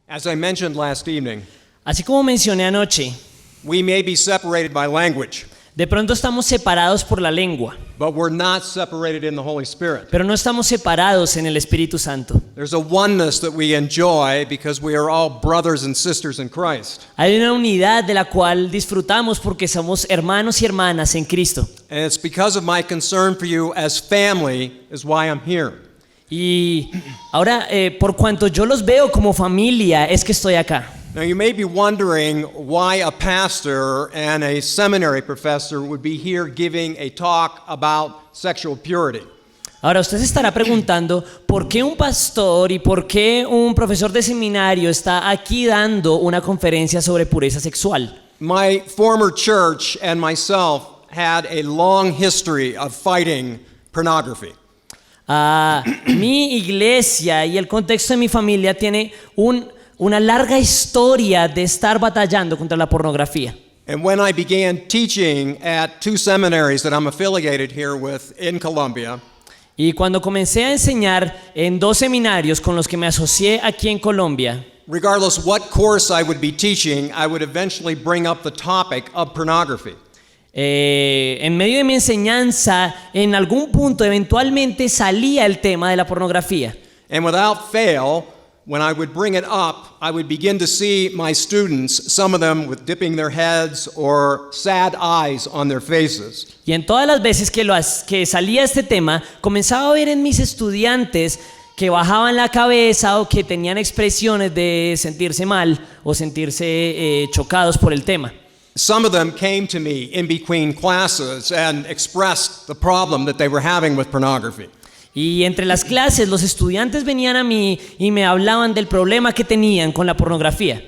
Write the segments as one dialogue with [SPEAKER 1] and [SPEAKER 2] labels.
[SPEAKER 1] As I mentioned last evening,
[SPEAKER 2] Así como mencioné anoche,
[SPEAKER 1] we may be separated by language,
[SPEAKER 2] de pronto estamos separados por la lengua,
[SPEAKER 1] but we're not separated in the Holy Spirit.
[SPEAKER 2] pero no estamos separados en el Espíritu Santo.
[SPEAKER 1] There's a oneness that we enjoy because we are all brothers and sisters in Christ.
[SPEAKER 2] Hay una unidad de la cual disfrutamos porque somos hermanos y hermanas en Cristo.
[SPEAKER 1] And it's because of my concern for you as family is why I'm here.
[SPEAKER 2] Y ahora, por cuanto yo los veo como familia, es que estoy acá.
[SPEAKER 1] Now you may be wondering why a pastor and a seminary professor would be here giving a talk about sexual purity.
[SPEAKER 2] Ahora usted se estará preguntando por qué un pastor y por qué un profesor de seminario está aquí dando una conferencia sobre pureza sexual.
[SPEAKER 1] My former church and myself had a long history of fighting pornography.
[SPEAKER 2] Mi iglesia y el contexto de mi familia tiene una larga historia de estar batallando contra la pornografía.
[SPEAKER 1] And when I began teaching at two seminaries that I'm affiliated here with in Colombia,
[SPEAKER 2] Y cuando comencé a enseñar en 2 seminarios con los que me asocié aquí en Colombia,
[SPEAKER 1] regardless what course I would be teaching, I would eventually bring up the topic of pornography.
[SPEAKER 2] en medio de mi enseñanza, en algún punto eventualmente salía el tema de la pornografía.
[SPEAKER 1] And without fail, when I would bring it up, I would begin to see my students, some of them with dipping their heads or sad eyes on their faces.
[SPEAKER 2] Y en todas las veces que salía este tema, comenzaba a ver en mis estudiantes que bajaban la cabeza o que tenían expresiones de sentirse mal o sentirse chocados por el tema.
[SPEAKER 1] Some of them came to me in between classes and expressed the problem that they were having with pornography.
[SPEAKER 2] Y entre las clases los estudiantes venían a mí y me hablaban del problema que tenían con la pornografía.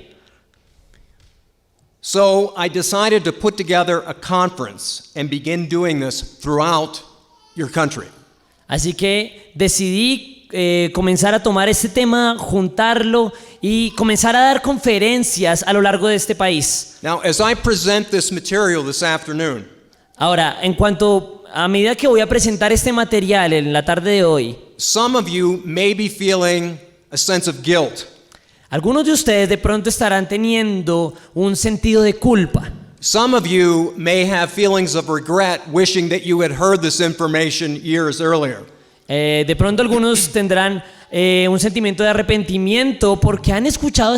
[SPEAKER 1] So I decided to put together a conference and begin doing this throughout your country.
[SPEAKER 2] Así que decidí comenzar a tomar este tema, juntarlo y comenzar a dar conferencias a lo largo de este país.
[SPEAKER 1] Now, as I present this material this afternoon,
[SPEAKER 2] Ahora, a medida que voy a presentar este material en la tarde de hoy,
[SPEAKER 1] some of you may be feeling a sense of guilt.
[SPEAKER 2] algunos de ustedes de pronto estarán teniendo un sentido de culpa.
[SPEAKER 1] Some of you may have feelings of regret wishing that you had heard this information years earlier.
[SPEAKER 2] De pronto algunos tendrán un sentimiento de arrepentimiento porque han escuchado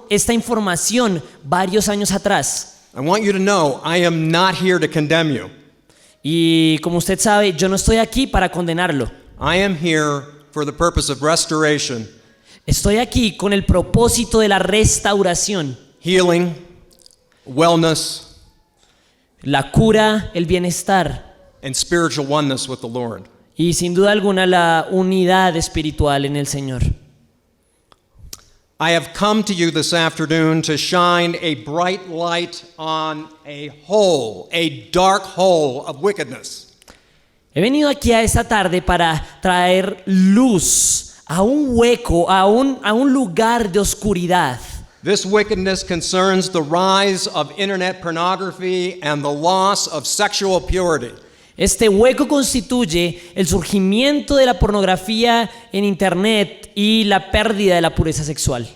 [SPEAKER 2] esta información varios años atrás.
[SPEAKER 1] I want you to know I am not here to condemn you.
[SPEAKER 2] Y como usted sabe, yo no estoy aquí para condenarlo.
[SPEAKER 1] I am here for the purpose of restoration,
[SPEAKER 2] Estoy aquí con el propósito de la restauración,
[SPEAKER 1] healing, wellness,
[SPEAKER 2] la cura, el bienestar
[SPEAKER 1] and spiritual oneness with the Lord.
[SPEAKER 2] y sin duda alguna la unidad espiritual en el Señor.
[SPEAKER 1] I have come to you this afternoon to shine a bright light on a dark hole of wickedness.
[SPEAKER 2] He venido aquí a esta tarde para traer luz a un hueco, a un lugar de oscuridad.
[SPEAKER 1] This wickedness concerns the rise of internet pornography and the loss of sexual purity.
[SPEAKER 2] Este hueco constituye el surgimiento de la pornografía en internet y la pérdida de la pureza sexual.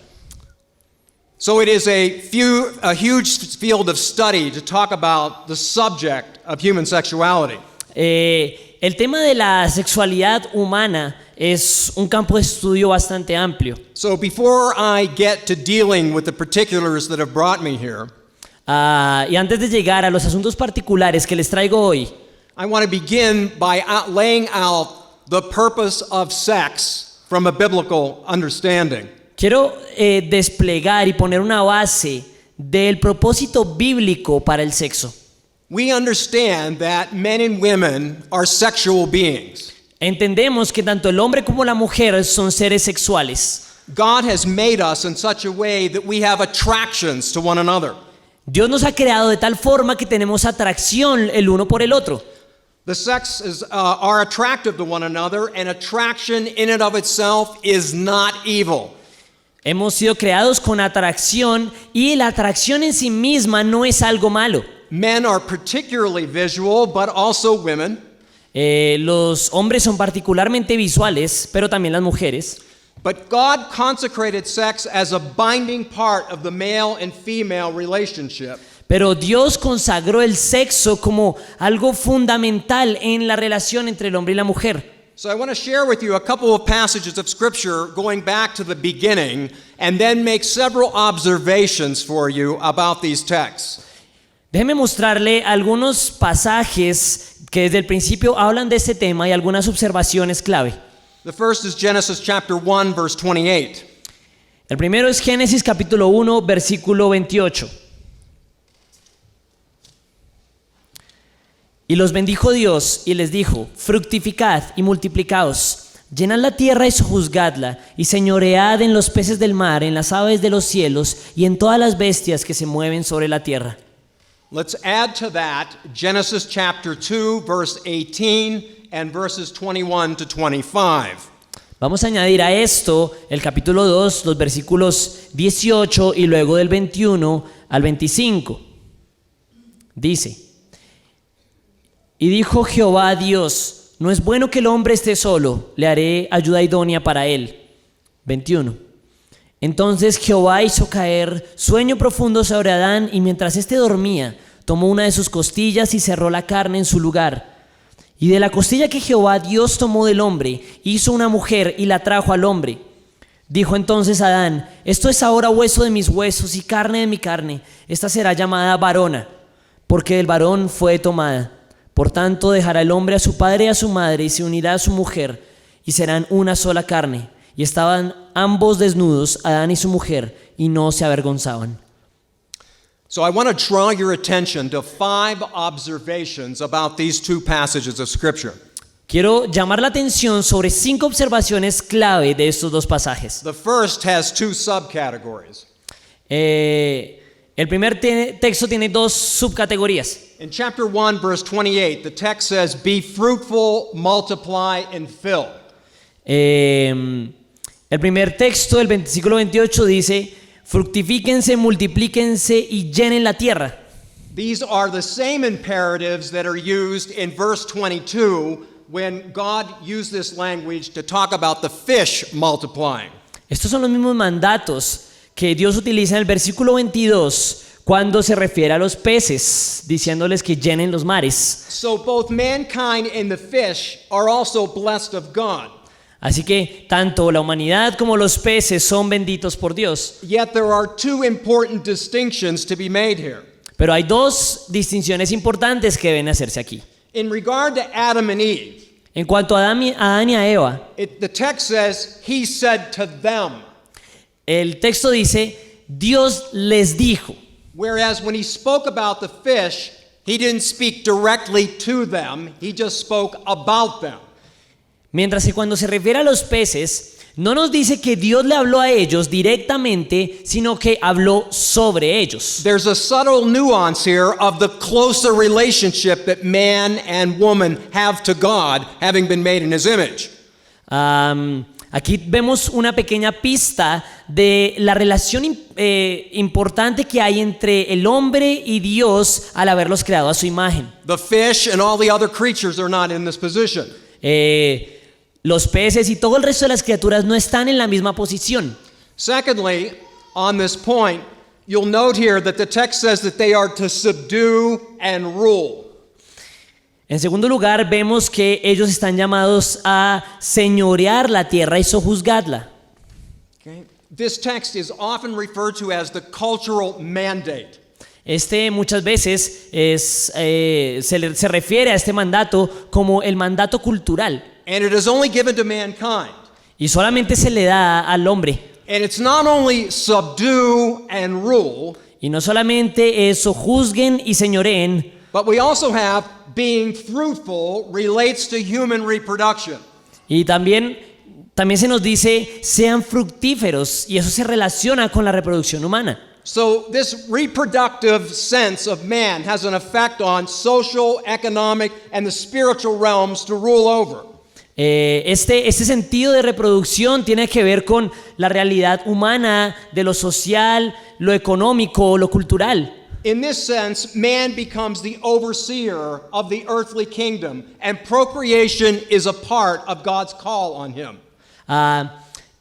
[SPEAKER 1] So it is a huge field of study to talk about the subject of human sexuality.
[SPEAKER 2] El tema de la sexualidad humana es un campo de estudio bastante amplio.
[SPEAKER 1] So before I get to dealing with the particulars that have brought me here,
[SPEAKER 2] Y antes de llegar a los asuntos particulares que les traigo hoy,
[SPEAKER 1] I want to begin by laying out the purpose of sex from a biblical understanding.
[SPEAKER 2] quiero desplegar y poner una base del propósito bíblico para el sexo.
[SPEAKER 1] We understand that men and women are sexual beings.
[SPEAKER 2] Entendemos que tanto el hombre como la mujer son seres sexuales.
[SPEAKER 1] God has made us in such a way that we have attractions to one another.
[SPEAKER 2] Dios nos ha creado de tal forma que tenemos atracción el uno por el otro.
[SPEAKER 1] The sexes are attractive to one another, and attraction in and of itself is not evil.
[SPEAKER 2] Hemos sido creados con atracción y la atracción en sí misma no es algo malo.
[SPEAKER 1] Men are particularly visual, but also women.
[SPEAKER 2] Los hombres son particularmente visuales, pero también las mujeres.
[SPEAKER 1] But God consecrated sex as a binding part of the male and female relationship.
[SPEAKER 2] Pero Dios consagró el sexo como algo fundamental en la relación entre el hombre y la mujer.
[SPEAKER 1] So I want to share with you a couple of passages of Scripture going back to the beginning and then make several observations for you about these texts.
[SPEAKER 2] Déjeme mostrarle algunos pasajes que desde el principio hablan de este tema y algunas observaciones clave.
[SPEAKER 1] The first is Genesis chapter 1, verse 28.
[SPEAKER 2] El primero es Génesis capítulo 1, versículo 28. Y los bendijo Dios y les dijo: fructificad y multiplicaos, llenad la tierra y sojuzgadla, y señoread en los peces del mar, en las aves de los cielos y en todas las bestias que se mueven sobre la tierra.
[SPEAKER 1] Let's add to that Genesis chapter 2, verse 18 and verses 21 to 25.
[SPEAKER 2] Vamos a añadir a esto el capítulo 2, los versículos 18 y luego del 21 al 25. Dice: y dijo Jehová a Dios: no es bueno que el hombre esté solo, le haré ayuda idónea para él. 21. Entonces Jehová hizo caer sueño profundo sobre Adán, y mientras éste dormía, tomó una de sus costillas y cerró la carne en su lugar. Y de la costilla que Jehová Dios tomó del hombre, hizo una mujer y la trajo al hombre. Dijo entonces Adán: esto es ahora hueso de mis huesos y carne de mi carne. Esta será llamada varona, porque del varón fue tomada. Por tanto dejará el hombre a su padre y a su madre, y se unirá a su mujer, y serán una sola carne. Y estaban ambos desnudos, Adán y su mujer, y no se avergonzaban.
[SPEAKER 1] So I want to draw your attention to 5 observations about these two passages of Scripture.
[SPEAKER 2] Quiero llamar la atención sobre 5 observaciones clave de estos dos pasajes.
[SPEAKER 1] The first has 2 subcategories.
[SPEAKER 2] El primer texto tiene 2 subcategorías.
[SPEAKER 1] In chapter 1, verse 28, the text says, "Be fruitful, multiply, and fill."
[SPEAKER 2] El primer texto, el versículo 28, dice: fructifíquense, multiplíquense y llenen la tierra.
[SPEAKER 1] These are the same imperatives that are used in verse 22 when God used this language to talk about the fish multiplying.
[SPEAKER 2] Estos son los mismos mandatos que Dios utiliza en el versículo 22 cuando se refiere a los peces, diciéndoles que llenen los mares.
[SPEAKER 1] So both mankind and the fish are also blessed of God.
[SPEAKER 2] Así que tanto la humanidad como los peces son benditos por Dios.
[SPEAKER 1] Yet there are 2 important distinctions to be made here.
[SPEAKER 2] Pero hay 2 distinciones importantes que deben hacerse aquí.
[SPEAKER 1] In regard to Adam and Eve,
[SPEAKER 2] En cuanto a Adán y a Eva,
[SPEAKER 1] the text says, "He said to them."
[SPEAKER 2] el texto dice: Dios les dijo.
[SPEAKER 1] Whereas when he spoke about the fish, he didn't speak directly to them, he just spoke about them.
[SPEAKER 2] Mientras que cuando se refiere a los peces, no nos dice que Dios le habló a ellos directamente, sino que habló sobre ellos.
[SPEAKER 1] There's a subtle nuance here of the closer relationship that man and woman have to God, having been made in his image.
[SPEAKER 2] Aquí vemos una pequeña pista de la relación importante que hay entre el hombre y Dios al haberlos creado a su imagen.
[SPEAKER 1] The fish and all the other creatures are not in this position.
[SPEAKER 2] Los peces y todo el resto de las criaturas no están en la misma posición.
[SPEAKER 1] Secondly, on this point, you'll note here that the text says that they are to subdue and rule.
[SPEAKER 2] En segundo lugar, vemos que ellos están llamados a señorear la tierra y sojuzgarla.
[SPEAKER 1] Okay. This text is often referred to as the cultural mandate.
[SPEAKER 2] Muchas veces se refiere a este mandato como el mandato cultural.
[SPEAKER 1] And it is only given to mankind.
[SPEAKER 2] Y solamente se le da al hombre.
[SPEAKER 1] And it's not only subdue and rule,
[SPEAKER 2] Y no solamente eso, juzguen y señoreen,
[SPEAKER 1] but we also have being fruitful relates to human reproduction.
[SPEAKER 2] y también se nos dice sean fructíferos, y eso se relaciona con la reproducción humana.
[SPEAKER 1] So this reproductive sense of man has an effect on social, economic, and the spiritual realms to rule over.
[SPEAKER 2] Este sentido de reproducción tiene que ver con la realidad humana, de lo social, lo económico, lo cultural.
[SPEAKER 1] In this sense, man becomes the overseer of the earthly kingdom, and procreation is a part of God's call on him.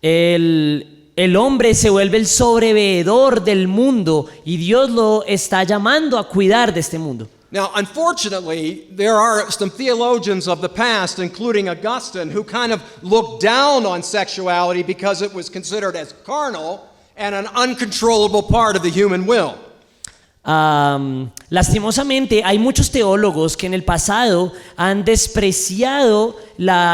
[SPEAKER 2] el hombre se vuelve el sobreveedor del mundo y Dios lo está llamando a cuidar de este mundo.
[SPEAKER 1] Now, unfortunately, there are some theologians of the past, including Augustine, who kind of looked down on sexuality because it was considered as carnal and an uncontrollable part of the human will.
[SPEAKER 2] Lastimosamente, hay muchos teólogos que en el pasado han despreciado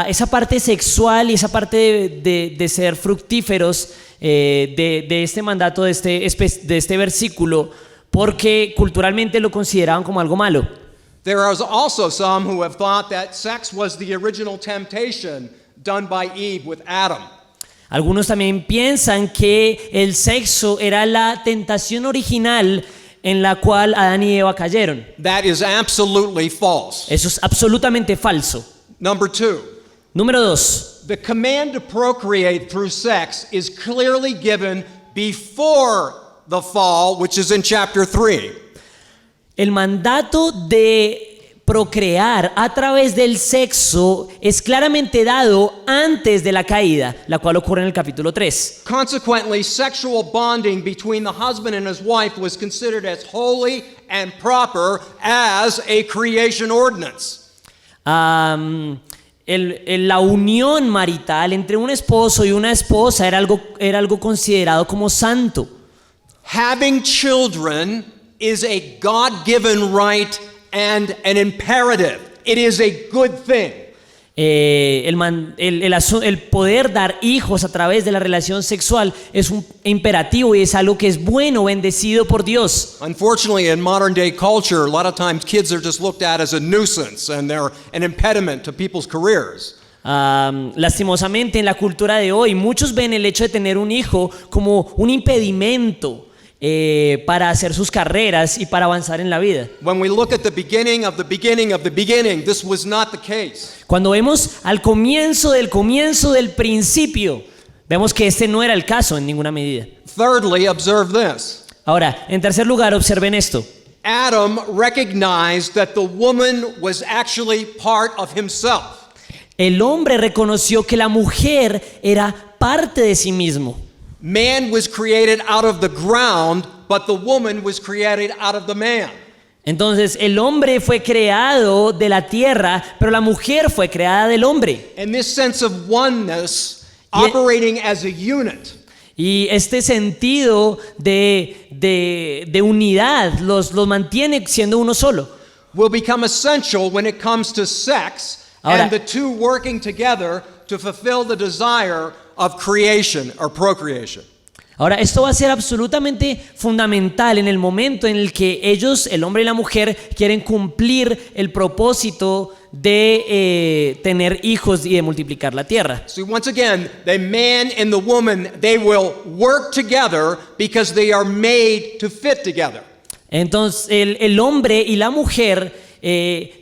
[SPEAKER 2] esa parte sexual y esa parte de ser fructíferos de este mandato, de este versículo, porque culturalmente lo consideraban como algo malo.
[SPEAKER 1] There are also some who have thought that sex was the original temptation done by Eve with Adam.
[SPEAKER 2] Algunos también piensan que el sexo era la tentación original en la cual Adán y Eva cayeron.
[SPEAKER 1] That is absolutely false.
[SPEAKER 2] Eso es absolutamente falso.
[SPEAKER 1] Number 2,
[SPEAKER 2] Número 2.
[SPEAKER 1] the command to procreate through sex is clearly given before the fall, which is in chapter 3.
[SPEAKER 2] El mandato de procrear a través del sexo es claramente dado antes de la caída, la cual ocurre en el capítulo 3.
[SPEAKER 1] Consequently, sexual bonding between the husband and his wife was considered as holy and proper as a creation ordinance.
[SPEAKER 2] La unión marital entre un esposo y una esposa era algo considerado como santo.
[SPEAKER 1] Having children is a God-given right and an imperative. It is a good thing.
[SPEAKER 2] El poder dar hijos a través de la relación sexual es un imperativo y es algo que es bueno, bendecido por Dios.
[SPEAKER 1] Unfortunately, in modern day culture, a lot of times kids are just looked at as a nuisance and they're an impediment to people's careers.
[SPEAKER 2] Lastimosamente en la cultura de hoy muchos ven el hecho de tener un hijo como un impedimento para hacer sus carreras y para avanzar en la vida.
[SPEAKER 1] When we look at the beginning of the beginning of the beginning, this was not the case.
[SPEAKER 2] Cuando vemos al comienzo del principio, vemos que este no era el caso en ninguna medida.
[SPEAKER 1] Thirdly, observe this.
[SPEAKER 2] Ahora, en tercer lugar, observen esto.
[SPEAKER 1] Adam recognized that the woman was actually part of himself.
[SPEAKER 2] El hombre reconoció que la mujer era parte de sí mismo.
[SPEAKER 1] Man was created out of the ground, but the woman was created out of the man.
[SPEAKER 2] Entonces, el hombre fue creado de la tierra, pero la mujer fue creada del hombre.
[SPEAKER 1] And this sense of oneness, operating as a unit,
[SPEAKER 2] Y este sentido de unidad los mantiene siendo uno solo.
[SPEAKER 1] will become essential when it comes to sex
[SPEAKER 2] Ahora-
[SPEAKER 1] and the two working together to fulfill the desire of creation or procreation.
[SPEAKER 2] Ahora, esto va a ser absolutamente fundamental en el momento en el que ellos, el hombre y la mujer, quieren cumplir el propósito de tener hijos y de multiplicar la tierra.
[SPEAKER 1] See, once again, the man and the woman, they will work together because they are made to fit together.
[SPEAKER 2] Entonces, el hombre y la mujer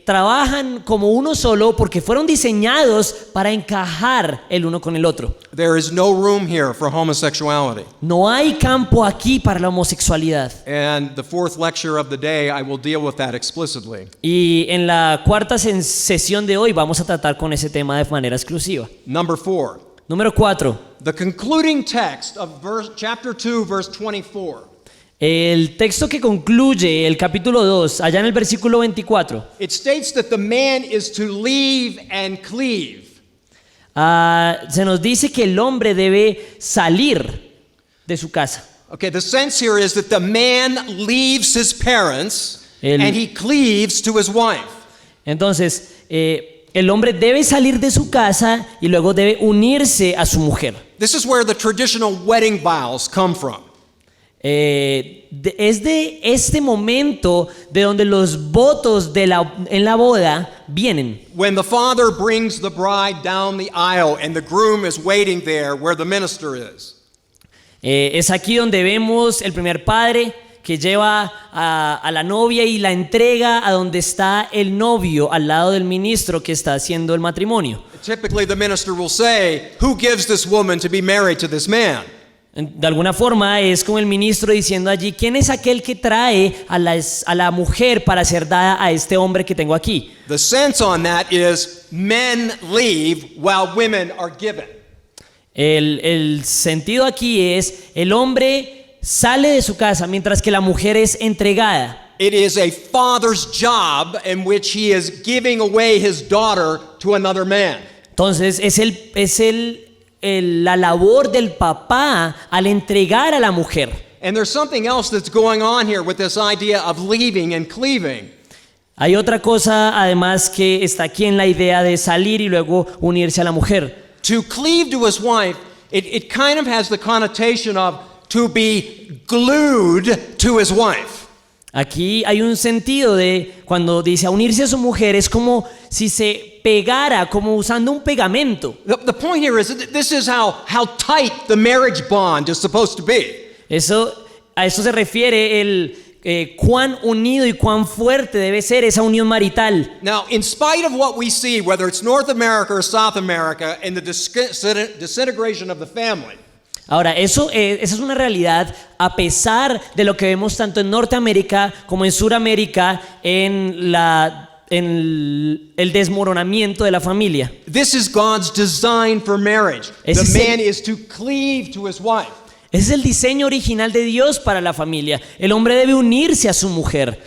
[SPEAKER 2] trabajan como uno solo porque fueron diseñados para encajar el uno con el otro.
[SPEAKER 1] There is no room here for homosexuality.
[SPEAKER 2] No hay campo aquí para la homosexualidad.
[SPEAKER 1] And the fourth lecture of the day, I will deal with that explicitly.
[SPEAKER 2] Y en la cuarta sesión de hoy vamos a tratar con ese tema de manera exclusiva.
[SPEAKER 1] Number 4,
[SPEAKER 2] Número 4.
[SPEAKER 1] the concluding text of chapter 2, verse 24.
[SPEAKER 2] El texto que concluye el capítulo 2, allá en el versículo 24,
[SPEAKER 1] It states that the man is to leave and cleave.
[SPEAKER 2] se nos dice que el hombre debe salir de su casa.
[SPEAKER 1] Okay, the sense here is that the man leaves his parents
[SPEAKER 2] El-
[SPEAKER 1] and he cleaves to his wife.
[SPEAKER 2] Entonces, el hombre debe salir de su casa y luego debe unirse a su mujer.
[SPEAKER 1] This is where the traditional wedding vows come from.
[SPEAKER 2] Es de este momento de donde los votos en la boda vienen.
[SPEAKER 1] When the father brings the bride down the aisle and the groom is waiting there where the minister is.
[SPEAKER 2] Es aquí donde vemos el primer padre que lleva a la novia y la entrega a donde está el novio, al lado del ministro que está haciendo el matrimonio.
[SPEAKER 1] Typically the minister will say, "Who gives this woman to be married to this man?"
[SPEAKER 2] De alguna forma es como el ministro diciendo allí, ¿quién es aquel que trae a la mujer para ser dada a este hombre que tengo aquí?
[SPEAKER 1] The sense on that is men leave while women are given.
[SPEAKER 2] El sentido aquí es, el hombre sale de su casa mientras que la mujer es entregada.
[SPEAKER 1] It is a father's job in which he is giving away his daughter to another man.
[SPEAKER 2] Entonces la labor del papá al entregar a la mujer.
[SPEAKER 1] And there's something else that's going on here with this idea of leaving and cleaving.
[SPEAKER 2] Hay otra cosa además que está aquí en la idea de salir y luego unirse a la mujer.
[SPEAKER 1] To cleave to his wife, it kind of has the connotation of to be glued to his wife.
[SPEAKER 2] Aquí hay un sentido de cuando dice a unirse a su mujer, es como si se pegara, como usando un pegamento.
[SPEAKER 1] The point here is that this is how tight the marriage bond is supposed to be.
[SPEAKER 2] A eso se refiere cuán unido y cuán fuerte debe ser esa unión marital.
[SPEAKER 1] Now, in spite of what we see, whether it's North America or South America, in the disintegration of the family,
[SPEAKER 2] Ahora, esa es una realidad a pesar de lo que vemos tanto en Norteamérica como en Suramérica en el desmoronamiento de la familia.
[SPEAKER 1] this is God's design for marriage.
[SPEAKER 2] Ese
[SPEAKER 1] The
[SPEAKER 2] es
[SPEAKER 1] man is to cleave to his wife.
[SPEAKER 2] Ese es el diseño original de Dios para la familia. El hombre debe unirse a su mujer.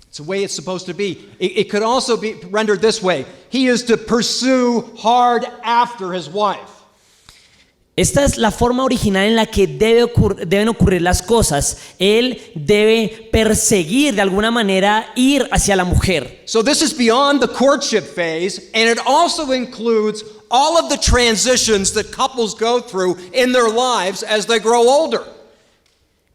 [SPEAKER 1] It's the way it's supposed to be. It could also be rendered this way. He is to pursue hard after his wife.
[SPEAKER 2] Esta es la forma original en la que deben ocurrir las cosas. Él debe perseguir de alguna manera, ir hacia la mujer.
[SPEAKER 1] So this is beyond the courtship phase, and it also includes all of the transitions that couples go through in their lives as they grow older.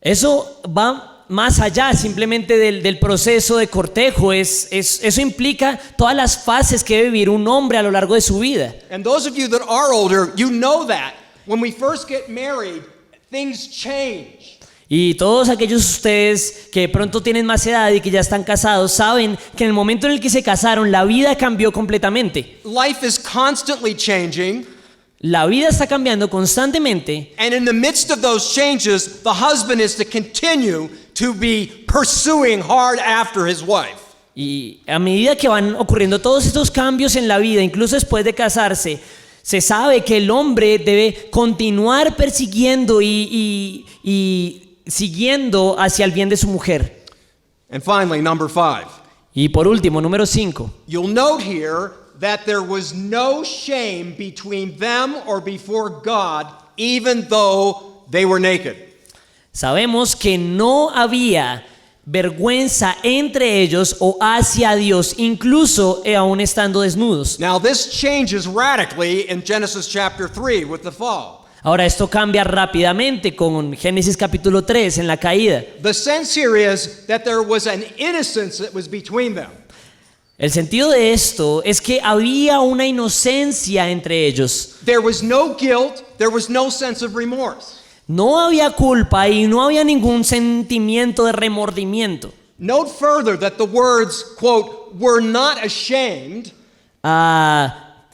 [SPEAKER 2] Eso va más allá simplemente del proceso de cortejo. Eso implica todas las fases que debe vivir un hombre a lo largo de su vida.
[SPEAKER 1] And those of you that are older, you know that. When we first get married, things change.
[SPEAKER 2] Y todos aquellos ustedes que de pronto tienen más edad y que ya están casados saben que en el momento en el que se casaron la vida cambió completamente.
[SPEAKER 1] Life is constantly changing,
[SPEAKER 2] La vida está cambiando constantemente
[SPEAKER 1] and in the midst of those changes, the husband is to continue to be pursuing hard after his wife.
[SPEAKER 2] y a medida que van ocurriendo todos estos cambios en la vida, incluso después de casarse, se sabe que el hombre debe continuar persiguiendo y siguiendo hacia el bien de su mujer.
[SPEAKER 1] And finally, number 5.
[SPEAKER 2] Y por último, número 5.
[SPEAKER 1] You'll note here that there was no shame between them or before God, even though they were naked.
[SPEAKER 2] Sabemos que no había vergüenza entre ellos o hacia Dios, incluso aún estando desnudos.
[SPEAKER 1] Now, this changes radically in Genesis chapter 3 with the fall.
[SPEAKER 2] Ahora esto cambia rápidamente con Génesis capítulo 3 en la caída.
[SPEAKER 1] The sense here is that there was an innocence that was between them.
[SPEAKER 2] El sentido de esto es que había una inocencia entre ellos.
[SPEAKER 1] There was no guilt, there was no sense of remorse.
[SPEAKER 2] No había culpa y no había ningún sentimiento de remordimiento.
[SPEAKER 1] Note further that the words, quote, were not ashamed,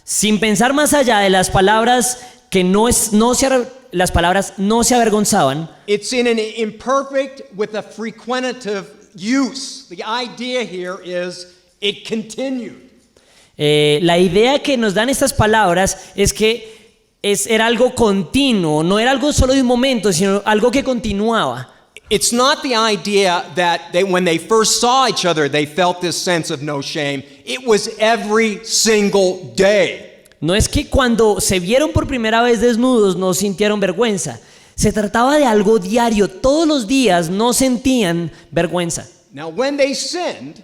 [SPEAKER 2] Sin pensar más allá de las palabras que las palabras no se avergonzaban.
[SPEAKER 1] it's in an imperfect with a frequentative use. The idea here is it continued.
[SPEAKER 2] La idea que nos dan estas palabras es que era algo continuo, no era algo solo de un momento, sino algo que continuaba.
[SPEAKER 1] It's not the idea that when they first saw each other, they felt this sense of no shame. It was every single day.
[SPEAKER 2] No es que cuando se vieron por primera vez desnudos no sintieron vergüenza. Se trataba de algo diario, todos los días no sentían vergüenza.
[SPEAKER 1] Now, when they sinned,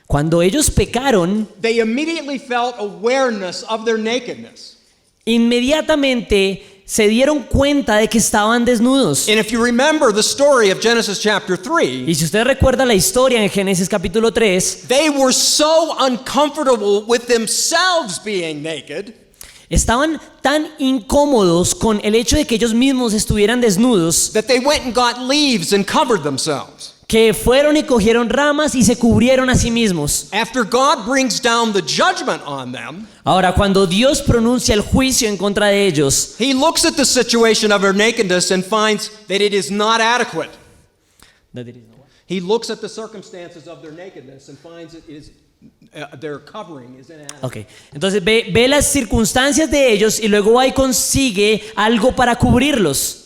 [SPEAKER 2] Cuando ellos pecaron,
[SPEAKER 1] they immediately felt awareness of their nakedness.
[SPEAKER 2] inmediatamente se dieron cuenta de que estaban desnudos.
[SPEAKER 1] And if you remember the story of Genesis chapter 3,
[SPEAKER 2] Y si usted recuerda la historia en Génesis capítulo 3,
[SPEAKER 1] they were so uncomfortable with themselves being naked
[SPEAKER 2] estaban tan incómodos con el hecho de que ellos mismos estuvieran desnudos
[SPEAKER 1] that they went and got leaves and covered themselves.
[SPEAKER 2] que fueron y cogieron ramas y se cubrieron a sí mismos.
[SPEAKER 1] After God brings down the judgment on them,
[SPEAKER 2] Ahora, cuando Dios pronuncia el juicio en contra de ellos,
[SPEAKER 1] He looks at the situation of their nakedness and finds that it is not adequate. He looks at the circumstances of their nakedness and finds it is their covering is inadequate.
[SPEAKER 2] Ok, entonces ve las circunstancias de ellos y luego va y consigue algo para cubrirlos.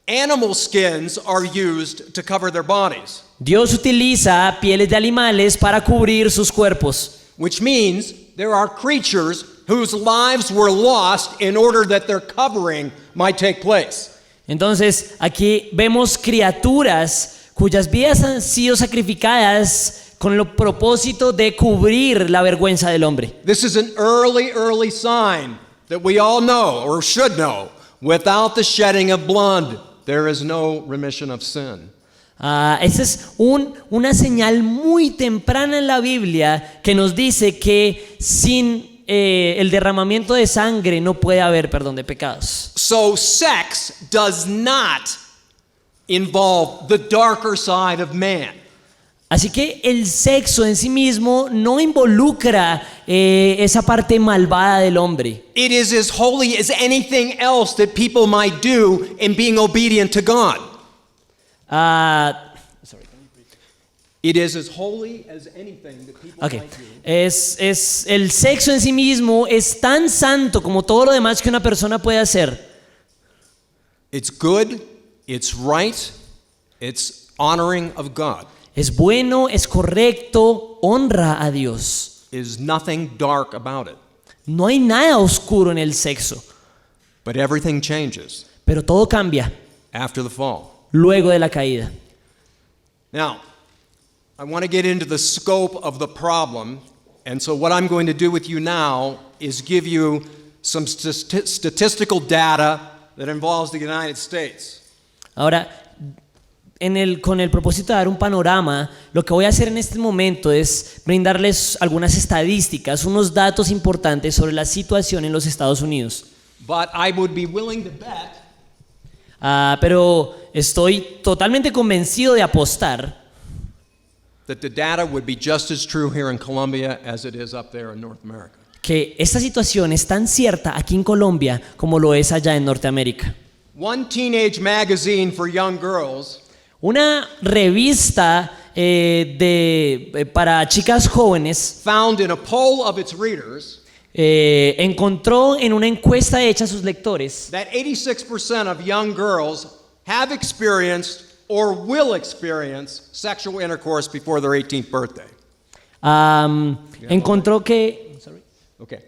[SPEAKER 1] Animal skins are used to cover their bodies,
[SPEAKER 2] Dios utiliza pieles de animales para cubrir sus cuerpos,
[SPEAKER 1] which means there are creatures whose lives were lost in order that their covering might take place.
[SPEAKER 2] entonces aquí vemos criaturas cuyas vidas han sido sacrificadas con el propósito de cubrir la vergüenza del hombre.
[SPEAKER 1] This is an early sign that we all know or should know. Without the shedding of blood, there is no remission of sin.
[SPEAKER 2] Esa es una señal muy temprana en la Biblia que nos dice que sin el derramamiento de sangre no puede haber perdón de pecados.
[SPEAKER 1] So sex does not involve the darker side of man.
[SPEAKER 2] Así que el sexo en sí mismo no involucra esa parte malvada del hombre.
[SPEAKER 1] It is as holy as anything else that people might do in being obedient to God. It is as holy as anything that people
[SPEAKER 2] Ok,
[SPEAKER 1] might do.
[SPEAKER 2] es el sexo en sí mismo es tan santo como todo lo demás que una persona puede hacer.
[SPEAKER 1] It's good, it's right, it's honoring of God.
[SPEAKER 2] Es bueno, es correcto, honra a Dios.
[SPEAKER 1] There's nothing dark about it.
[SPEAKER 2] No hay nada oscuro en el sexo,
[SPEAKER 1] But everything changes
[SPEAKER 2] pero todo cambia
[SPEAKER 1] after the fall.
[SPEAKER 2] luego de la caída.
[SPEAKER 1] Now, I want to get into the scope of the problem, and so what I'm going to do with you now is give you some statistical data that involves the United States.
[SPEAKER 2] Ahora, con el propósito de dar un panorama, lo que voy a hacer en este momento es brindarles algunas estadísticas, unos datos importantes sobre la situación en los Estados Unidos.
[SPEAKER 1] But I would be willing to bet
[SPEAKER 2] Pero estoy totalmente convencido de apostar
[SPEAKER 1] that the data would be just as true here in Colombia as it is up there in North America.
[SPEAKER 2] que esta situación es tan cierta aquí en Colombia como lo es allá en Norteamérica.
[SPEAKER 1] One teenage magazine for young girls
[SPEAKER 2] Una revista para chicas jóvenes
[SPEAKER 1] found in a poll of its readers
[SPEAKER 2] encontró en una encuesta hecha a sus lectores
[SPEAKER 1] that 86% of young girls have experienced or will experience sexual intercourse before their 18th birthday.
[SPEAKER 2] encontró que
[SPEAKER 1] Okay.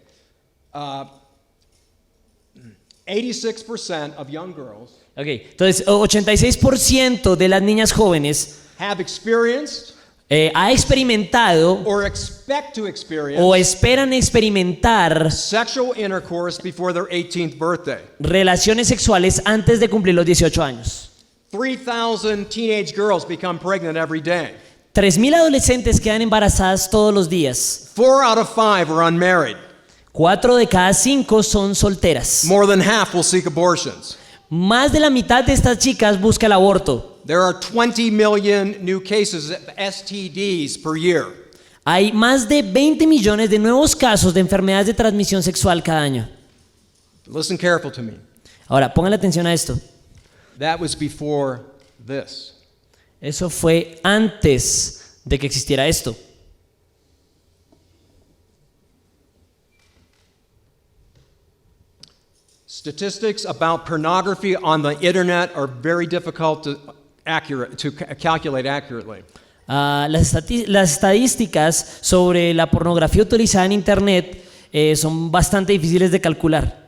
[SPEAKER 1] 86% of young girls
[SPEAKER 2] entonces 86% de las niñas jóvenes
[SPEAKER 1] have experienced
[SPEAKER 2] ha experimentado
[SPEAKER 1] or expect to experience
[SPEAKER 2] o esperan experimentar
[SPEAKER 1] sexual intercourse before their 18th birthday.
[SPEAKER 2] relaciones sexuales antes de cumplir los 18 años.
[SPEAKER 1] 3,000 teenage girls become pregnant every day.
[SPEAKER 2] 3.000 adolescentes quedan embarazadas todos los días.
[SPEAKER 1] 4 out of 5 are unmarried.
[SPEAKER 2] 4 de cada 5 son solteras.
[SPEAKER 1] More than half will seek abortions.
[SPEAKER 2] Más de la mitad de estas chicas busca el aborto.
[SPEAKER 1] There are 20 million new cases of STDs per year.
[SPEAKER 2] Hay más de 20 millones de nuevos casos de enfermedades de transmisión sexual cada año.
[SPEAKER 1] Listen careful to me.
[SPEAKER 2] Ahora, pongan atención a esto.
[SPEAKER 1] That was before this.
[SPEAKER 2] Eso fue antes de que existiera esto.
[SPEAKER 1] Statistics about pornography on the internet are very difficult to calculate accurately.
[SPEAKER 2] Las estadísticas sobre la pornografía utilizada en Internet son bastante difíciles de calcular.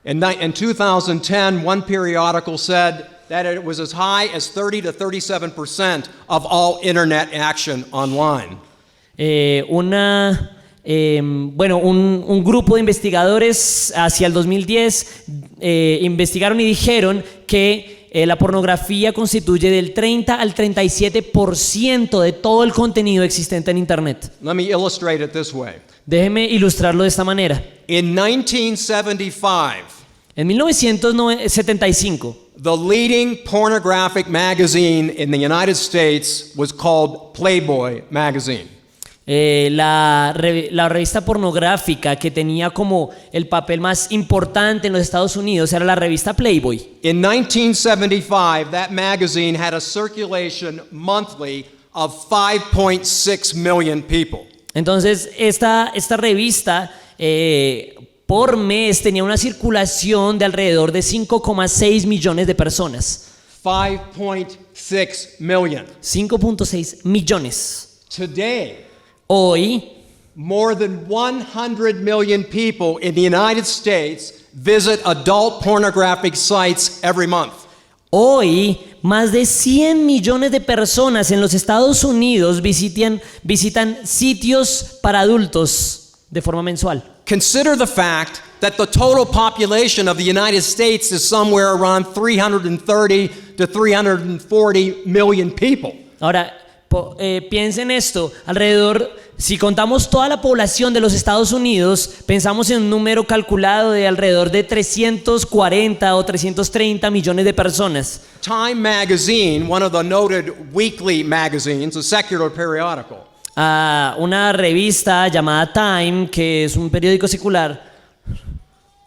[SPEAKER 1] In 2010, one periodical said that it was as high as 30 to 37% of all internet action online. Un grupo de investigadores hacia el 2010 investigaron y dijeron que la pornografía constituye del 30 al 37% de todo el contenido existente en Internet. Let me illustrate it this way.
[SPEAKER 2] Déjeme ilustrarlo de esta manera.
[SPEAKER 1] In 1975,
[SPEAKER 2] En 1975,
[SPEAKER 1] the leading pornographic magazine in the United States was called Playboy magazine.
[SPEAKER 2] la revista pornográfica que tenía como el papel más importante en los Estados Unidos era la revista Playboy.
[SPEAKER 1] In 1975, that magazine had a circulation monthly of 5.6 million people.
[SPEAKER 2] Entonces, esta revista por mes tenía una circulación de alrededor de 5,6 millones de personas.
[SPEAKER 1] 5.6 million.
[SPEAKER 2] 5,6 millones.
[SPEAKER 1] Today,
[SPEAKER 2] Hoy,
[SPEAKER 1] more than 100 million people in the United States visit adult pornographic sites every month.
[SPEAKER 2] hoy, más de 100 millones de personas en los Estados Unidos visitan sitios para adultos de forma mensual.
[SPEAKER 1] Consider the fact that the total population of the United States is somewhere around 330 to 340 million people.
[SPEAKER 2] Ahora, piensen esto, si contamos toda la población de los Estados Unidos, pensamos en un número calculado de alrededor de 340 o 330 millones de personas.
[SPEAKER 1] Time magazine, one of the noted weekly magazines, a secular periodical,
[SPEAKER 2] Una revista llamada Time, que es un periódico secular,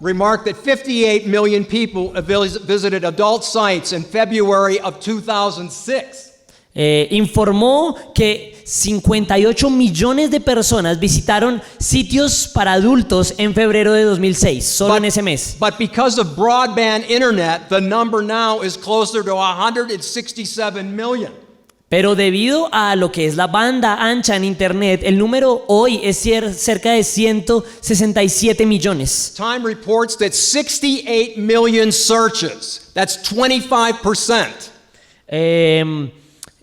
[SPEAKER 1] remarked that 58 million people have visited adult sites in February of 2006.
[SPEAKER 2] informó que 58 millones de personas visitaron sitios para adultos en febrero de 2006, solo en ese mes.
[SPEAKER 1] But because of broadband internet, the number now is closer to 167 million.
[SPEAKER 2] Pero debido a lo que es la banda ancha en internet, el número hoy es cerca de 167 millones.
[SPEAKER 1] Time reports that 68 million searches, that's 25%,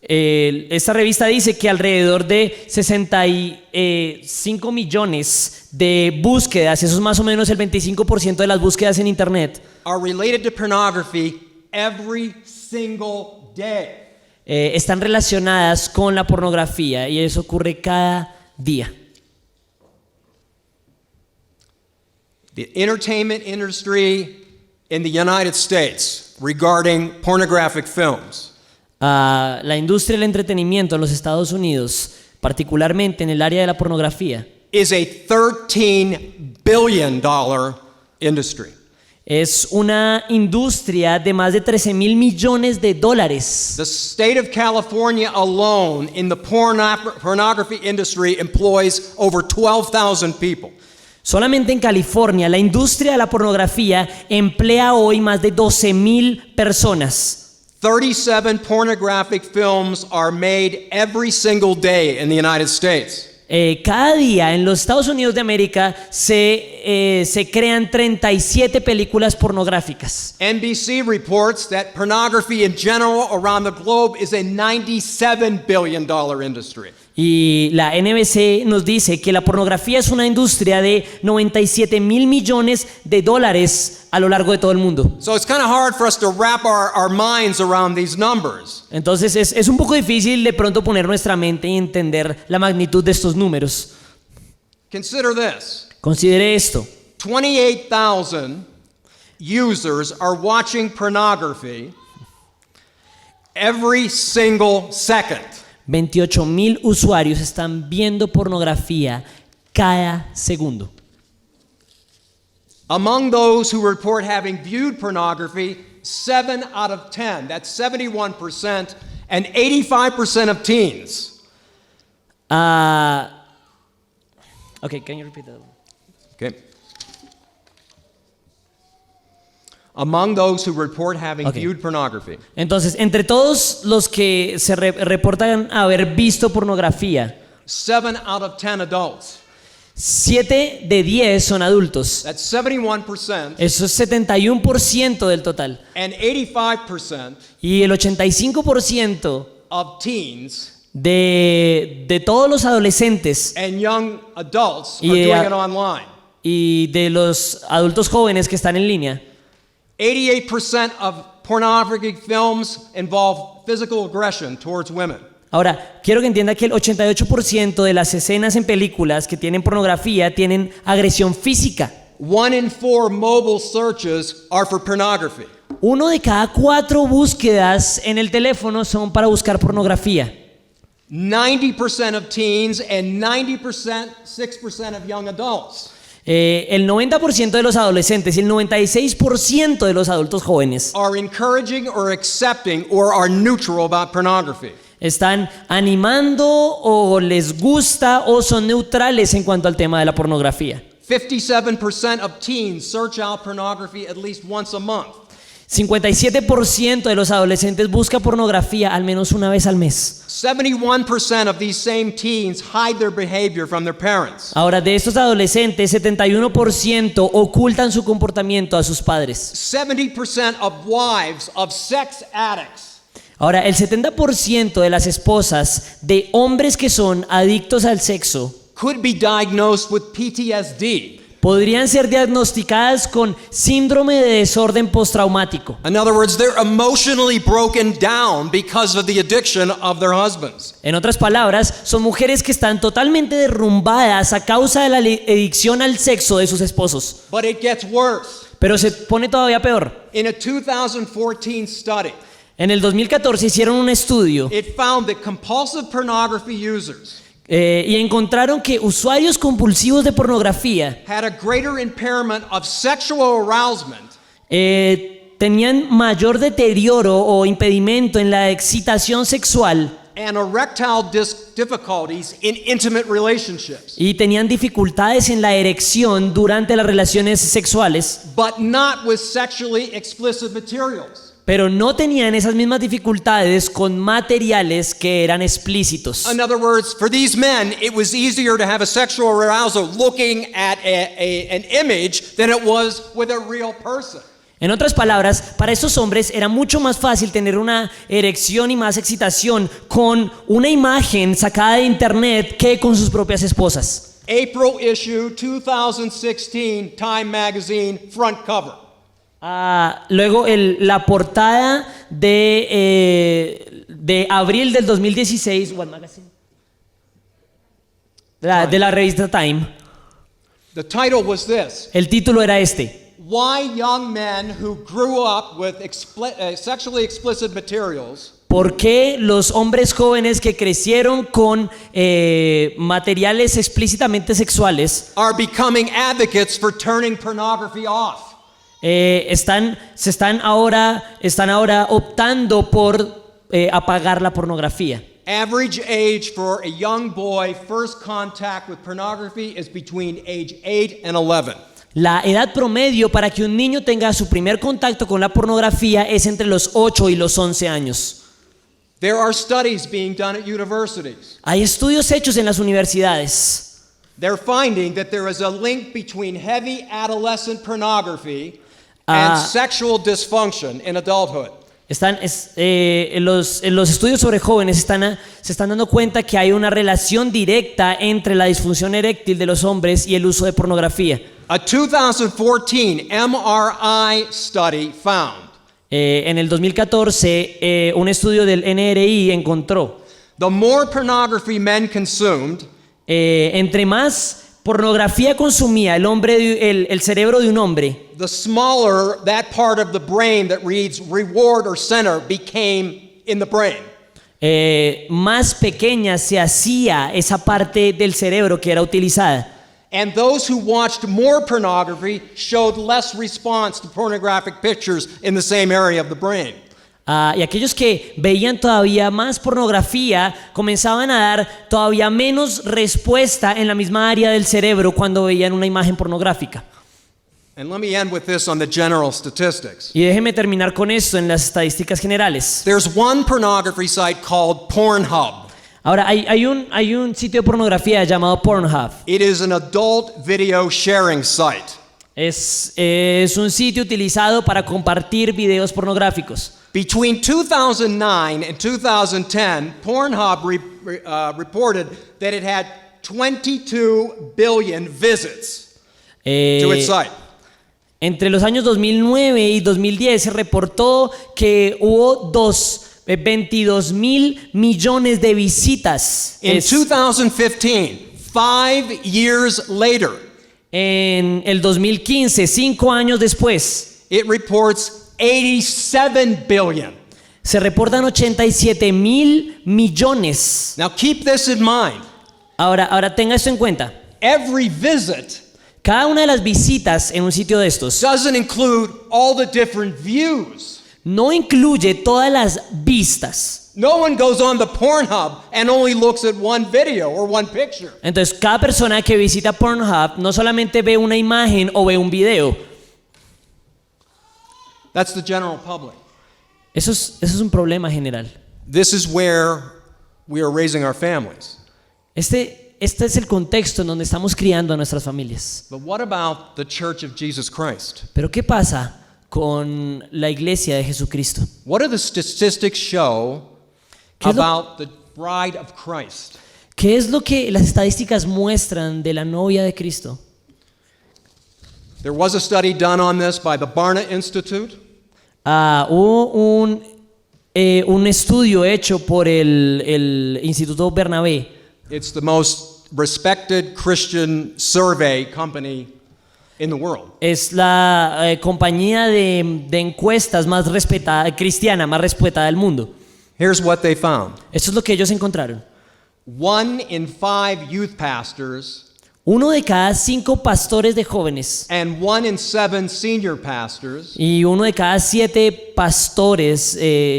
[SPEAKER 2] Esta revista dice que alrededor de 65 millones de búsquedas, eso es más o menos el 25% de las búsquedas en internet,
[SPEAKER 1] are related to pornography every single day.
[SPEAKER 2] están relacionadas con la pornografía, y eso ocurre cada día.
[SPEAKER 1] The entertainment industry in the United States regarding pornographic films
[SPEAKER 2] La industria del entretenimiento en los Estados Unidos, particularmente en el área de la pornografía,
[SPEAKER 1] is a $13 billion industry.
[SPEAKER 2] es una industria de más de 13 mil millones de dólares.
[SPEAKER 1] The state of California alone in the pornography industry employs over 12,000 people.
[SPEAKER 2] Solamente en California, la industria de la pornografía emplea hoy más de 12 mil personas.
[SPEAKER 1] 37 pornographic films are made every single day in the United States.
[SPEAKER 2] Cada día en los Estados Unidos de América se crean 37 películas pornográficas.
[SPEAKER 1] NBC reports that pornography in general around the globe is a $97 billion industry.
[SPEAKER 2] Y la NBC nos dice que la pornografía es una industria de 97 mil millones de dólares a lo largo de todo el mundo.
[SPEAKER 1] So it's kind of hard for us to wrap our minds around these numbers.
[SPEAKER 2] Entonces es un poco difícil de pronto poner nuestra mente y entender la magnitud de estos números.
[SPEAKER 1] Consider this.
[SPEAKER 2] Considere esto.
[SPEAKER 1] 28,000 users are watching pornography every single second.
[SPEAKER 2] 28 mil usuarios están viendo pornografía cada segundo.
[SPEAKER 1] Among those who report having viewed pornography, 7 out of 10, that's 71%, and 85% of teens.
[SPEAKER 2] Okay, can you repeat that?
[SPEAKER 1] Okay. Among those who report having
[SPEAKER 2] Okay.
[SPEAKER 1] viewed pornography,
[SPEAKER 2] Entonces, entre todos los que se reportan haber visto pornografía,
[SPEAKER 1] 7 out of 10 adults,
[SPEAKER 2] 7 de 10 son adultos.
[SPEAKER 1] that's 71%,
[SPEAKER 2] Eso es 71% del total.
[SPEAKER 1] and 85%
[SPEAKER 2] Y el 85%
[SPEAKER 1] of teens
[SPEAKER 2] de todos los adolescentes
[SPEAKER 1] and young adults are
[SPEAKER 2] Yeah.
[SPEAKER 1] doing it online.
[SPEAKER 2] y de los adultos jóvenes que están en línea,
[SPEAKER 1] 88% of pornographic films involve physical aggression towards women.
[SPEAKER 2] ahora, quiero que entienda que el 88% de las escenas en películas que tienen pornografía tienen agresión física.
[SPEAKER 1] 1 in 4 mobile searches are for pornography.
[SPEAKER 2] 1 de cada 4 búsquedas en el teléfono son para buscar pornografía.
[SPEAKER 1] 90% of teens and 6% of young adults
[SPEAKER 2] El 90% de los adolescentes y el 96% de los adultos jóvenes
[SPEAKER 1] are encouraging or accepting or are neutral about pornography.
[SPEAKER 2] ¿Están animando o les gusta o son neutrales en cuanto al tema de la pornografía?
[SPEAKER 1] 57% of teens search out pornography at least once a month.
[SPEAKER 2] 57% de los adolescentes busca pornografía al menos una vez al mes.
[SPEAKER 1] 71% of these same teens hide their behavior from their parents.
[SPEAKER 2] Ahora, de estos adolescentes, 71% ocultan su comportamiento a sus padres.
[SPEAKER 1] 70% of wives of sex addicts
[SPEAKER 2] Ahora, el 70% de las esposas de hombres que son adictos al sexo
[SPEAKER 1] could be diagnosed with PTSD.
[SPEAKER 2] podrían ser diagnosticadas con síndrome de desorden postraumático.
[SPEAKER 1] In other words, they're emotionally broken down because of the addiction of their husbands.
[SPEAKER 2] En otras palabras, son mujeres que están totalmente derrumbadas a causa de la adicción al sexo de sus esposos.
[SPEAKER 1] But it gets worse.
[SPEAKER 2] Pero se pone todavía peor.
[SPEAKER 1] In a 2014 study,
[SPEAKER 2] En el 2014 hicieron un estudio
[SPEAKER 1] it found that compulsive pornography users
[SPEAKER 2] y encontraron que usuarios compulsivos de pornografía
[SPEAKER 1] had a greater impairment of sexual arousement
[SPEAKER 2] tenían mayor deterioro o impedimento en la excitación sexual
[SPEAKER 1] and erectile difficulties in intimate relationships,
[SPEAKER 2] y tenían dificultades en la erección durante las relaciones sexuales,
[SPEAKER 1] but not with sexually explicit materials.
[SPEAKER 2] pero no tenían esas mismas dificultades con materiales que eran explícitos.
[SPEAKER 1] In other words, for these men, it was easier to have a sexual arousal looking at an image than it was with a real person.
[SPEAKER 2] En otras palabras, para estos hombres era mucho más fácil tener una erección y más excitación con una imagen sacada de internet que con sus propias esposas.
[SPEAKER 1] April issue 2016 Time Magazine front cover.
[SPEAKER 2] Luego la portada de abril del 2016, What Magazine? De la revista Time.
[SPEAKER 1] The title was this:
[SPEAKER 2] El título era este:
[SPEAKER 1] Why young men who grew up with sexually explicit materials
[SPEAKER 2] ¿por qué los hombres jóvenes que crecieron con materiales explícitamente sexuales
[SPEAKER 1] are becoming advocates for turning pornography off?
[SPEAKER 2] están ahora optando por apagar la pornografía?
[SPEAKER 1] Average age for a young boy first contact with pornography is between age 8 and 11.
[SPEAKER 2] La edad promedio para que un niño tenga su primer contacto con la pornografía es entre los 8 y los 11 años.
[SPEAKER 1] There are studies being done at universities.
[SPEAKER 2] Hay estudios hechos en las universidades.
[SPEAKER 1] They're finding that there is a link between heavy adolescent pornography and sexual dysfunction in adulthood.
[SPEAKER 2] En los estudios sobre jóvenes se están dando cuenta que hay una relación directa entre la disfunción eréctil de los hombres y el uso de pornografía.
[SPEAKER 1] A 2014 MRI study found
[SPEAKER 2] En el 2014, un estudio del NRI encontró
[SPEAKER 1] the more pornography men consumed,
[SPEAKER 2] entre más pornografía consumía el cerebro de un hombre,
[SPEAKER 1] the smaller that part of the brain that reads reward or center became in the brain.
[SPEAKER 2] más pequeña se hacía esa parte del cerebro que era utilizada.
[SPEAKER 1] And those who watched more pornography showed less response to pornographic pictures in the same area of the brain.
[SPEAKER 2] Y aquellos que veían todavía más pornografía comenzaban a dar todavía menos respuesta en la misma área del cerebro cuando veían una imagen pornográfica.
[SPEAKER 1] And let me end with this on the general statistics.
[SPEAKER 2] Y déjeme terminar con esto en las estadísticas generales.
[SPEAKER 1] There's one pornography site called Pornhub.
[SPEAKER 2] Ahora, hay un sitio de pornografía llamado Pornhub.
[SPEAKER 1] It is an adult video sharing site.
[SPEAKER 2] Es un sitio utilizado para compartir videos pornográficos.
[SPEAKER 1] Between 2009 and 2010, Pornhub reported that it had 22 billion visits to its site.
[SPEAKER 2] Entre los años 2009 y 2010 se reportó que hubo 22 mil millones de visitas.
[SPEAKER 1] In 2015, 5 years later,
[SPEAKER 2] En el 2015, 5 años después,
[SPEAKER 1] it reports 87 billion.
[SPEAKER 2] se reportan 87 mil millones.
[SPEAKER 1] Now keep this in mind.
[SPEAKER 2] Ahora tenga esto en cuenta.
[SPEAKER 1] Every visit
[SPEAKER 2] Cada una de las visitas en un sitio de estos
[SPEAKER 1] doesn't include all the different views.
[SPEAKER 2] no incluye todas las vistas.
[SPEAKER 1] No one goes on the Pornhub and only looks at one video or one picture.
[SPEAKER 2] Entonces, cada persona que visita Pornhub no solamente ve una imagen o ve un video.
[SPEAKER 1] That's the general public.
[SPEAKER 2] Eso es un problema general.
[SPEAKER 1] This is where we are raising our families.
[SPEAKER 2] Este es el contexto en donde estamos criando a nuestras familias.
[SPEAKER 1] But what about the Church of Jesus Christ?
[SPEAKER 2] Pero ¿qué pasa con la iglesia de Jesucristo?
[SPEAKER 1] What do the statistics show
[SPEAKER 2] ¿Qué es lo-
[SPEAKER 1] about the bride of Christ?
[SPEAKER 2] ¿Qué es lo que las estadísticas muestran de la novia de Cristo?
[SPEAKER 1] There was a study done on this by the Barna Institute.
[SPEAKER 2] Hubo un estudio hecho por el Instituto Bernabé.
[SPEAKER 1] It's the most respected Christian survey company in the world.
[SPEAKER 2] Es la compañía de encuestas más respetada, cristiana, más respetada del mundo.
[SPEAKER 1] Here's what they found.
[SPEAKER 2] Esto es lo que ellos encontraron.
[SPEAKER 1] 1 in 5 youth pastors
[SPEAKER 2] 1 de cada 5 pastores de jóvenes
[SPEAKER 1] and 1 in 7 senior pastors
[SPEAKER 2] y 1 de cada 7 pastores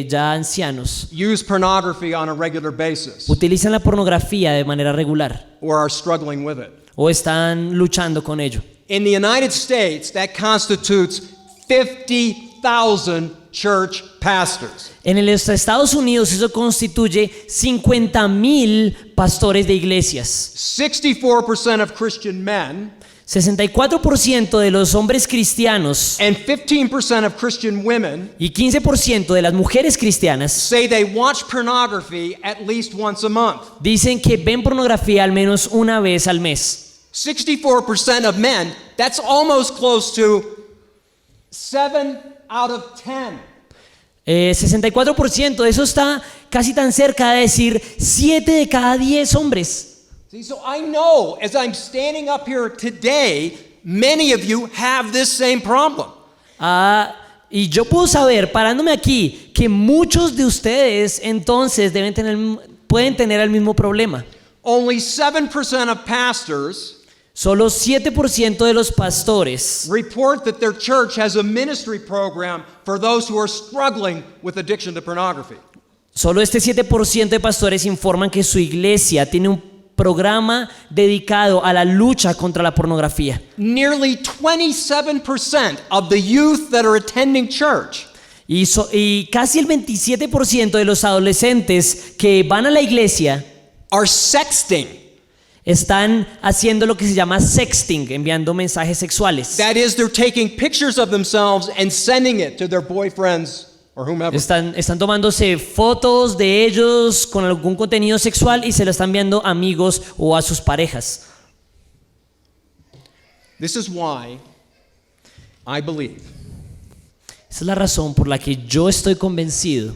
[SPEAKER 2] ya ancianos
[SPEAKER 1] use pornography on a regular basis
[SPEAKER 2] utilizan la pornografía de manera regular
[SPEAKER 1] or are struggling with it.
[SPEAKER 2] o están luchando con ello.
[SPEAKER 1] In the United States, that constitutes 50,000 church pastors.
[SPEAKER 2] En los Estados Unidos eso constituye 50,000 pastores de iglesias.
[SPEAKER 1] 64% of Christian men
[SPEAKER 2] 64% de los hombres cristianos
[SPEAKER 1] and 15% of Christian women
[SPEAKER 2] y 15% de las mujeres cristianas
[SPEAKER 1] say they watch pornography at least once a month.
[SPEAKER 2] dicen que ven pornografía al menos una vez al mes.
[SPEAKER 1] 64% of men, that's almost close to 7 out of 10.
[SPEAKER 2] 64% de eso está casi tan cerca de decir 7 de cada 10 hombres.
[SPEAKER 1] See, so I know as I'm standing up here today, many of you have this same problem.
[SPEAKER 2] Y yo puedo saber, parándome aquí, que muchos de ustedes entonces pueden tener el mismo problema.
[SPEAKER 1] Only 7% of pastors
[SPEAKER 2] Solo 7% de los pastores
[SPEAKER 1] report that their church has a ministry program for those who are struggling with addiction to pornography.
[SPEAKER 2] Solo este 7% de pastores informan que su iglesia tiene un programa dedicado a la lucha contra la pornografía.
[SPEAKER 1] Nearly 27% of the youth that are attending church
[SPEAKER 2] Y casi el 27% de los adolescentes que van a la iglesia
[SPEAKER 1] are sexting.
[SPEAKER 2] están haciendo lo que se llama sexting, enviando mensajes sexuales.
[SPEAKER 1] That is, they're taking pictures of themselves and sending it to their boyfriends or whomever.
[SPEAKER 2] Están tomándose fotos de ellos con algún contenido sexual y se lo están enviando a amigos o a sus parejas.
[SPEAKER 1] This is why I believe
[SPEAKER 2] Esa es la razón por la que yo estoy convencido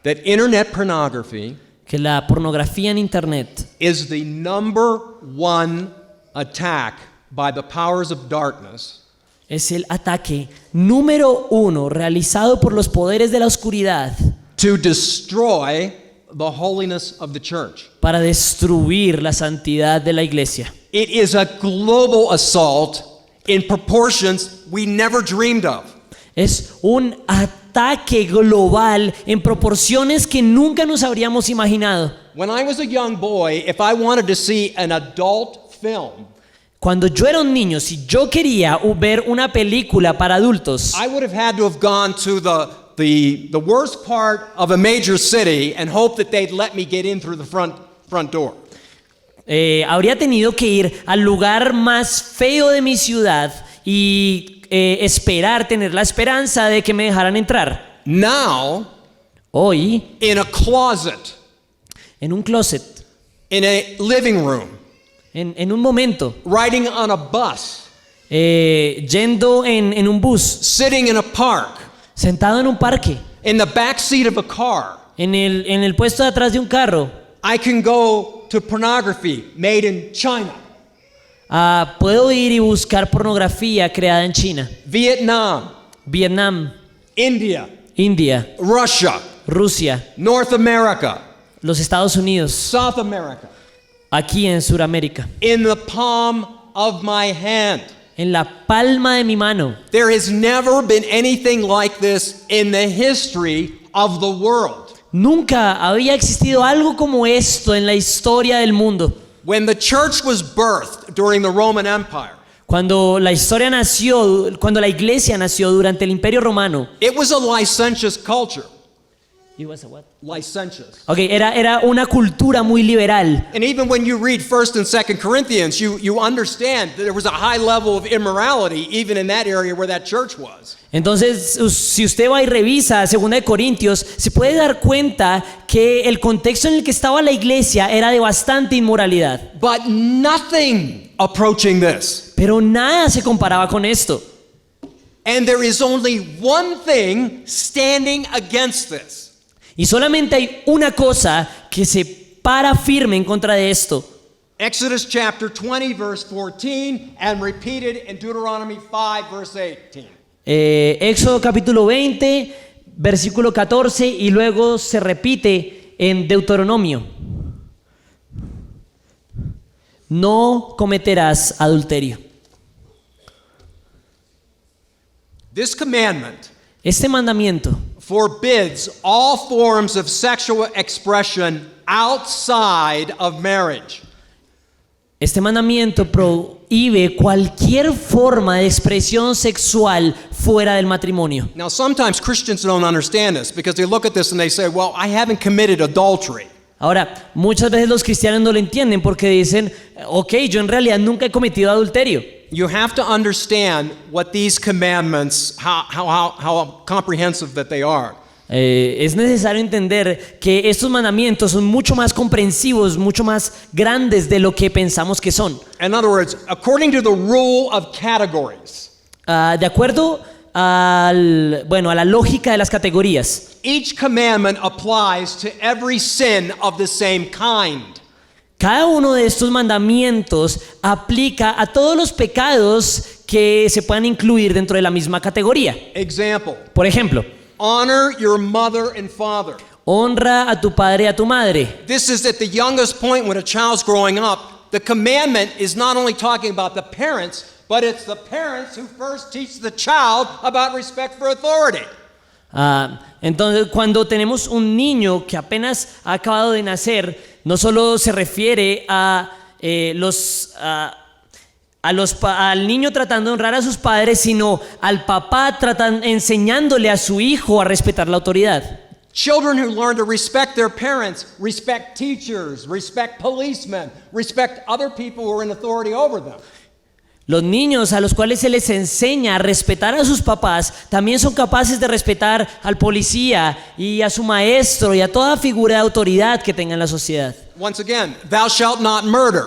[SPEAKER 1] that internet pornography
[SPEAKER 2] que la pornografía en internet
[SPEAKER 1] is the number one attack by the powers of darkness
[SPEAKER 2] es el ataque número 1 realizado por los poderes de la oscuridad
[SPEAKER 1] to destroy the holiness of the church.
[SPEAKER 2] para destruir la santidad de la iglesia.
[SPEAKER 1] It is a global assault in proportions we never dreamed of.
[SPEAKER 2] Es un ataque global en proporciones que nunca nos habríamos imaginado.
[SPEAKER 1] When I was a young boy, if I wanted to see an adult film,
[SPEAKER 2] Cuando yo era un niño, si yo quería ver una película para adultos,
[SPEAKER 1] I would have had to have gone to the worst part of a major city and hope that they'd let me get in through the front door.
[SPEAKER 2] habría tenido que ir al lugar más feo de mi ciudad y tener la esperanza de que me dejaran entrar.
[SPEAKER 1] Now,
[SPEAKER 2] Hoy,
[SPEAKER 1] in a closet,
[SPEAKER 2] en un closet,
[SPEAKER 1] in a living room,
[SPEAKER 2] en un momento,
[SPEAKER 1] riding on a bus,
[SPEAKER 2] yendo en un bus,
[SPEAKER 1] sitting in a park,
[SPEAKER 2] sentado en un parque,
[SPEAKER 1] in the back seat of a car,
[SPEAKER 2] en el puesto de atrás de un carro,
[SPEAKER 1] I can go to pornography made in China,
[SPEAKER 2] puedo ir y buscar pornografía creada en China,
[SPEAKER 1] Vietnam,
[SPEAKER 2] Vietnam,
[SPEAKER 1] India,
[SPEAKER 2] India,
[SPEAKER 1] Russia,
[SPEAKER 2] Rusia,
[SPEAKER 1] North America,
[SPEAKER 2] los Estados Unidos,
[SPEAKER 1] South America,
[SPEAKER 2] aquí en Sudamérica,
[SPEAKER 1] in the palm of my hand.
[SPEAKER 2] en la palma de mi mano.
[SPEAKER 1] There has never been anything like this in the history of the world.
[SPEAKER 2] Nunca había existido algo como esto en la historia del mundo.
[SPEAKER 1] When the church was birthed during the Roman Empire,
[SPEAKER 2] Cuando la historia nació, cuando la iglesia nació durante el Imperio Romano.
[SPEAKER 1] it was a licentious culture. Licentious.
[SPEAKER 2] Okay, era una cultura muy liberal.
[SPEAKER 1] And even when you read 1st and 2nd Corinthians, you understand that there was a high level of immorality even in that area where that church was.
[SPEAKER 2] Entonces, si usted va y revisa 2 de Corintios, se puede dar cuenta que el contexto en el que estaba la iglesia era de bastante inmoralidad.
[SPEAKER 1] But nothing approaching this.
[SPEAKER 2] Pero nada se comparaba con esto.
[SPEAKER 1] And there is only one thing standing against this.
[SPEAKER 2] Y solamente hay una cosa que se para firme en contra de esto.
[SPEAKER 1] Exodus chapter 20 verse 14 and repeated in Deuteronomy 5 verse 18.
[SPEAKER 2] Éxodo capítulo 20, versículo 14 y luego se repite en Deuteronomio. No cometerás adulterio.
[SPEAKER 1] This commandment
[SPEAKER 2] Este mandamiento
[SPEAKER 1] forbids all forms of sexual expression outside of marriage.
[SPEAKER 2] Este mandamiento prohíbe cualquier forma de expresión sexual fuera del matrimonio.
[SPEAKER 1] Now, sometimes Christians don't understand this because they look at this and they say, well, I haven't committed adultery.
[SPEAKER 2] Ahora, muchas veces los cristianos no lo entienden porque dicen, ok, yo en realidad nunca he cometido adulterio.
[SPEAKER 1] You have to understand what these commandments, how comprehensive that they are.
[SPEAKER 2] Es necesario entender que estos mandamientos son mucho más comprensivos, mucho más grandes de lo que pensamos que son.
[SPEAKER 1] In other words, according to the rule of categories,
[SPEAKER 2] De acuerdo a la lógica de las categorías,
[SPEAKER 1] each commandment applies to every sin of the same kind.
[SPEAKER 2] cada uno de estos mandamientos aplica a todos los pecados que se puedan incluir dentro de la misma categoría.
[SPEAKER 1] Example,
[SPEAKER 2] Por ejemplo,
[SPEAKER 1] honor your mother and father.
[SPEAKER 2] honra a tu padre y a tu madre.
[SPEAKER 1] This is at the youngest point when a child's growing up. The commandment is not only talking about the parents, but it's the parents who first teach the child about respect for authority.
[SPEAKER 2] Entonces, cuando tenemos un niño que apenas ha acabado de nacer, no solo se refiere al niño tratando de honrar a sus padres, sino al papá enseñándole a su hijo a respetar la autoridad.
[SPEAKER 1] Children who learn to respect their parents, respect teachers, respect policemen, respect other people who are in authority over them.
[SPEAKER 2] Los niños a los cuales se les enseña a respetar a sus papás también son capaces de respetar al policía y a su maestro y a toda figura de autoridad que tenga en la sociedad.
[SPEAKER 1] Once again, thou shalt not murder.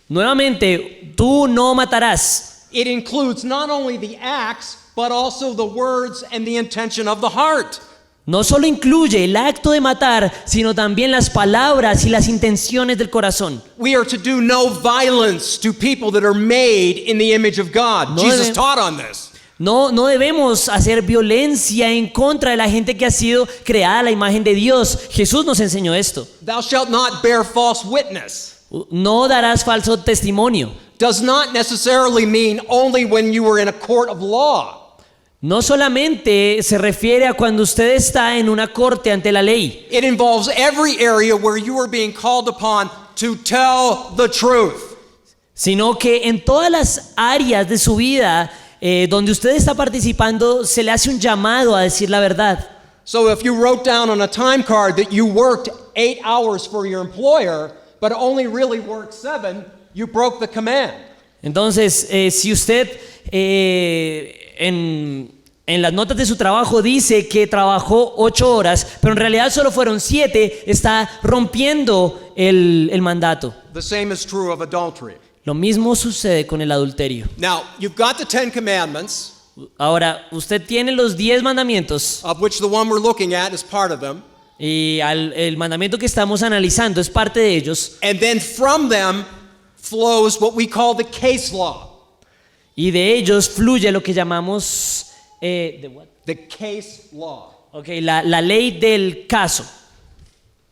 [SPEAKER 2] Nuevamente, tú no matarás.
[SPEAKER 1] It includes not only the acts, but also the words and the intention of the heart.
[SPEAKER 2] No solo incluye el acto de matar, sino también las palabras y las intenciones del corazón.
[SPEAKER 1] We are to do no violence to people that are made in the image of God.
[SPEAKER 2] No
[SPEAKER 1] Jesus
[SPEAKER 2] debe-
[SPEAKER 1] taught on this.
[SPEAKER 2] No debemos hacer violencia en contra de la gente que ha sido creada a la imagen de Dios. Jesús nos enseñó esto.
[SPEAKER 1] Thou shalt not bear false witness.
[SPEAKER 2] No darás falso testimonio.
[SPEAKER 1] Does not necessarily mean only when you were in a court of law.
[SPEAKER 2] No solamente se refiere a cuando usted está en una corte ante la ley,
[SPEAKER 1] It involves every area where you are being called upon to tell the truth.
[SPEAKER 2] sino que en todas las áreas de su vida donde usted está participando se le hace un llamado a decir la verdad.
[SPEAKER 1] So if you wrote down on a time card that you worked 8 hours for your employer, but only really worked 7, you broke the command.
[SPEAKER 2] Entonces, si usted en las notas de su trabajo dice que trabajó 8 horas, pero en realidad solo fueron 7, está rompiendo el mandato.
[SPEAKER 1] The same is true of adultery.
[SPEAKER 2] Lo mismo sucede con el adulterio.
[SPEAKER 1] Now, you've got the 10 commandments,
[SPEAKER 2] Ahora, usted tiene los 10 mandamientos
[SPEAKER 1] of which the one we're looking at is part of them.
[SPEAKER 2] y el mandamiento que estamos analizando es parte de ellos.
[SPEAKER 1] And then from them flows what we call the case law.
[SPEAKER 2] Y de ellos fluye lo que llamamos
[SPEAKER 1] The case law.
[SPEAKER 2] la ley del caso.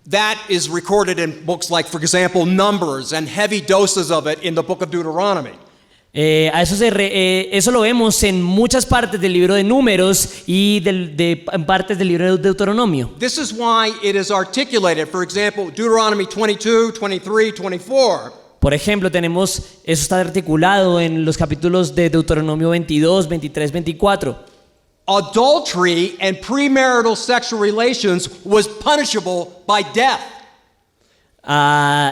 [SPEAKER 1] That is recorded in books like, for example, Numbers and heavy doses of it in the book of Deuteronomy.
[SPEAKER 2] Eso lo vemos en muchas partes del libro de Números y en partes del libro de Deuteronomio.
[SPEAKER 1] This is why it is articulated. For example, Deuteronomy 22, 23, 24.
[SPEAKER 2] Por ejemplo, eso está articulado en los capítulos de Deuteronomio 22, 23, 24.
[SPEAKER 1] Adultery and premarital sexual relations was punishable by death.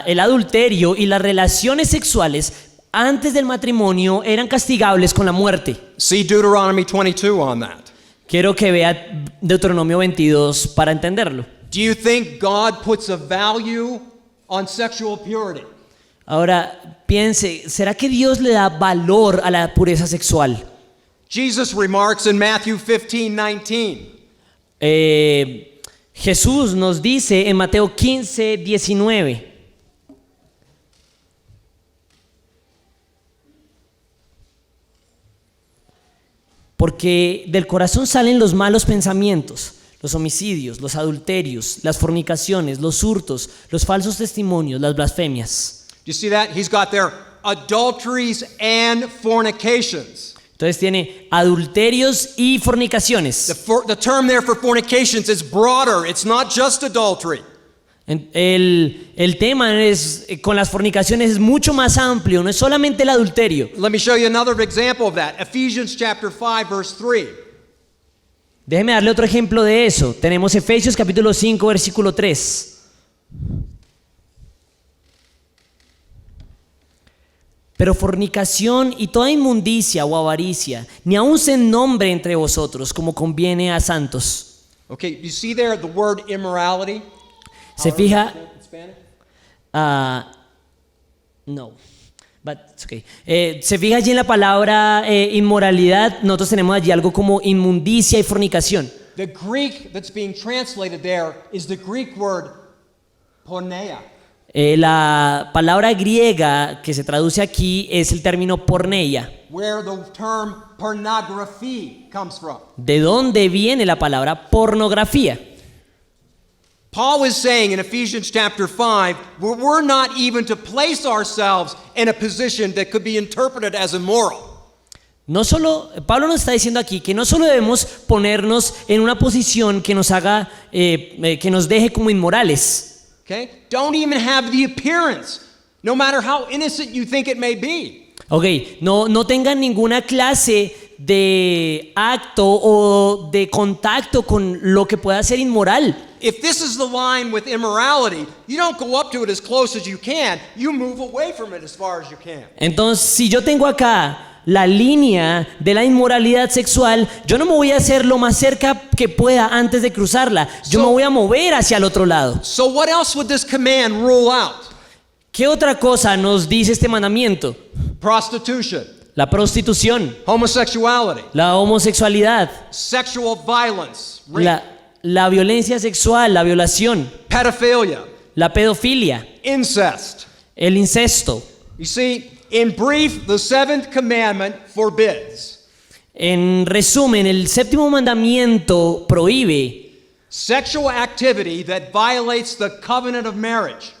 [SPEAKER 2] El adulterio y las relaciones sexuales antes del matrimonio eran castigables con la muerte.
[SPEAKER 1] See Deuteronomy 22 on that.
[SPEAKER 2] Quiero que vea Deuteronomio 22 para entenderlo.
[SPEAKER 1] Do you think God puts a value on sexual purity?
[SPEAKER 2] Ahora, piense, ¿será que Dios le da valor a la pureza sexual?
[SPEAKER 1] Jesus remarks in Matthew 15, 19.
[SPEAKER 2] Jesús nos dice en Mateo 15, 19. Porque del corazón salen los malos pensamientos, los homicidios, los adulterios, las fornicaciones, los hurtos, los falsos testimonios, las blasfemias.
[SPEAKER 1] Do you see that? He's got there adulteries and fornications.
[SPEAKER 2] Entonces tiene adulterios y fornicaciones.
[SPEAKER 1] The term there for fornications is broader. It's not just adultery.
[SPEAKER 2] El tema con las fornicaciones es mucho más amplio, no es solamente el adulterio.
[SPEAKER 1] Let me show you another example of that. Ephesians chapter 5, verse 3.
[SPEAKER 2] Déjeme darle otro ejemplo de eso. Tenemos Efesios capítulo 5, versículo 3. Pero fornicación y toda inmundicia o avaricia, ni aun se nombre entre vosotros como conviene a santos.
[SPEAKER 1] Okay, you see there the word immorality?
[SPEAKER 2] Se fija,
[SPEAKER 1] In Spanish?
[SPEAKER 2] no, but it's okay. Se fija allí en la palabra inmoralidad, nosotros tenemos allí algo como inmundicia y fornicación.
[SPEAKER 1] The Greek that's being translated there is the Greek word porneia.
[SPEAKER 2] La palabra griega que se traduce aquí es el término porneia.
[SPEAKER 1] Where the term pornography comes from.
[SPEAKER 2] ¿De dónde viene la palabra pornografía?
[SPEAKER 1] Paul is saying in Ephesians chapter 5, we're not even to place ourselves in a position that could be interpreted as immoral.
[SPEAKER 2] Pablo nos está diciendo aquí que no solo debemos ponernos en una posición que nos haga, que nos deje como inmorales.
[SPEAKER 1] Okay? Don't even have the appearance, no matter how innocent you think it may be.
[SPEAKER 2] Ok, no tengan ninguna clase de acto o de contacto con lo que pueda ser inmoral.
[SPEAKER 1] If this is the line with immorality, you don't go up to it as close as you can. You move away from it as far as you can.
[SPEAKER 2] Entonces, si yo tengo acá la línea de la inmoralidad sexual, yo no me voy a hacer lo más cerca que pueda antes de cruzarla. Yo me voy a mover hacia el otro lado.
[SPEAKER 1] So what else would this command rule out?
[SPEAKER 2] ¿Qué otra cosa nos dice este mandamiento?
[SPEAKER 1] Prostitution,
[SPEAKER 2] La prostitución,
[SPEAKER 1] homosexuality,
[SPEAKER 2] la homosexualidad,
[SPEAKER 1] sexual violence, rape,
[SPEAKER 2] la violencia sexual, la violación,
[SPEAKER 1] pedophilia,
[SPEAKER 2] la pedofilia,
[SPEAKER 1] incest.
[SPEAKER 2] el incesto.
[SPEAKER 1] You see, in brief, the seventh commandment forbids
[SPEAKER 2] En resumen, el séptimo mandamiento prohíbe
[SPEAKER 1] sexual activity that violates the covenant of marriage.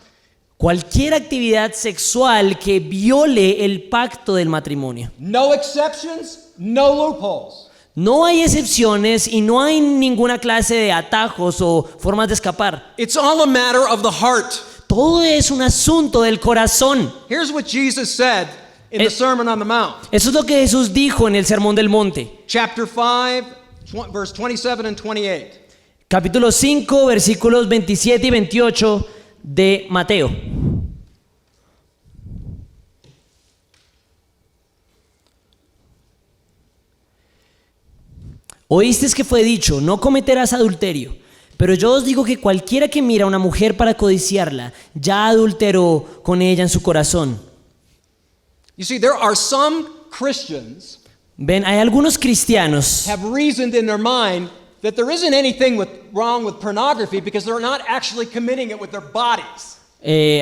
[SPEAKER 2] cualquier actividad sexual que viole el pacto del matrimonio.
[SPEAKER 1] No exceptions, no loopholes.
[SPEAKER 2] No hay excepciones y no hay ninguna clase de atajos o formas de escapar.
[SPEAKER 1] It's all a matter of the heart.
[SPEAKER 2] Todo es un asunto del corazón.
[SPEAKER 1] Here's what Jesus said in the Sermon on the Mount.
[SPEAKER 2] Eso es lo que Jesús dijo en el Sermón del Monte.
[SPEAKER 1] Chapter 5, verse 27 and 28.
[SPEAKER 2] Capítulo 5, versículos 27 y 28 de Mateo. Oísteis que fue dicho, no cometerás adulterio. Pero yo os digo que cualquiera que mira a una mujer para codiciarla, ya adulteró con ella en su corazón.
[SPEAKER 1] You see, there are some Christians
[SPEAKER 2] Ven, hay algunos cristianos
[SPEAKER 1] have reasoned in their mind that there isn't anything wrong with pornography because they're not actually committing it with their bodies.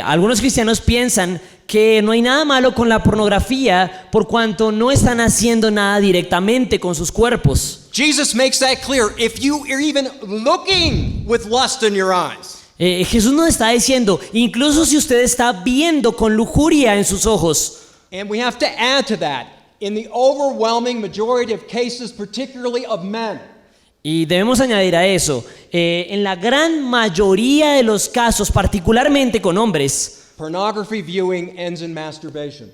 [SPEAKER 2] Algunos cristianos piensan que no hay nada malo con la pornografía por cuanto no están haciendo nada directamente con sus cuerpos.
[SPEAKER 1] Jesus makes that clear. If you are even looking with lust in your eyes,
[SPEAKER 2] Jesús nos está diciendo, incluso si usted está viendo con lujuria en sus ojos.
[SPEAKER 1] and we have to add to that, in the overwhelming majority of cases, particularly of men,
[SPEAKER 2] Y debemos añadir a eso, en la gran mayoría de los casos, particularmente con hombres,
[SPEAKER 1] pornography viewing ends in masturbation.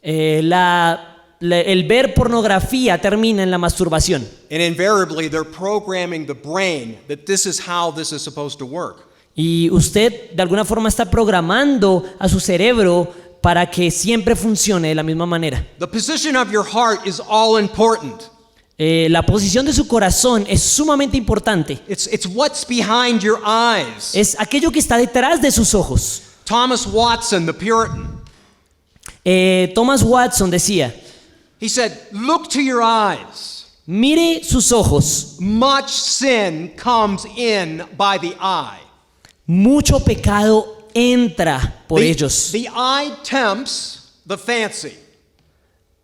[SPEAKER 2] el ver pornografía termina en la masturbación.
[SPEAKER 1] And invariably, they're programming the brain that this is how this is supposed to work.
[SPEAKER 2] Y usted de alguna forma está programando a su cerebro para que siempre funcione de la misma manera.
[SPEAKER 1] The position of your heart is all important.
[SPEAKER 2] La posición de su corazón es sumamente importante.
[SPEAKER 1] It's what's behind your eyes.
[SPEAKER 2] Es aquello que está detrás de sus ojos.
[SPEAKER 1] Thomas Watson, the Puritan,
[SPEAKER 2] Thomas Watson decía,
[SPEAKER 1] he said, look to your eyes.
[SPEAKER 2] mire sus ojos,
[SPEAKER 1] Much sin comes in by the eye.
[SPEAKER 2] mucho pecado entra por
[SPEAKER 1] The
[SPEAKER 2] ellos.
[SPEAKER 1] eye tempts the fancy.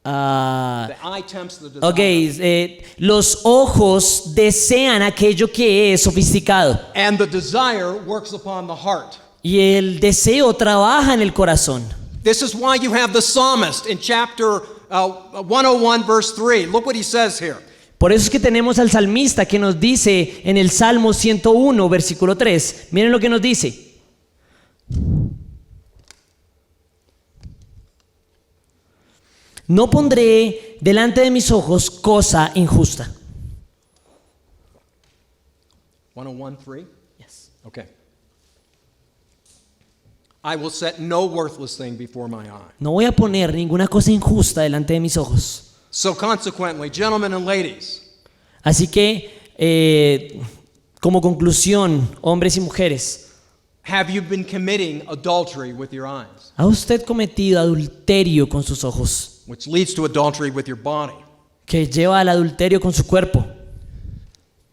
[SPEAKER 2] Ah,
[SPEAKER 1] The eye tempts the desire.
[SPEAKER 2] ok, los ojos desean aquello que es sofisticado
[SPEAKER 1] And the desire works upon the heart.
[SPEAKER 2] y el deseo trabaja en el corazón.
[SPEAKER 1] This is why you have the psalmist in chapter 101, verse 3. Look what he says here.
[SPEAKER 2] Por eso es que tenemos al salmista que nos dice en el Salmo 101, versículo 3. Miren lo que nos dice. No pondré delante de mis ojos cosa injusta.
[SPEAKER 1] 101:3? Okay. I will set no worthless thing before my eye.
[SPEAKER 2] No voy a poner ninguna cosa injusta delante de mis ojos.
[SPEAKER 1] So consequently, gentlemen and ladies,
[SPEAKER 2] Así que, como conclusión, hombres y mujeres,
[SPEAKER 1] have you been committing adultery with your eyes?
[SPEAKER 2] ¿ha usted cometido adulterio con sus ojos?
[SPEAKER 1] Which leads to adultery with your body.
[SPEAKER 2] Que lleva al adulterio con su cuerpo.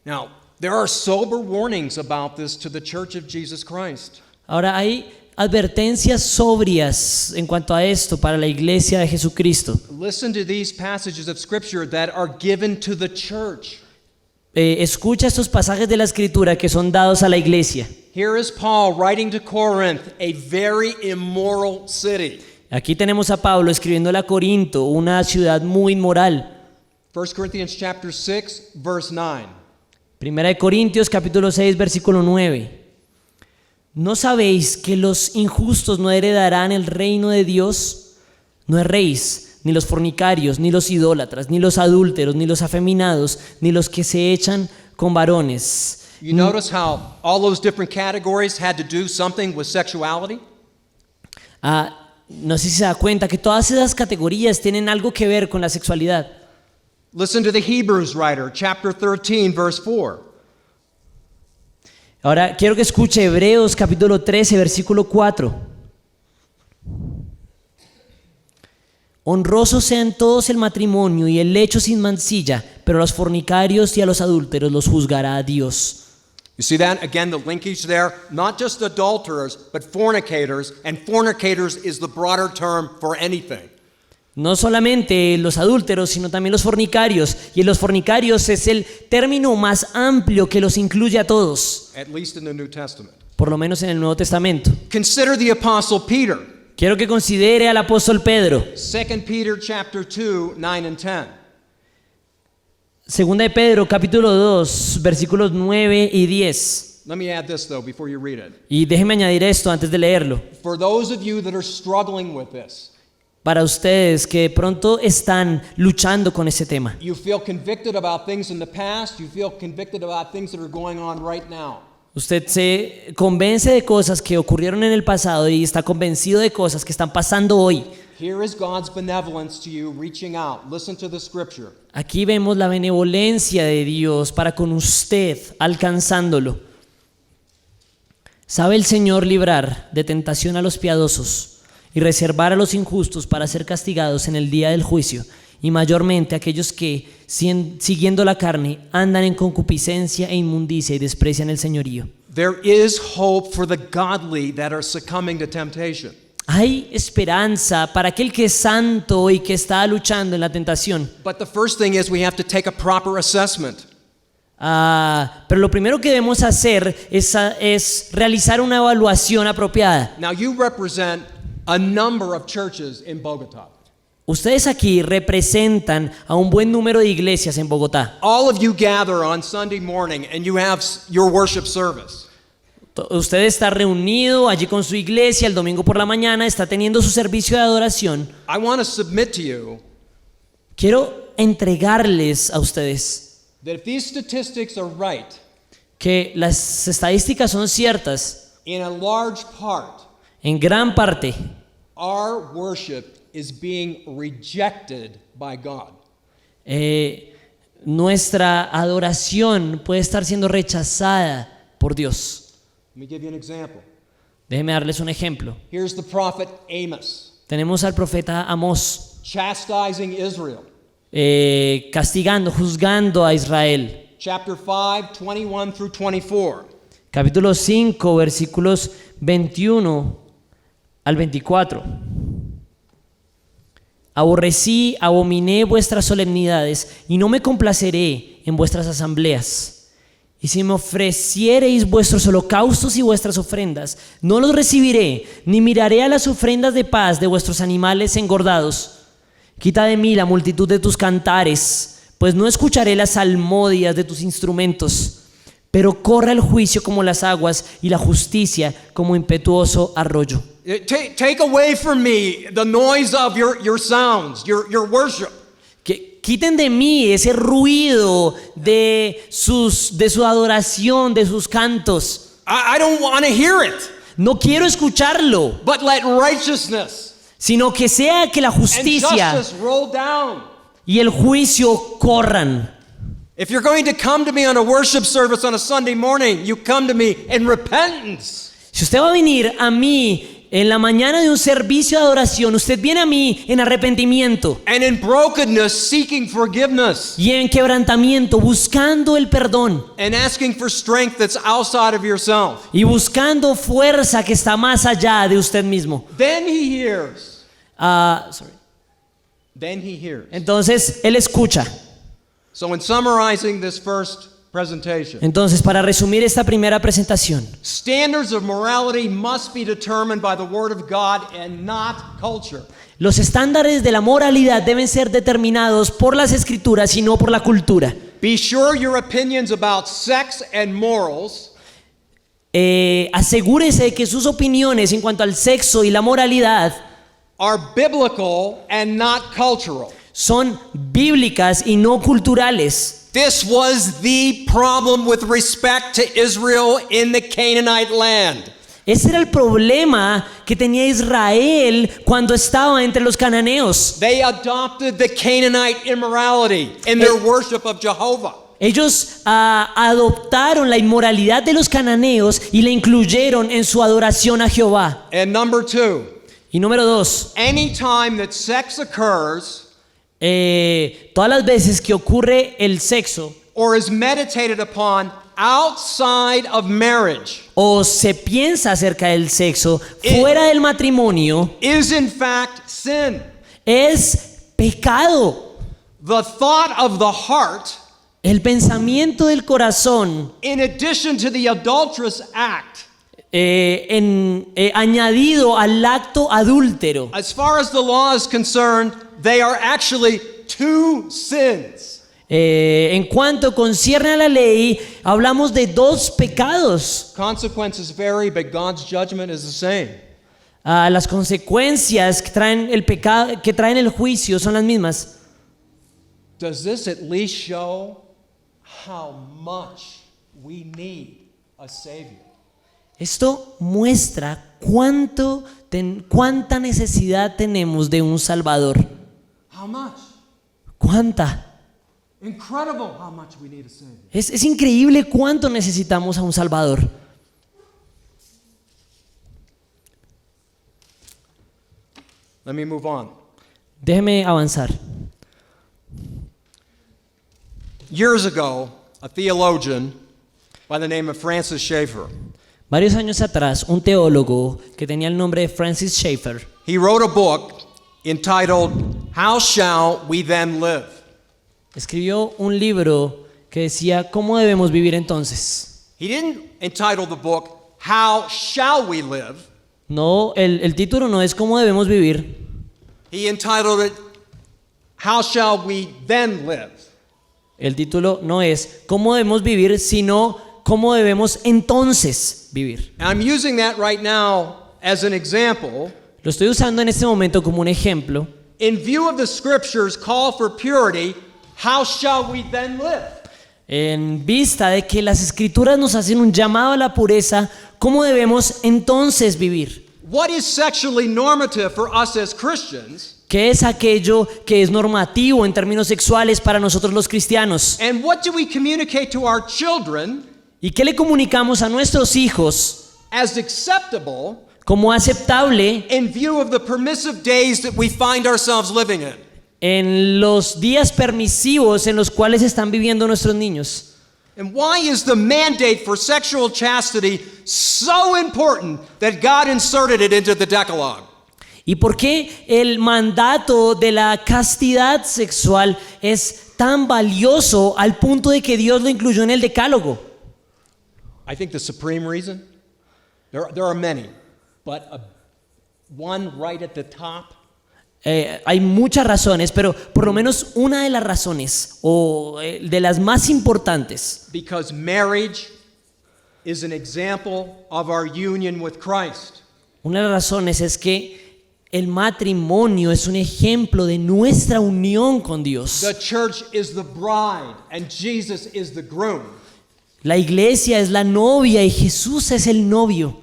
[SPEAKER 1] Now, there are sober warnings about this to the Church of Jesus Christ.
[SPEAKER 2] Ahora hay advertencias sobrias en cuanto a esto para la iglesia de Jesucristo.
[SPEAKER 1] Listen to these passages of Scripture that are given to the church.
[SPEAKER 2] Escucha estos pasajes de la Escritura que son dados a la iglesia.
[SPEAKER 1] Here is Paul writing to Corinth, a very immoral city.
[SPEAKER 2] Aquí tenemos a Pablo escribiéndole a Corinto, una ciudad muy inmoral.
[SPEAKER 1] 1 Corinthians chapter 6, verse 9.
[SPEAKER 2] Primera de Corintios capítulo 6 versículo 9. ¿No sabéis que los injustos no heredarán el reino de Dios? No erréis, ni los fornicarios, ni los idólatras, ni los adúlteros, ni los afeminados, ni los que se echan con varones.
[SPEAKER 1] You notice how all those different categories had to do something with sexuality?
[SPEAKER 2] No sé si se da cuenta que todas esas categorías tienen algo que ver con la sexualidad.
[SPEAKER 1] Listen to the Hebrews writer, chapter 13, verse 4.
[SPEAKER 2] Ahora quiero que escuche Hebreos capítulo 13 versículo 4. Honrosos sean todos el matrimonio y el lecho sin mancilla, pero a los fornicarios y a los adúlteros los juzgará Dios.
[SPEAKER 1] You see that? Again, the linkage there. Not just adulterers, but fornicators. And fornicators is the broader term for anything.
[SPEAKER 2] No solamente los adúlteros, sino también los fornicarios. Y los fornicarios es el término más amplio que los incluye a todos,
[SPEAKER 1] At least in the New Testament.
[SPEAKER 2] por lo menos en el Nuevo Testamento.
[SPEAKER 1] Consider the Apostle Peter.
[SPEAKER 2] Quiero que considere al apóstol Pedro.
[SPEAKER 1] 2 Peter chapter 2, 9 and 10.
[SPEAKER 2] Segunda de Pedro, capítulo 2, versículos 9 y 10.
[SPEAKER 1] Let me add this, though, before you read it.
[SPEAKER 2] Y déjeme añadir esto antes de leerlo.
[SPEAKER 1] For those of you that are struggling with this,
[SPEAKER 2] Para ustedes que de pronto están luchando con ese tema.
[SPEAKER 1] you feel convicted about things in the past, you feel convicted about things that are going on right now.
[SPEAKER 2] Usted se convence de cosas que ocurrieron en el pasado y está convencido de cosas que están pasando hoy.
[SPEAKER 1] Here is God's benevolence to you reaching out. Listen to the scripture.
[SPEAKER 2] Aquí vemos la benevolencia de Dios para con usted, alcanzándolo. ¿Sabe el Señor librar de tentación a los piadosos y reservar a los injustos para ser castigados en el día del juicio? Y mayormente aquellos que, siguiendo la carne, andan en concupiscencia e inmundicia y desprecian el señorío.
[SPEAKER 1] There is hope for the godly that are succumbing to temptation.
[SPEAKER 2] Hay esperanza para aquel que es santo y que está luchando en la tentación.
[SPEAKER 1] But the first thing is we have to take a proper assessment.
[SPEAKER 2] Pero lo primero que debemos hacer es realizar una evaluación apropiada.
[SPEAKER 1] Now, you represent a number of churches in Bogota.
[SPEAKER 2] Ustedes aquí representan a un buen número de iglesias en Bogotá.
[SPEAKER 1] All of you gather on Sunday morning and you have your worship service.
[SPEAKER 2] Usted está reunido allí con su iglesia el domingo por la mañana, está teniendo su servicio de adoración.
[SPEAKER 1] I want to submit to you
[SPEAKER 2] Quiero entregarles a ustedes
[SPEAKER 1] that if these statistics are right,
[SPEAKER 2] que las estadísticas son ciertas.
[SPEAKER 1] in a large part,
[SPEAKER 2] En gran parte,
[SPEAKER 1] our worship is being rejected by God.
[SPEAKER 2] nuestra adoración puede estar siendo rechazada por Dios.
[SPEAKER 1] Let me give you an example.
[SPEAKER 2] Déjenme darles un ejemplo.
[SPEAKER 1] Here's the prophet Amos
[SPEAKER 2] Tenemos al profeta Amós
[SPEAKER 1] chastising Israel.
[SPEAKER 2] castigando, juzgando a Israel.
[SPEAKER 1] Chapter 5, 21 through 24.
[SPEAKER 2] Capítulo 5, versículos 21 al 24. Aborrecí, abominé vuestras solemnidades y no me complaceré en vuestras asambleas. Y si me ofreciereis vuestros holocaustos y vuestras ofrendas, no los recibiré, ni miraré a las ofrendas de paz de vuestros animales engordados. Quita de mí la multitud de tus cantares, pues no escucharé las salmodias de tus instrumentos. Pero corra el juicio como las aguas y la justicia como impetuoso arroyo.
[SPEAKER 1] Take away from me the noise of your sounds, your worship.
[SPEAKER 2] Que quiten de mí ese ruido de su adoración, de sus cantos.
[SPEAKER 1] I don't want to hear it,
[SPEAKER 2] No quiero escucharlo,
[SPEAKER 1] but let righteousness
[SPEAKER 2] sino que sea que la
[SPEAKER 1] and
[SPEAKER 2] justicia
[SPEAKER 1] justice roll down.
[SPEAKER 2] y el juicio corran.
[SPEAKER 1] If you're going to come to me on a worship service on a Sunday morning, you come to me in repentance.
[SPEAKER 2] Si usted va a venir a mí en la mañana de un servicio de adoración, usted viene a mí en arrepentimiento
[SPEAKER 1] And in brokenness, seeking forgiveness
[SPEAKER 2] y en quebrantamiento, buscando el perdón
[SPEAKER 1] and asking for strength that's outside of yourself.
[SPEAKER 2] y buscando fuerza que está más allá de usted mismo.
[SPEAKER 1] Then he hears.
[SPEAKER 2] Sorry.
[SPEAKER 1] Then he hears.
[SPEAKER 2] Entonces, Él escucha.
[SPEAKER 1] So in summarizing this first presentation,
[SPEAKER 2] Entonces, para resumir esta primera presentación,
[SPEAKER 1] standards of morality must be determined by the Word of God and not culture.
[SPEAKER 2] los estándares de la moralidad deben ser determinados por las escrituras y no por la cultura.
[SPEAKER 1] Be sure your opinions about sex and morals
[SPEAKER 2] Asegúrese de que sus opiniones en cuanto al sexo y la moralidad
[SPEAKER 1] are biblical and not cultural.
[SPEAKER 2] son bíblicas y no culturales.
[SPEAKER 1] This was the problem with respect to Israel in the Canaanite land.
[SPEAKER 2] Ese era el problema que tenía Israel cuando estaba entre los cananeos.
[SPEAKER 1] They adopted the Canaanite immorality in their worship of Jehovah.
[SPEAKER 2] Ellos adoptaron la inmoralidad de los cananeos y la incluyeron en su adoración a Jehová.
[SPEAKER 1] And number two,
[SPEAKER 2] Y número 2,
[SPEAKER 1] anytime that sex occurs
[SPEAKER 2] todas las veces que ocurre el sexo
[SPEAKER 1] or is meditated upon outside of marriage
[SPEAKER 2] o se piensa acerca del sexo fuera del matrimonio,
[SPEAKER 1] is in fact sin.
[SPEAKER 2] es pecado.
[SPEAKER 1] The thought of the heart,
[SPEAKER 2] El pensamiento del corazón,
[SPEAKER 1] in addition to the adulterous act,
[SPEAKER 2] añadido al acto adúltero,
[SPEAKER 1] as far as the law is concerned, they are actually two sins.
[SPEAKER 2] en cuanto concierne a la ley, hablamos de 2 pecados.
[SPEAKER 1] Consequences vary, but God's judgment is the same.
[SPEAKER 2] Las consecuencias que traen el pecado, que traen el juicio, son las mismas.
[SPEAKER 1] Does this at least show how much we need a Savior?
[SPEAKER 2] Esto muestra cuánta necesidad tenemos de un Salvador.
[SPEAKER 1] How much?
[SPEAKER 2] ¿Cuánta?
[SPEAKER 1] Incredible how much we need a Savior.
[SPEAKER 2] Es increíble cuánto necesitamos a un Salvador.
[SPEAKER 1] Let me move on.
[SPEAKER 2] Déjeme avanzar.
[SPEAKER 1] Years ago, a theologian by the name of Francis Schaeffer,
[SPEAKER 2] Varios años atrás, un teólogo que tenía el nombre de Francis Schaeffer
[SPEAKER 1] he wrote a book entitled How Shall We Then Live?
[SPEAKER 2] escribió un libro que decía ¿cómo debemos vivir entonces?
[SPEAKER 1] He didn't entitle the book How Shall We Live?
[SPEAKER 2] No, el título no es ¿cómo debemos vivir?
[SPEAKER 1] He entitled it how shall we then live?
[SPEAKER 2] El título no es cómo debemos vivir, sino cómo debemos entonces vivir.
[SPEAKER 1] And I'm using that right now as an example.
[SPEAKER 2] Lo estoy usando en este momento como un ejemplo.
[SPEAKER 1] In view of the scriptures call for purity, how shall we then live?
[SPEAKER 2] En vista de que las escrituras nos hacen un llamado a la pureza, ¿cómo debemos entonces vivir?
[SPEAKER 1] What is sexually normative for us as Christians?
[SPEAKER 2] ¿Qué es aquello que es normativo en términos sexuales para nosotros los cristianos?
[SPEAKER 1] And what do we communicate to our children
[SPEAKER 2] ¿Y qué le comunicamos a nuestros hijos
[SPEAKER 1] as acceptable
[SPEAKER 2] como aceptable
[SPEAKER 1] in view of the permissive days that we find ourselves living in?
[SPEAKER 2] en los días permisivos en los cuales están viviendo nuestros niños?
[SPEAKER 1] And why is the mandate for sexual chastity so important that God inserted it into the Decalogue?
[SPEAKER 2] ¿Y por qué el mandato de la castidad sexual es tan valioso al punto de que Dios lo incluyó en el Decálogo?
[SPEAKER 1] I think the supreme reason, there are many, but one right at the top,
[SPEAKER 2] Hay muchas razones, pero por lo menos una de las razones, o de las más importantes,
[SPEAKER 1] because marriage is an example of our union with Christ.
[SPEAKER 2] una de las razones es que el matrimonio es un ejemplo de nuestra unión con Dios.
[SPEAKER 1] The church is the bride and Jesus is the groom.
[SPEAKER 2] La iglesia es la novia y Jesús es el novio.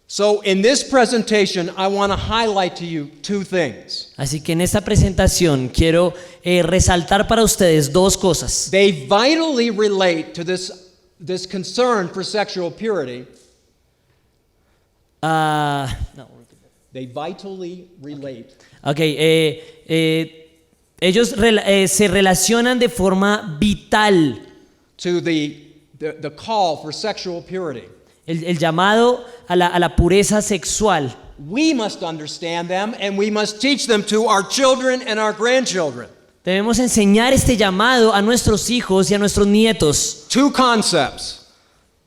[SPEAKER 1] So in this presentation, I want to highlight to you two things.
[SPEAKER 2] Así que en esta presentación quiero resaltar para ustedes dos cosas.
[SPEAKER 1] They vitally relate to this concern for sexual purity.
[SPEAKER 2] No.
[SPEAKER 1] They vitally relate.
[SPEAKER 2] Ok, ellos se relacionan de forma vital.
[SPEAKER 1] To the call for sexual purity.
[SPEAKER 2] El llamado a la pureza sexual.
[SPEAKER 1] We must understand them and we must teach them to our children and our grandchildren.
[SPEAKER 2] Debemos enseñar este llamado a nuestros hijos y a nuestros nietos.
[SPEAKER 1] Two concepts.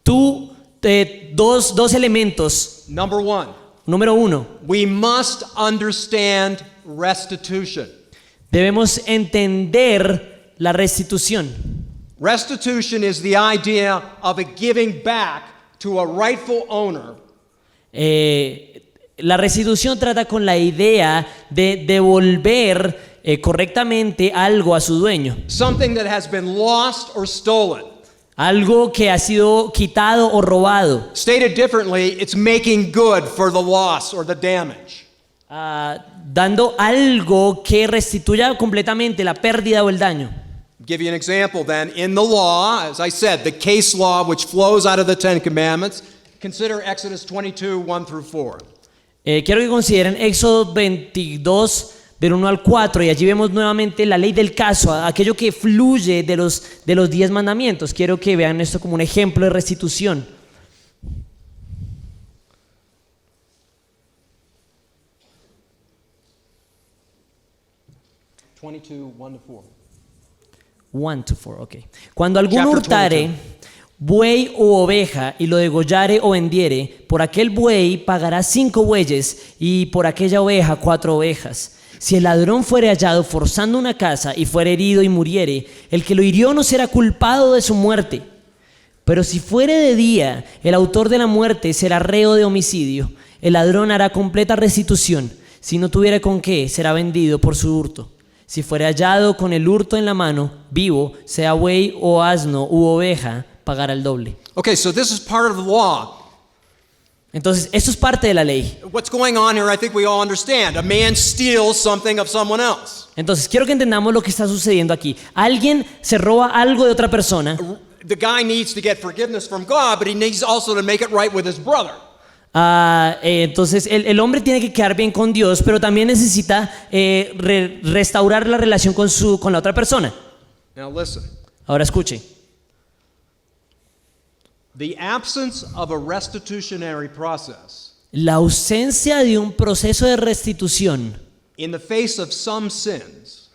[SPEAKER 2] Dos elementos.
[SPEAKER 1] Number one,
[SPEAKER 2] Número uno,
[SPEAKER 1] we must understand restitution.
[SPEAKER 2] debemos entender la restitución.
[SPEAKER 1] Restitution is the idea of a giving back to a rightful owner
[SPEAKER 2] La restitución trata con la idea de devolver correctamente algo a su dueño.
[SPEAKER 1] something that has been lost or stolen.
[SPEAKER 2] Algo que ha sido quitado o robado.
[SPEAKER 1] Stated differently, it's making good for the loss or the damage.
[SPEAKER 2] Dando algo que restituya completamente la pérdida o el daño.
[SPEAKER 1] Give you an example then. In the law, as I said, the case law which flows out of the Ten Commandments, consider Exodus 22, 1 through 4.
[SPEAKER 2] Quiero que consideren Éxodo 22, del 1 al 4, y allí vemos nuevamente la ley del caso, aquello que fluye de los 10 mandamientos. Quiero que vean esto como un ejemplo de restitución.
[SPEAKER 1] One to 4.
[SPEAKER 2] 1 to 4, ok. Cuando alguno
[SPEAKER 1] Chapter
[SPEAKER 2] hurtare
[SPEAKER 1] 22.
[SPEAKER 2] buey u oveja y lo degollare o vendiere, por aquel buey pagará 5 bueyes y por aquella oveja 4 ovejas. Si el ladrón fuere hallado forzando una casa y fuere herido y muriere, el que lo hirió no será culpado de su muerte. Pero si fuere de día, el autor de la muerte será reo de homicidio. El ladrón hará completa restitución. Si no tuviera con qué, será vendido por su hurto. Si fuere hallado con el hurto en la mano, vivo, sea buey o asno u oveja, pagará el doble.
[SPEAKER 1] Okay, so this is part of the law.
[SPEAKER 2] Entonces, esto es parte de la ley.
[SPEAKER 1] What's going on here, I think we all understand. A man steals something of someone else.
[SPEAKER 2] Entonces, quiero que entendamos lo que está sucediendo aquí. Alguien se roba algo de otra persona.
[SPEAKER 1] The guy needs to get forgiveness from God, but he needs also to make it right with his brother.
[SPEAKER 2] Entonces, el hombre tiene que quedar bien con Dios, pero también necesita restaurar la relación con la otra persona.
[SPEAKER 1] Now listen.
[SPEAKER 2] Ahora escuche.
[SPEAKER 1] The absence of a restitutionary process
[SPEAKER 2] La ausencia de un proceso de restitución
[SPEAKER 1] in the face of some sins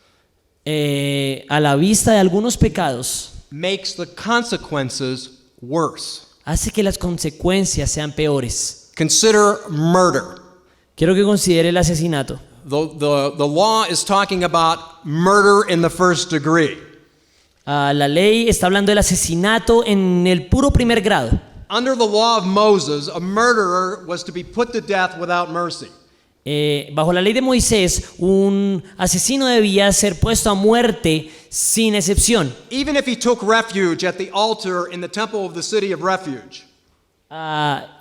[SPEAKER 2] a la vista de algunos pecados
[SPEAKER 1] makes the consequences worse.
[SPEAKER 2] hace que las consecuencias sean peores.
[SPEAKER 1] Consider murder.
[SPEAKER 2] Quiero que considere el asesinato.
[SPEAKER 1] the law is talking about murder in the first degree.
[SPEAKER 2] La ley está hablando del asesinato en el puro primer grado.
[SPEAKER 1] Under the law of Moses, a murderer was to be put to death without mercy.
[SPEAKER 2] Bajo la ley de Moisés, un asesino debía ser puesto a muerte sin excepción.
[SPEAKER 1] Even if he took refuge at the altar in the temple of the city of refuge.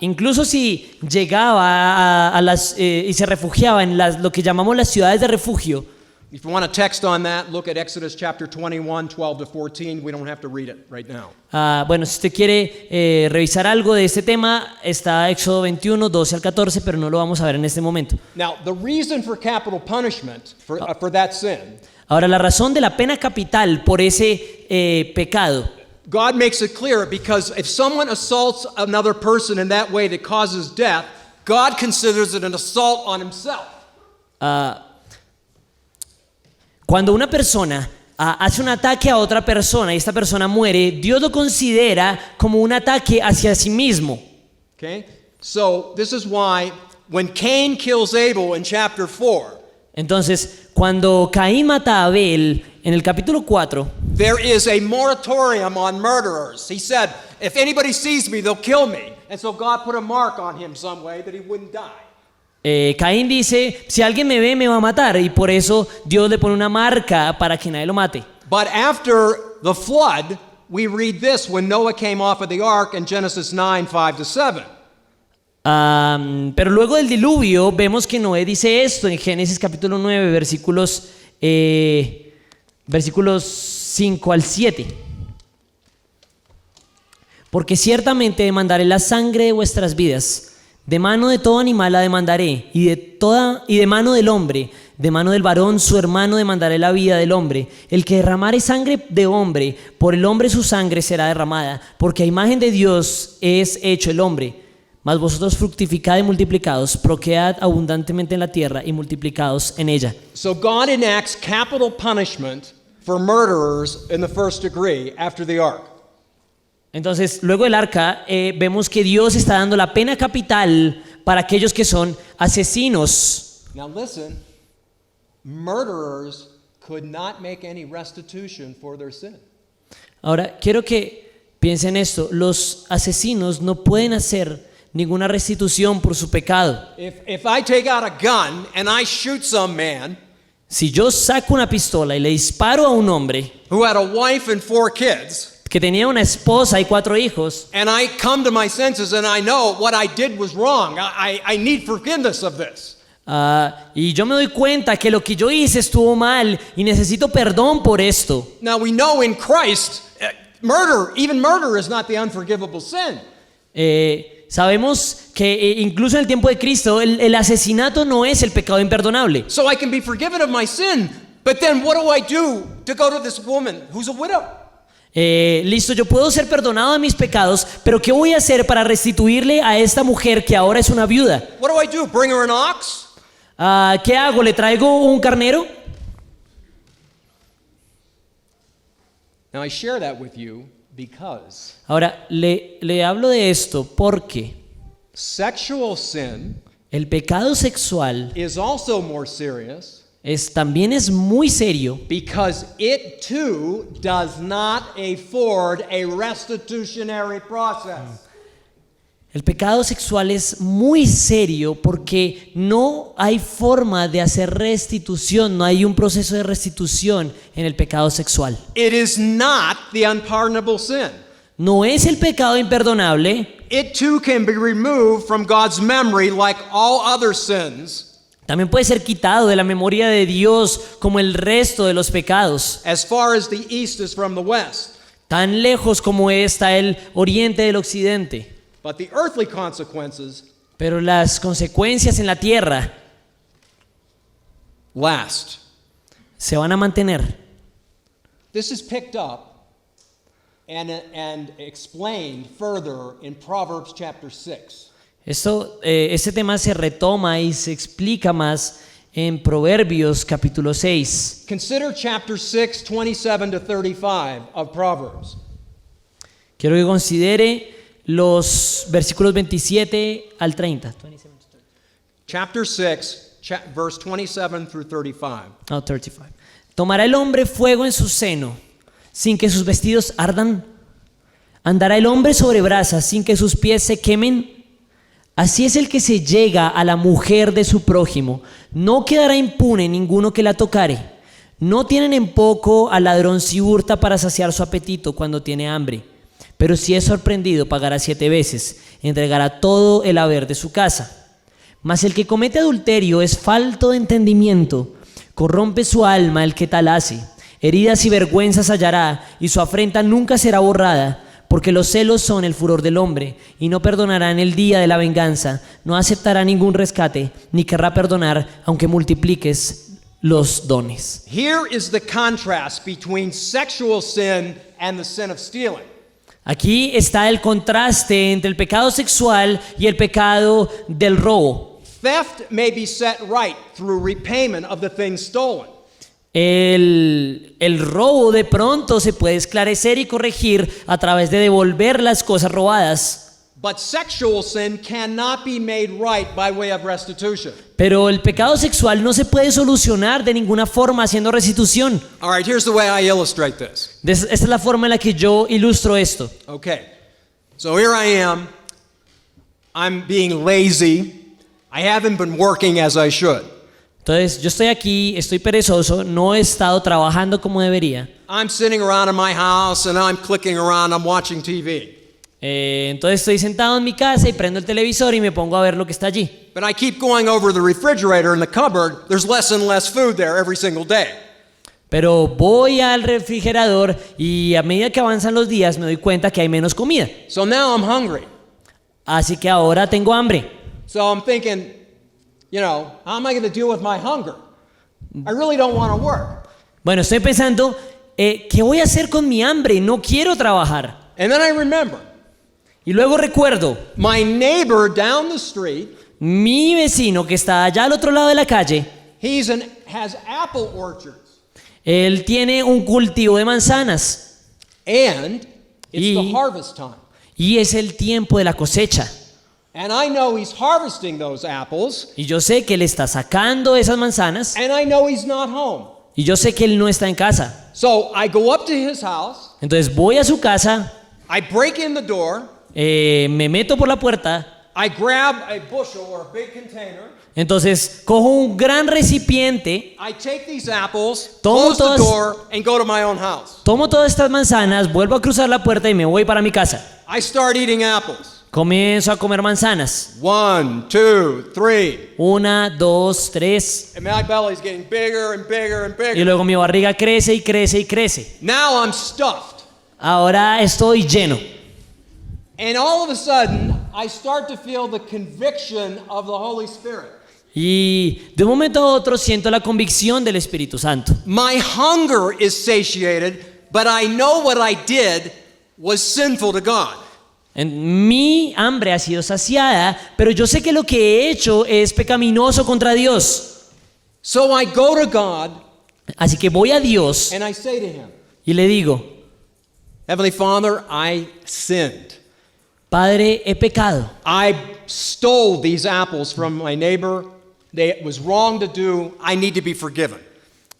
[SPEAKER 2] Incluso si llegaba y se refugiaba en lo que llamamos las ciudades de refugio.
[SPEAKER 1] If you want a text on that, look at Exodus chapter 21, 12 to 14. We don't have to read it right now.
[SPEAKER 2] Bueno, si usted quiere revisar algo de este tema, está Éxodo 21, 12 al 14, pero no lo vamos a ver en este momento.
[SPEAKER 1] Now, the reason for capital punishment for that sin,
[SPEAKER 2] Ahora, la razón de la pena capital por ese pecado,
[SPEAKER 1] God makes it clear because if someone assaults another person in that way that causes death, God considers it an assault on himself.
[SPEAKER 2] Cuando una persona hace un ataque a otra persona y esta persona muere, Dios lo considera como un ataque hacia sí mismo.
[SPEAKER 1] Okay? So, this is why when Cain kills Abel in chapter 4,
[SPEAKER 2] Entonces, cuando Caín mata a Abel en el capítulo 4,
[SPEAKER 1] there is a moratorium on murderers. He said, if anybody sees me, they'll kill me. And so God put a mark on him some way that he wouldn't die.
[SPEAKER 2] Caín dice, si alguien me ve me va a matar, y por eso Dios le pone una marca para que nadie lo mate.
[SPEAKER 1] But after the flood, we read this when Noah came off of the ark in Genesis 9, 5 to 7.
[SPEAKER 2] Pero luego del diluvio vemos que Noé dice esto en Génesis capítulo 9, versículos 5 al 7. Porque ciertamente demandaré la sangre de vuestras vidas. De mano de todo animal la demandaré, y de mano del hombre, de mano del varón su hermano demandaré la vida del hombre. El que derramare sangre de hombre, por el hombre su sangre será derramada, porque a imagen de Dios es hecho el hombre. Mas vosotros fructificad y multiplicaos, procread abundantemente en la tierra y multiplicaos en ella.
[SPEAKER 1] So God enacts capital punishment for murderers in the first degree after the ark.
[SPEAKER 2] Entonces, luego del arca, vemos que Dios está dando la pena capital para aquellos que son asesinos.
[SPEAKER 1] Now listen, murderers could not make any restitution for their sin.
[SPEAKER 2] Ahora, quiero que piensen esto. Los asesinos no pueden hacer ninguna restitución por su pecado.
[SPEAKER 1] If I take out a gun and I shoot some man
[SPEAKER 2] Si yo saco una pistola y le disparo a un hombre
[SPEAKER 1] who had a wife and 4 kids,
[SPEAKER 2] que tenía una esposa y 4 hijos,
[SPEAKER 1] and I come to my senses and I know what I did was wrong, I need forgiveness of this.
[SPEAKER 2] y yo me doy cuenta que lo que yo hice estuvo mal y necesito perdón por esto.
[SPEAKER 1] Now we know in Christ, even murder is not the unforgivable sin.
[SPEAKER 2] Sabemos que incluso en el tiempo de Cristo el asesinato no es el pecado imperdonable.
[SPEAKER 1] So I can be forgiven of my sin, but then what do I do to go to this woman who's a widow?
[SPEAKER 2] Listo, yo puedo ser perdonado de mis pecados, pero ¿qué voy a hacer para restituirle a esta mujer que ahora es una viuda?
[SPEAKER 1] What do I do? Bring her an ox?
[SPEAKER 2] ¿Qué hago? ¿Le traigo un carnero?
[SPEAKER 1] Now I share that with you because
[SPEAKER 2] Ahora, le hablo de esto porque
[SPEAKER 1] sexual sin
[SPEAKER 2] el pecado sexual
[SPEAKER 1] is also more serious
[SPEAKER 2] también es muy serio
[SPEAKER 1] because it too does not afford a restitutionary process.
[SPEAKER 2] El pecado sexual es muy serio porque no hay forma de hacer restitución, no hay un proceso de restitución en el pecado sexual.
[SPEAKER 1] It is not the unpardonable sin.
[SPEAKER 2] No es el pecado imperdonable.
[SPEAKER 1] It too can be removed from God's memory like all other sins.
[SPEAKER 2] También puede ser quitado de la memoria de Dios como el resto de los pecados.
[SPEAKER 1] As far as the east is from the west.
[SPEAKER 2] Tan lejos como está el oriente del occidente.
[SPEAKER 1] But the earthly consequences
[SPEAKER 2] Pero las consecuencias en la tierra
[SPEAKER 1] last.
[SPEAKER 2] se van a mantener.
[SPEAKER 1] This is picked up and explained further in Proverbs chapter 6.
[SPEAKER 2] Este tema se retoma y se explica más en Proverbios capítulo 6.
[SPEAKER 1] Consider chapter 6, 27 to 35 of Proverbs.
[SPEAKER 2] Quiero que considere los versículos 27 al 30.
[SPEAKER 1] Chapter 6, verse 27 through 35.
[SPEAKER 2] No, 35. ¿Tomará el hombre fuego en su seno sin que sus vestidos ardan? ¿Andará el hombre sobre brasas sin que sus pies se quemen? Así es el que se llega a la mujer de su prójimo. No quedará impune ninguno que la tocare. No tienen en poco al ladrón si hurta para saciar su apetito cuando tiene hambre. Pero si es sorprendido, pagará 7 veces. Entregará todo el haber de su casa. Mas el que comete adulterio es falto de entendimiento. Corrompe su alma el que tal hace. Heridas y vergüenzas hallará, y su afrenta nunca será borrada, porque los celos son el furor del hombre, y no perdonará en el día de la venganza, no aceptará ningún rescate, ni querrá perdonar, aunque multipliques los dones.
[SPEAKER 1] Here is the contrast between sexual sin and the sin of stealing.
[SPEAKER 2] Aquí está el contraste entre el pecado sexual y el pecado del robo.
[SPEAKER 1] Theft may be set right through repayment of the things stolen.
[SPEAKER 2] El robo de pronto se puede esclarecer y corregir a través de devolver las cosas robadas.
[SPEAKER 1] But sexual sin cannot be made right by way of restitution.
[SPEAKER 2] Pero el pecado sexual no se puede solucionar de ninguna forma haciendo restitución.
[SPEAKER 1] All right, here's the way I illustrate this.
[SPEAKER 2] Esta es la forma en la que yo ilustro esto.
[SPEAKER 1] Okay, so here I am. I'm being lazy. I haven't been working as I should.
[SPEAKER 2] Entonces yo estoy aquí, estoy perezoso, no he estado trabajando como debería.
[SPEAKER 1] I'm sitting around in my house and I'm clicking around, I'm watching TV.
[SPEAKER 2] Entonces estoy sentado en mi casa y prendo el televisor y me pongo a ver lo que está allí.
[SPEAKER 1] But I keep going over the refrigerator in the cupboard. There's less and less food there every single day.
[SPEAKER 2] Pero voy al refrigerador y a medida que avanzan los días me doy cuenta que hay menos comida.
[SPEAKER 1] So now I'm hungry.
[SPEAKER 2] Así que ahora tengo hambre.
[SPEAKER 1] So I'm thinking, you know, how am I going to deal with my hunger? I really don't want to work.
[SPEAKER 2] Bueno, estoy pensando, ¿qué voy a hacer con mi hambre? No quiero trabajar.
[SPEAKER 1] And then I remember,
[SPEAKER 2] Y luego recuerdo,
[SPEAKER 1] my neighbor down the street,
[SPEAKER 2] mi vecino que está allá al otro lado de la calle,
[SPEAKER 1] has apple orchards.
[SPEAKER 2] él tiene un cultivo de manzanas
[SPEAKER 1] And it's the
[SPEAKER 2] Y-
[SPEAKER 1] harvest time.
[SPEAKER 2] y es el tiempo de la cosecha.
[SPEAKER 1] And I know he's harvesting those apples.
[SPEAKER 2] Y yo sé que él está sacando esas manzanas
[SPEAKER 1] And I know he's not home.
[SPEAKER 2] y yo sé que él no está en casa.
[SPEAKER 1] So I go up to his house.
[SPEAKER 2] Entonces voy a su casa,
[SPEAKER 1] I break in the door.
[SPEAKER 2] me meto por la puerta,
[SPEAKER 1] I grab a bushel or a big container.
[SPEAKER 2] entonces cojo un gran recipiente,
[SPEAKER 1] I take these apples,
[SPEAKER 2] Tomo
[SPEAKER 1] close the
[SPEAKER 2] todas-
[SPEAKER 1] door, and go to my own house.
[SPEAKER 2] tomo todas estas manzanas, vuelvo a cruzar la puerta y me voy para mi casa.
[SPEAKER 1] I start eating apples.
[SPEAKER 2] Comienzo a comer manzanas.
[SPEAKER 1] 1, 2, 3.
[SPEAKER 2] 1, 2, 3.
[SPEAKER 1] And my belly's getting bigger and bigger and
[SPEAKER 2] Y
[SPEAKER 1] bigger.
[SPEAKER 2] luego mi barriga crece y crece y crece.
[SPEAKER 1] Now I'm stuffed.
[SPEAKER 2] Ahora estoy lleno.
[SPEAKER 1] And all of a sudden, I start to feel the conviction of the Holy Spirit.
[SPEAKER 2] Y de un momento a otro siento la convicción del Espíritu Santo.
[SPEAKER 1] My hunger is satiated, but I know what I did was sinful to God.
[SPEAKER 2] Mi hambre ha sido saciada, pero yo sé que lo que he hecho es pecaminoso contra Dios.
[SPEAKER 1] So I go to God
[SPEAKER 2] Así que voy a Dios
[SPEAKER 1] and I say to him,
[SPEAKER 2] y le digo,
[SPEAKER 1] Heavenly Father, I sinned.
[SPEAKER 2] Padre, he pecado.
[SPEAKER 1] I stole these apples from my neighbor. It was wrong to do. I need to be forgiven.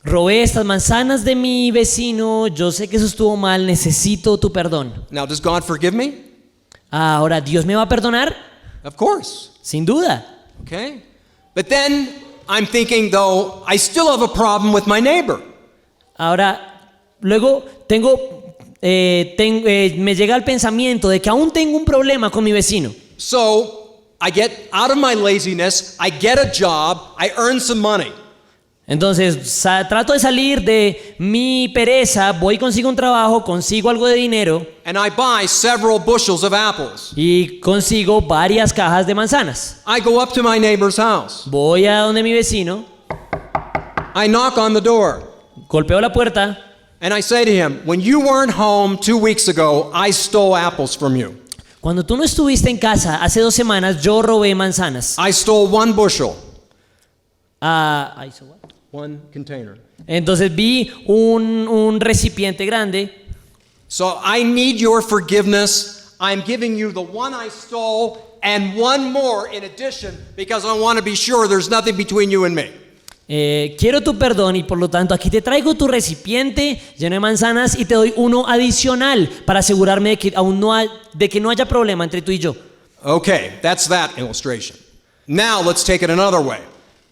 [SPEAKER 2] Robé estas manzanas de mi vecino, yo sé que eso estuvo mal, necesito tu perdón.
[SPEAKER 1] Now, does God forgive me?
[SPEAKER 2] Ahora, ¿Dios me va a perdonar?
[SPEAKER 1] Of course.
[SPEAKER 2] Sin duda.
[SPEAKER 1] Okay. But then I'm thinking, though, I still have a problem with my neighbor.
[SPEAKER 2] Ahora, luego me llega el pensamiento de que aún tengo un problema con mi vecino.
[SPEAKER 1] So I get out of my laziness, I get a job, I earn some money.
[SPEAKER 2] Entonces trato de salir de mi pereza, voy y consigo un trabajo, consigo algo de dinero
[SPEAKER 1] And I buy several bushels of apples.
[SPEAKER 2] y consigo varias cajas de manzanas.
[SPEAKER 1] I go up to my neighbor's house.
[SPEAKER 2] Voy a donde mi vecino,
[SPEAKER 1] I knock on the door.
[SPEAKER 2] golpeo la puerta
[SPEAKER 1] And I say to him, when you weren't home 2 weeks ago, I stole apples from you.
[SPEAKER 2] Cuando tú no estuviste en casa hace 2 semanas, yo robé manzanas.
[SPEAKER 1] I stole 1 bushel.
[SPEAKER 2] I saw what?
[SPEAKER 1] 1 container.
[SPEAKER 2] Entonces vi un recipiente grande.
[SPEAKER 1] So I need your forgiveness. I'm giving you the one I stole and one more in addition because I want to be sure there's nothing between you and me.
[SPEAKER 2] Quiero tu perdón y por lo tanto aquí te traigo tu recipiente lleno de manzanas y te doy uno adicional para asegurarme de que de que no haya problema entre tú y yo.
[SPEAKER 1] Okay, that's that illustration. Now let's take it another way.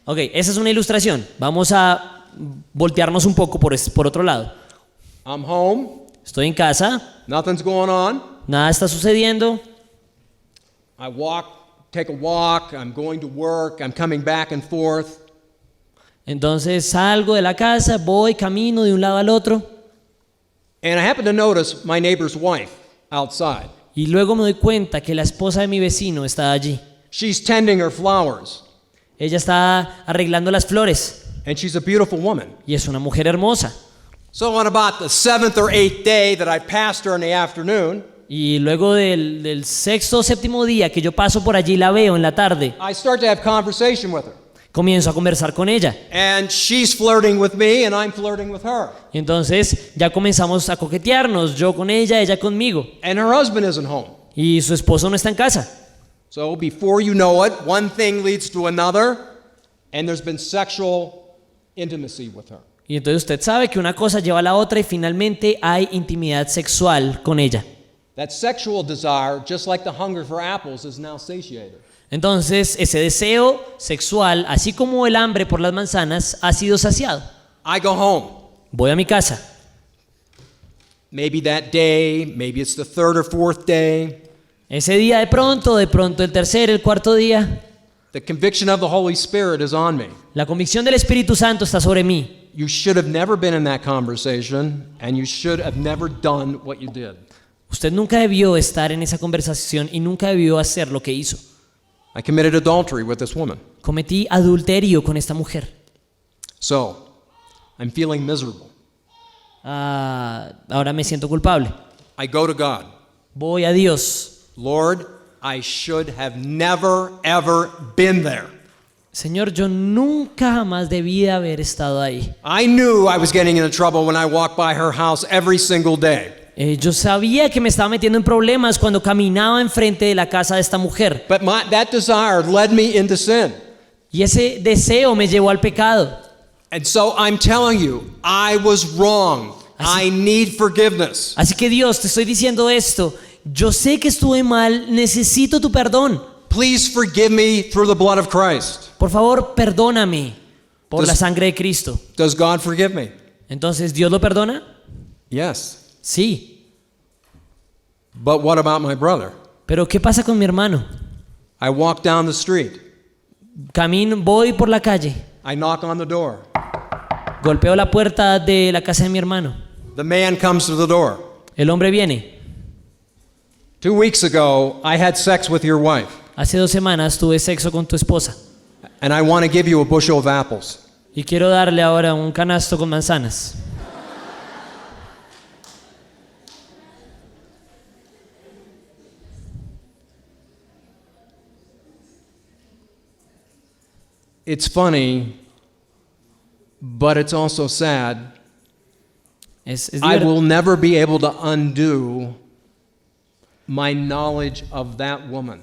[SPEAKER 2] Ok, esa es una ilustración. Vamos a voltearnos un poco por otro lado.
[SPEAKER 1] I'm home,
[SPEAKER 2] Estoy en casa,
[SPEAKER 1] nothing's going on.
[SPEAKER 2] nada está sucediendo.
[SPEAKER 1] I take a walk, I'm going to work, I'm coming back and forth.
[SPEAKER 2] Entonces salgo de la casa, voy, camino de un lado al otro
[SPEAKER 1] And I happen to notice my neighbor's wife outside.
[SPEAKER 2] y luego me doy cuenta que la esposa de mi vecino está allí.
[SPEAKER 1] She's tending her flowers,
[SPEAKER 2] Ella está arreglando las flores
[SPEAKER 1] and she's a beautiful woman.
[SPEAKER 2] y es una mujer hermosa.
[SPEAKER 1] So on about the 7th or 8th day that I passed her in the afternoon,
[SPEAKER 2] Y luego del sexto o séptimo día que yo paso por allí, la veo en la tarde,
[SPEAKER 1] I start to have conversation with her.
[SPEAKER 2] comienzo a conversar con ella.
[SPEAKER 1] And she's flirting with me and I'm flirting with her.
[SPEAKER 2] Y entonces ya comenzamos a coquetearnos, yo con ella conmigo.
[SPEAKER 1] And her husband isn't home.
[SPEAKER 2] Y su esposo no está en casa.
[SPEAKER 1] So before you know it, one thing leads to another, and there's been sexual intimacy with her.
[SPEAKER 2] Y entonces usted sabe que una cosa lleva a la otra y finalmente hay intimidad sexual con ella.
[SPEAKER 1] That sexual desire, just like the hunger for apples, is now satiated.
[SPEAKER 2] Entonces ese deseo sexual, así como el hambre por las manzanas, ha sido saciado.
[SPEAKER 1] I go home.
[SPEAKER 2] Voy a mi casa.
[SPEAKER 1] Maybe that day, maybe it's the 3rd or 4th day.
[SPEAKER 2] Ese día de pronto el tercer, el cuarto día,
[SPEAKER 1] The conviction of the Holy Spirit is on me.
[SPEAKER 2] la convicción del Espíritu Santo está sobre mí.
[SPEAKER 1] You should have never been in that conversation, and you should have never done what you did.
[SPEAKER 2] Usted nunca debió estar en esa conversación y nunca debió hacer lo que hizo.
[SPEAKER 1] I committed adultery with this woman.
[SPEAKER 2] Cometí adulterio con esta mujer.
[SPEAKER 1] So, I'm feeling miserable.
[SPEAKER 2] Ahora me siento culpable.
[SPEAKER 1] I go to God.
[SPEAKER 2] Voy a Dios.
[SPEAKER 1] Lord, I should have never, ever been there.
[SPEAKER 2] Señor, yo nunca jamás debí de haber estado ahí.
[SPEAKER 1] I knew I was getting into trouble when I walked by her house every single day.
[SPEAKER 2] Yo sabía que me estaba metiendo en problemas cuando caminaba enfrente de la casa de esta mujer.
[SPEAKER 1] But that desire led me into sin.
[SPEAKER 2] Y ese deseo me llevó al pecado.
[SPEAKER 1] And so I'm telling you, I was wrong. I need forgiveness.
[SPEAKER 2] Así que Dios, te estoy diciendo esto. Yo sé que estuve mal, necesito tu perdón.
[SPEAKER 1] Please forgive me through the blood of Christ.
[SPEAKER 2] Por favor, perdóname por la sangre de Cristo.
[SPEAKER 1] Does God forgive me?
[SPEAKER 2] Entonces, ¿Dios lo perdona?
[SPEAKER 1] Yes.
[SPEAKER 2] Sí.
[SPEAKER 1] But what about my brother?
[SPEAKER 2] Pero ¿qué pasa con mi hermano?
[SPEAKER 1] I walk down the street.
[SPEAKER 2] Voy por la calle,
[SPEAKER 1] I knock on the door.
[SPEAKER 2] golpeo la puerta de la casa de mi hermano.
[SPEAKER 1] The man comes to the door.
[SPEAKER 2] El hombre viene.
[SPEAKER 1] 2 weeks ago, I had sex with your wife,
[SPEAKER 2] Hace 2 semanas tuve sexo con tu esposa
[SPEAKER 1] and I want to give you a bushel of apples.
[SPEAKER 2] y quiero darle ahora un canasto con manzanas.
[SPEAKER 1] It's funny, but it's also sad.
[SPEAKER 2] Es
[SPEAKER 1] I will never be able to undo my knowledge of that woman.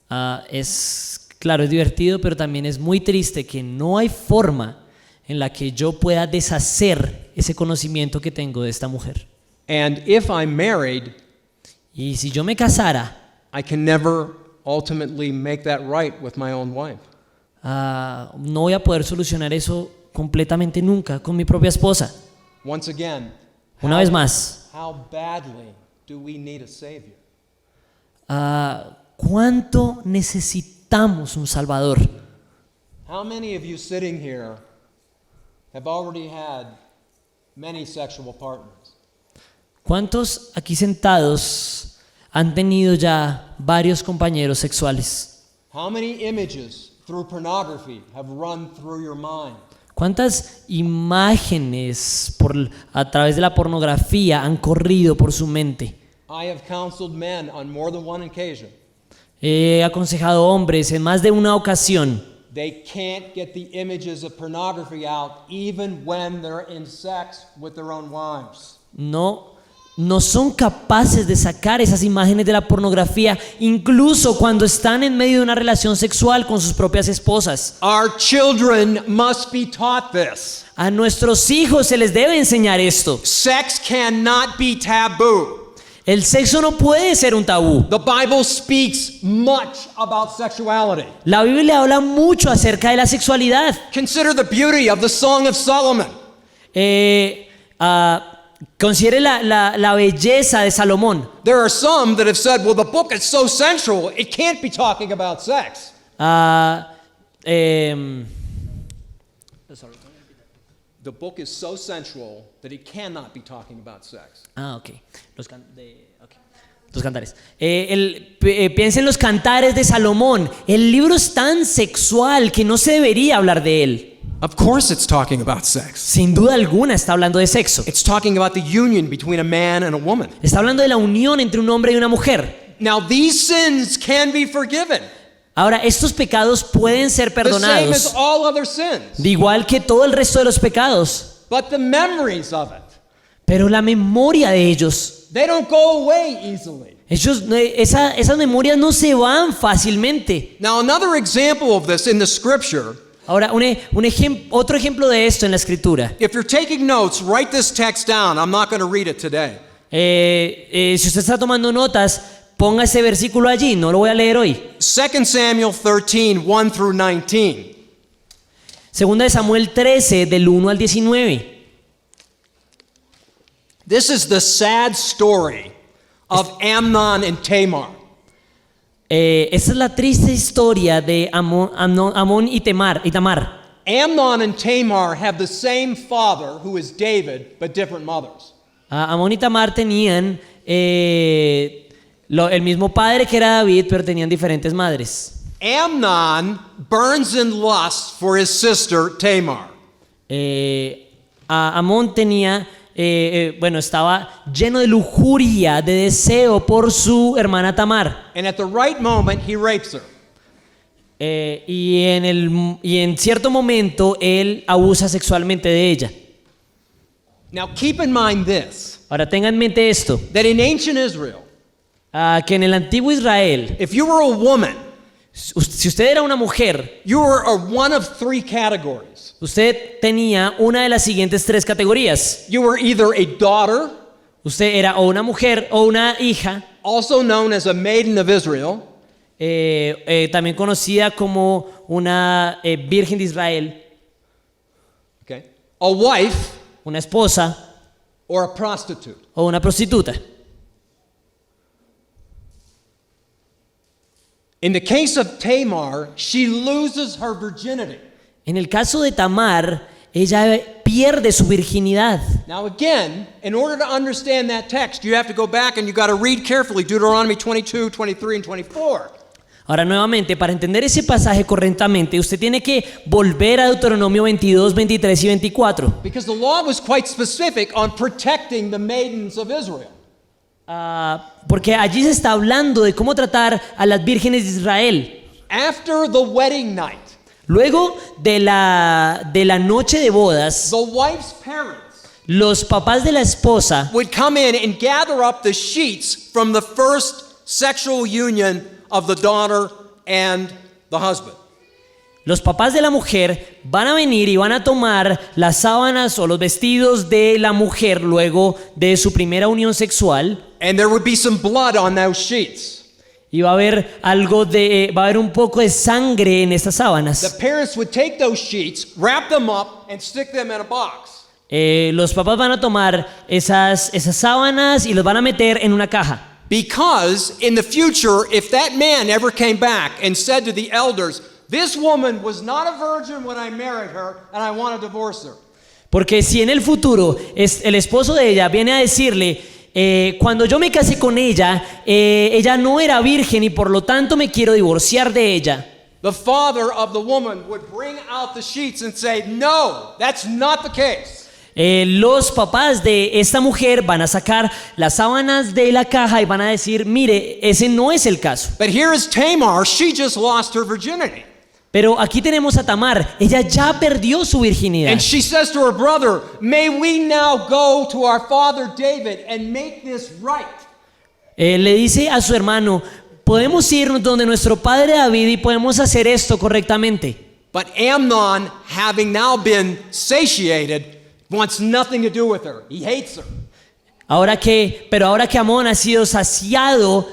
[SPEAKER 2] Claro, es divertido, pero también es muy triste que no hay forma en la que yo pueda deshacer ese conocimiento que tengo de esta mujer.
[SPEAKER 1] And if I'm married,
[SPEAKER 2] Y si yo me casara,
[SPEAKER 1] I can never ultimately make that right with my own wife.
[SPEAKER 2] no voy a poder solucionar eso completamente nunca con mi propia esposa.
[SPEAKER 1] Once again,
[SPEAKER 2] Una vez más,
[SPEAKER 1] how badly do we need a Savior?
[SPEAKER 2] ¿cuánto necesitamos un Salvador?
[SPEAKER 1] How many of you sitting here have already had many sexual partners?
[SPEAKER 2] ¿Cuántos aquí sentados han tenido ya varios compañeros sexuales?
[SPEAKER 1] How many images through pornography have run through your mind?
[SPEAKER 2] ¿Cuántas imágenes a través de la pornografía han corrido por su mente?
[SPEAKER 1] I have counseled men on more than one occasion.
[SPEAKER 2] He aconsejado hombres en más de una ocasión.
[SPEAKER 1] They can't get the images of pornography out even when they're in sex with their own wives.
[SPEAKER 2] No no son capaces de sacar esas imágenes de la pornografía, incluso cuando están en medio de una relación sexual con sus propias esposas.
[SPEAKER 1] Our children must be taught this.
[SPEAKER 2] A nuestros hijos se les debe enseñar esto.
[SPEAKER 1] Sex cannot be taboo.
[SPEAKER 2] El sexo no puede ser un tabú.
[SPEAKER 1] The Bible speaks much about sexuality.
[SPEAKER 2] La Biblia habla mucho acerca de la sexualidad.
[SPEAKER 1] Consider the beauty of the Song of Solomon.
[SPEAKER 2] Considere la belleza de Salomón.
[SPEAKER 1] There are some that have said, well, the book is so sensual, it can't be talking about sex. The book is so sensual that it cannot be talking about sex.
[SPEAKER 2] Ok. Los cantares. Piensa en los cantares de Salomón. El libro es tan sexual que no se debería hablar de él.
[SPEAKER 1] Of course it's talking about sex.
[SPEAKER 2] Sin duda alguna está hablando de sexo.
[SPEAKER 1] It's talking about the union between a man and a woman.
[SPEAKER 2] Está hablando de la unión entre un hombre y una mujer.
[SPEAKER 1] Now these sins can be forgiven.
[SPEAKER 2] Ahora, estos pecados pueden ser
[SPEAKER 1] The same as
[SPEAKER 2] perdonados,
[SPEAKER 1] all other sins.
[SPEAKER 2] de igual que todo el resto de los pecados.
[SPEAKER 1] But the memories of it,
[SPEAKER 2] Pero la memoria de ellos,
[SPEAKER 1] they don't go away easily.
[SPEAKER 2] esas memorias no se van fácilmente.
[SPEAKER 1] Now another example of this in the scripture,
[SPEAKER 2] Ahora, otro ejemplo de esto en la escritura.
[SPEAKER 1] if you're taking notes, write this text down. I'm not going to read it today.
[SPEAKER 2] Si usted está tomando notas, ponga ese versículo allí, no lo voy a leer hoy.
[SPEAKER 1] 2 Samuel 13, 1 through 19.
[SPEAKER 2] Segunda de Samuel 13, del 1 al 19.
[SPEAKER 1] This is the sad story of Amnon and Tamar.
[SPEAKER 2] Esta es la triste historia de Amón y Tamar.
[SPEAKER 1] Amnon and Tamar have the same father, who is David, but different mothers.
[SPEAKER 2] Amón y Tamar tenían el mismo padre que era David, pero tenían diferentes madres.
[SPEAKER 1] Amnon burns in lust for his sister Tamar.
[SPEAKER 2] Amón tenía, estaba lleno de lujuria, de deseo por su hermana Tamar.
[SPEAKER 1] And at the right moment, he rapes her.
[SPEAKER 2] Y en cierto momento él abusa sexualmente de ella.
[SPEAKER 1] Now keep in mind this,
[SPEAKER 2] Ahora tenga en mente esto,
[SPEAKER 1] that in ancient Israel,
[SPEAKER 2] que en el antiguo Israel,
[SPEAKER 1] if you were a woman,
[SPEAKER 2] si usted era una mujer,
[SPEAKER 1] you were one of three categories.
[SPEAKER 2] usted tenía una de las siguientes tres categorías.
[SPEAKER 1] You were either a daughter,
[SPEAKER 2] Usted era o una mujer o una hija,
[SPEAKER 1] also known as a maiden of Israel,
[SPEAKER 2] también conocida como una virgen de Israel,
[SPEAKER 1] okay, a wife,
[SPEAKER 2] una esposa
[SPEAKER 1] or a prostitute.
[SPEAKER 2] o una prostituta.
[SPEAKER 1] In the case of Tamar, she loses her virginity.
[SPEAKER 2] En el caso de Tamar, ella pierde su virginidad.
[SPEAKER 1] Now again, in order to understand that text, you have to go back and you got to read carefully Deuteronomy 22, 23, and 24.
[SPEAKER 2] Ahora nuevamente, para entender ese pasaje correctamente, usted tiene que volver a Deuteronomio 22, 23 y 24.
[SPEAKER 1] Because the law was quite specific on protecting the maidens of Israel.
[SPEAKER 2] Porque allí se está hablando de cómo tratar a las vírgenes de Israel.
[SPEAKER 1] After the wedding night,
[SPEAKER 2] Luego de la noche de bodas,
[SPEAKER 1] the wife's parents
[SPEAKER 2] los papás de la esposa
[SPEAKER 1] would come in and gather up the sheets from the first sexual union of the daughter and the husband.
[SPEAKER 2] Los papás de la mujer van a venir y van a tomar las sábanas o los vestidos de la mujer luego de su primera unión sexual,
[SPEAKER 1] And there would be some blood on those sheets.
[SPEAKER 2] y va a haber un poco de sangre en estas sábanas.
[SPEAKER 1] The parents would take those sheets, wrap them up, and stick them in a box.
[SPEAKER 2] Los papás van a tomar esas sábanas y los van a meter en una caja.
[SPEAKER 1] Because in the future, if that man ever came back and said to the elders, "This woman was not a virgin when I married her, and I want to divorce her,"
[SPEAKER 2] Porque si en el futuro el esposo de ella viene a decirle, cuando yo me casé con ella, ella no era virgen y por lo tanto me quiero divorciar de ella,
[SPEAKER 1] the father of the woman would bring out the sheets and say, "No, that's not the case."
[SPEAKER 2] los papás de esta mujer van a sacar las sábanas de la caja y van a decir, mire, ese no es el caso.
[SPEAKER 1] But here is Tamar, she just lost her virginity.
[SPEAKER 2] Pero aquí tenemos a Tamar, ella ya perdió su virginidad.
[SPEAKER 1] And she says to her brother, "May we now go to our father David and make this right."
[SPEAKER 2] Le dice a su hermano, podemos irnos donde nuestro padre David y podemos hacer esto correctamente.
[SPEAKER 1] But Amnon, having now been satiated, wants nothing to do with her. He hates her.
[SPEAKER 2] Ahora que Amón ha sido saciado,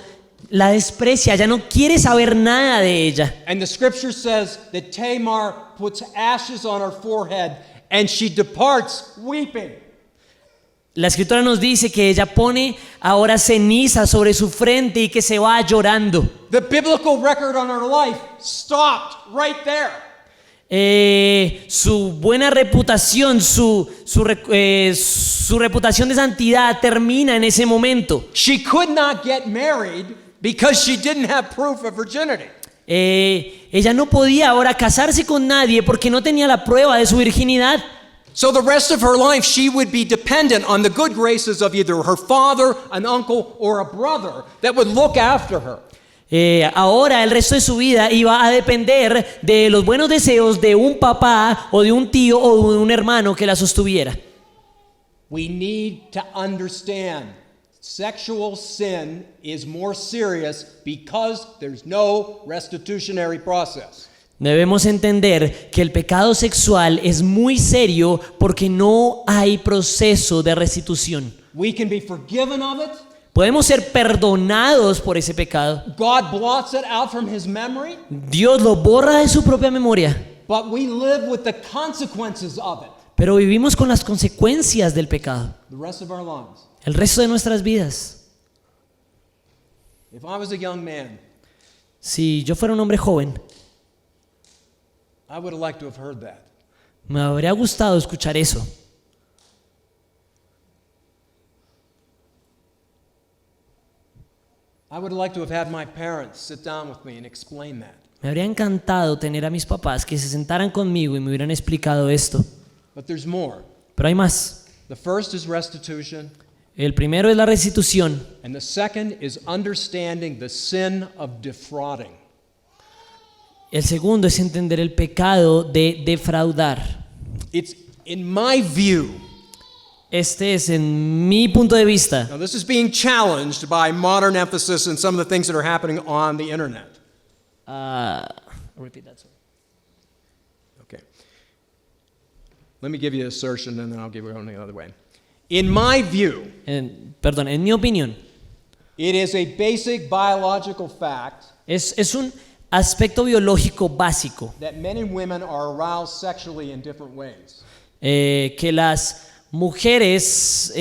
[SPEAKER 2] la desprecia, ya no quiere saber nada de ella.
[SPEAKER 1] And the scripture says that Tamar puts ashes on her forehead and she departs weeping.
[SPEAKER 2] La escritura nos dice que ella pone ahora ceniza sobre su frente y que se va llorando.
[SPEAKER 1] The biblical record on her life stopped right there.
[SPEAKER 2] Su buena reputación, su reputación de santidad termina en ese momento.
[SPEAKER 1] She could not get married because she didn't have proof of virginity.
[SPEAKER 2] Ella no podía ahora casarse con nadie porque no tenía la prueba de su virginidad.
[SPEAKER 1] So the rest of her life she would be dependent on the good graces of either her father, an uncle, or a brother that would look after her.
[SPEAKER 2] Ahora el resto de su vida iba a depender de los buenos deseos de un papá o de un tío o de un hermano que la sostuviera.
[SPEAKER 1] We need to understand sexual sin is more serious because there's no restitutionary process.
[SPEAKER 2] Debemos entender que el pecado sexual es muy serio porque no hay proceso de restitución.
[SPEAKER 1] We can be forgiven of it.
[SPEAKER 2] Podemos ser perdonados por ese pecado.
[SPEAKER 1] God blots it out from his memory,
[SPEAKER 2] Dios lo borra de su propia memoria,
[SPEAKER 1] but we live with the consequences of it
[SPEAKER 2] pero vivimos con las consecuencias del pecado
[SPEAKER 1] the rest of our lives.
[SPEAKER 2] el resto de nuestras vidas.
[SPEAKER 1] If I was a young man,
[SPEAKER 2] Si yo fuera un hombre joven,
[SPEAKER 1] I would have liked to have heard that.
[SPEAKER 2] me habría gustado escuchar eso.
[SPEAKER 1] I would have liked to have had my parents sit down with me and explain that.
[SPEAKER 2] Me habría encantado tener a mis papás que se sentaran conmigo y me hubieran explicado esto.
[SPEAKER 1] But there's more.
[SPEAKER 2] Pero hay más.
[SPEAKER 1] The first is restitution,
[SPEAKER 2] El primero es la restitución.
[SPEAKER 1] and the second is understanding the sin of defrauding.
[SPEAKER 2] El segundo es entender el pecado de defraudar.
[SPEAKER 1] It's in my view.
[SPEAKER 2] Este es en mi punto de vista.
[SPEAKER 1] Now, this is being challenged by modern emphasis and some of the things that are happening on the internet.
[SPEAKER 2] Repeat that, sorry.
[SPEAKER 1] Okay. Let me give you an assertion and then I'll give it on the other way. In my view,
[SPEAKER 2] Perdón, en mi opinión,
[SPEAKER 1] it is a basic biological fact
[SPEAKER 2] es un aspecto biológico básico
[SPEAKER 1] that men and women are aroused sexually in different ways.
[SPEAKER 2] que las mujeres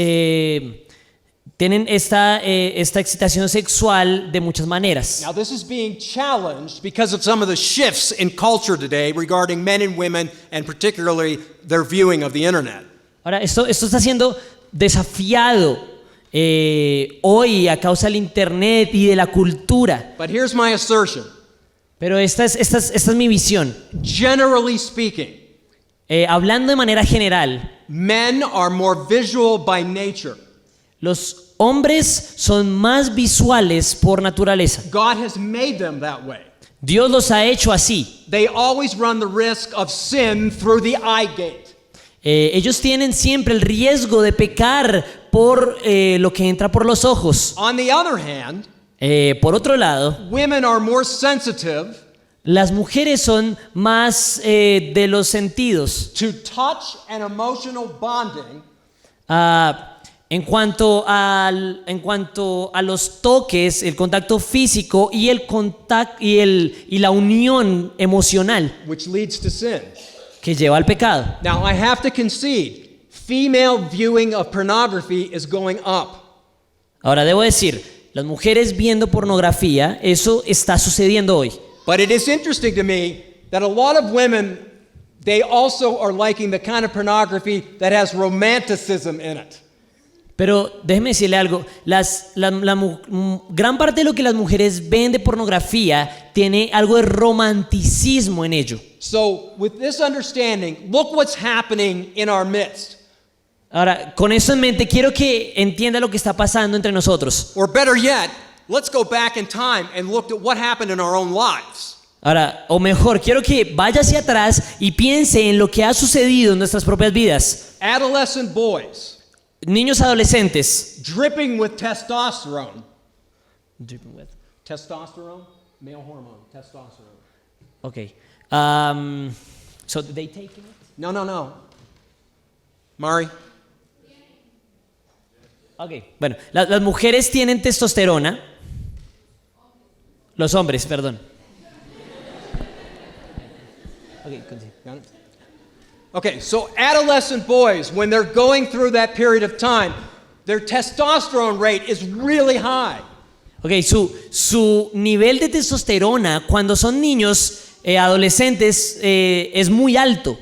[SPEAKER 2] tienen esta excitación sexual de muchas maneras.
[SPEAKER 1] Now, this is being challenged because of some of the shifts in culture today regarding men and women and particularly their viewing of the internet.
[SPEAKER 2] Ahora, esto está siendo desafiado hoy a causa del internet y de la cultura.
[SPEAKER 1] But here's my assertion.
[SPEAKER 2] Pero esta es mi visión.
[SPEAKER 1] Generally speaking,
[SPEAKER 2] Hablando de manera general,
[SPEAKER 1] men are more visual by nature.
[SPEAKER 2] los hombres son más visuales por naturaleza.
[SPEAKER 1] God has made them that way.
[SPEAKER 2] Dios los ha hecho así.
[SPEAKER 1] They always run the risk of sin through the eye gate.
[SPEAKER 2] Ellos tienen siempre el riesgo de pecar por lo que entra por los ojos.
[SPEAKER 1] On the other hand,
[SPEAKER 2] Por otro lado,
[SPEAKER 1] women are more sensitive
[SPEAKER 2] las mujeres son más de los sentidos.
[SPEAKER 1] to touch and emotional bonding
[SPEAKER 2] En cuanto a los toques, el contacto físico y y la unión emocional
[SPEAKER 1] which leads to sin.
[SPEAKER 2] que lleva al pecado.
[SPEAKER 1] Now, I have to concede, female viewing of pornography is going up.
[SPEAKER 2] Ahora debo decir, las mujeres viendo pornografía, eso está sucediendo hoy.
[SPEAKER 1] But it is interesting to me that a lot of women, they also are liking the kind of pornography that has romanticism in it.
[SPEAKER 2] Pero déjeme decirle algo, gran parte de lo que las mujeres ven de pornografía tiene algo de romanticismo en ello.
[SPEAKER 1] So, with this understanding, look what's happening in our midst.
[SPEAKER 2] Ahora, con eso en mente, quiero que entienda lo que está pasando entre nosotros.
[SPEAKER 1] Or better yet, let's go back in time and look at what happened in our own lives.
[SPEAKER 2] Ahora, o mejor, quiero que vaya hacia atrás y piense en lo que ha sucedido en nuestras propias vidas.
[SPEAKER 1] Adolescent boys,
[SPEAKER 2] Niños adolescentes.
[SPEAKER 1] dripping with testosterone. Testosterone? Male hormone, testosterone.
[SPEAKER 2] Okay. So they taking it?
[SPEAKER 1] No. Mari?
[SPEAKER 2] Okay. Bueno, las mujeres tienen testosterona. Los hombres, perdón. Okay, continue.
[SPEAKER 1] Got it? Okay, so adolescent boys, when they're going through that period of time, their testosterone rate is really high.
[SPEAKER 2] Okay, su nivel de testosterona cuando son niños adolescentes es muy alto.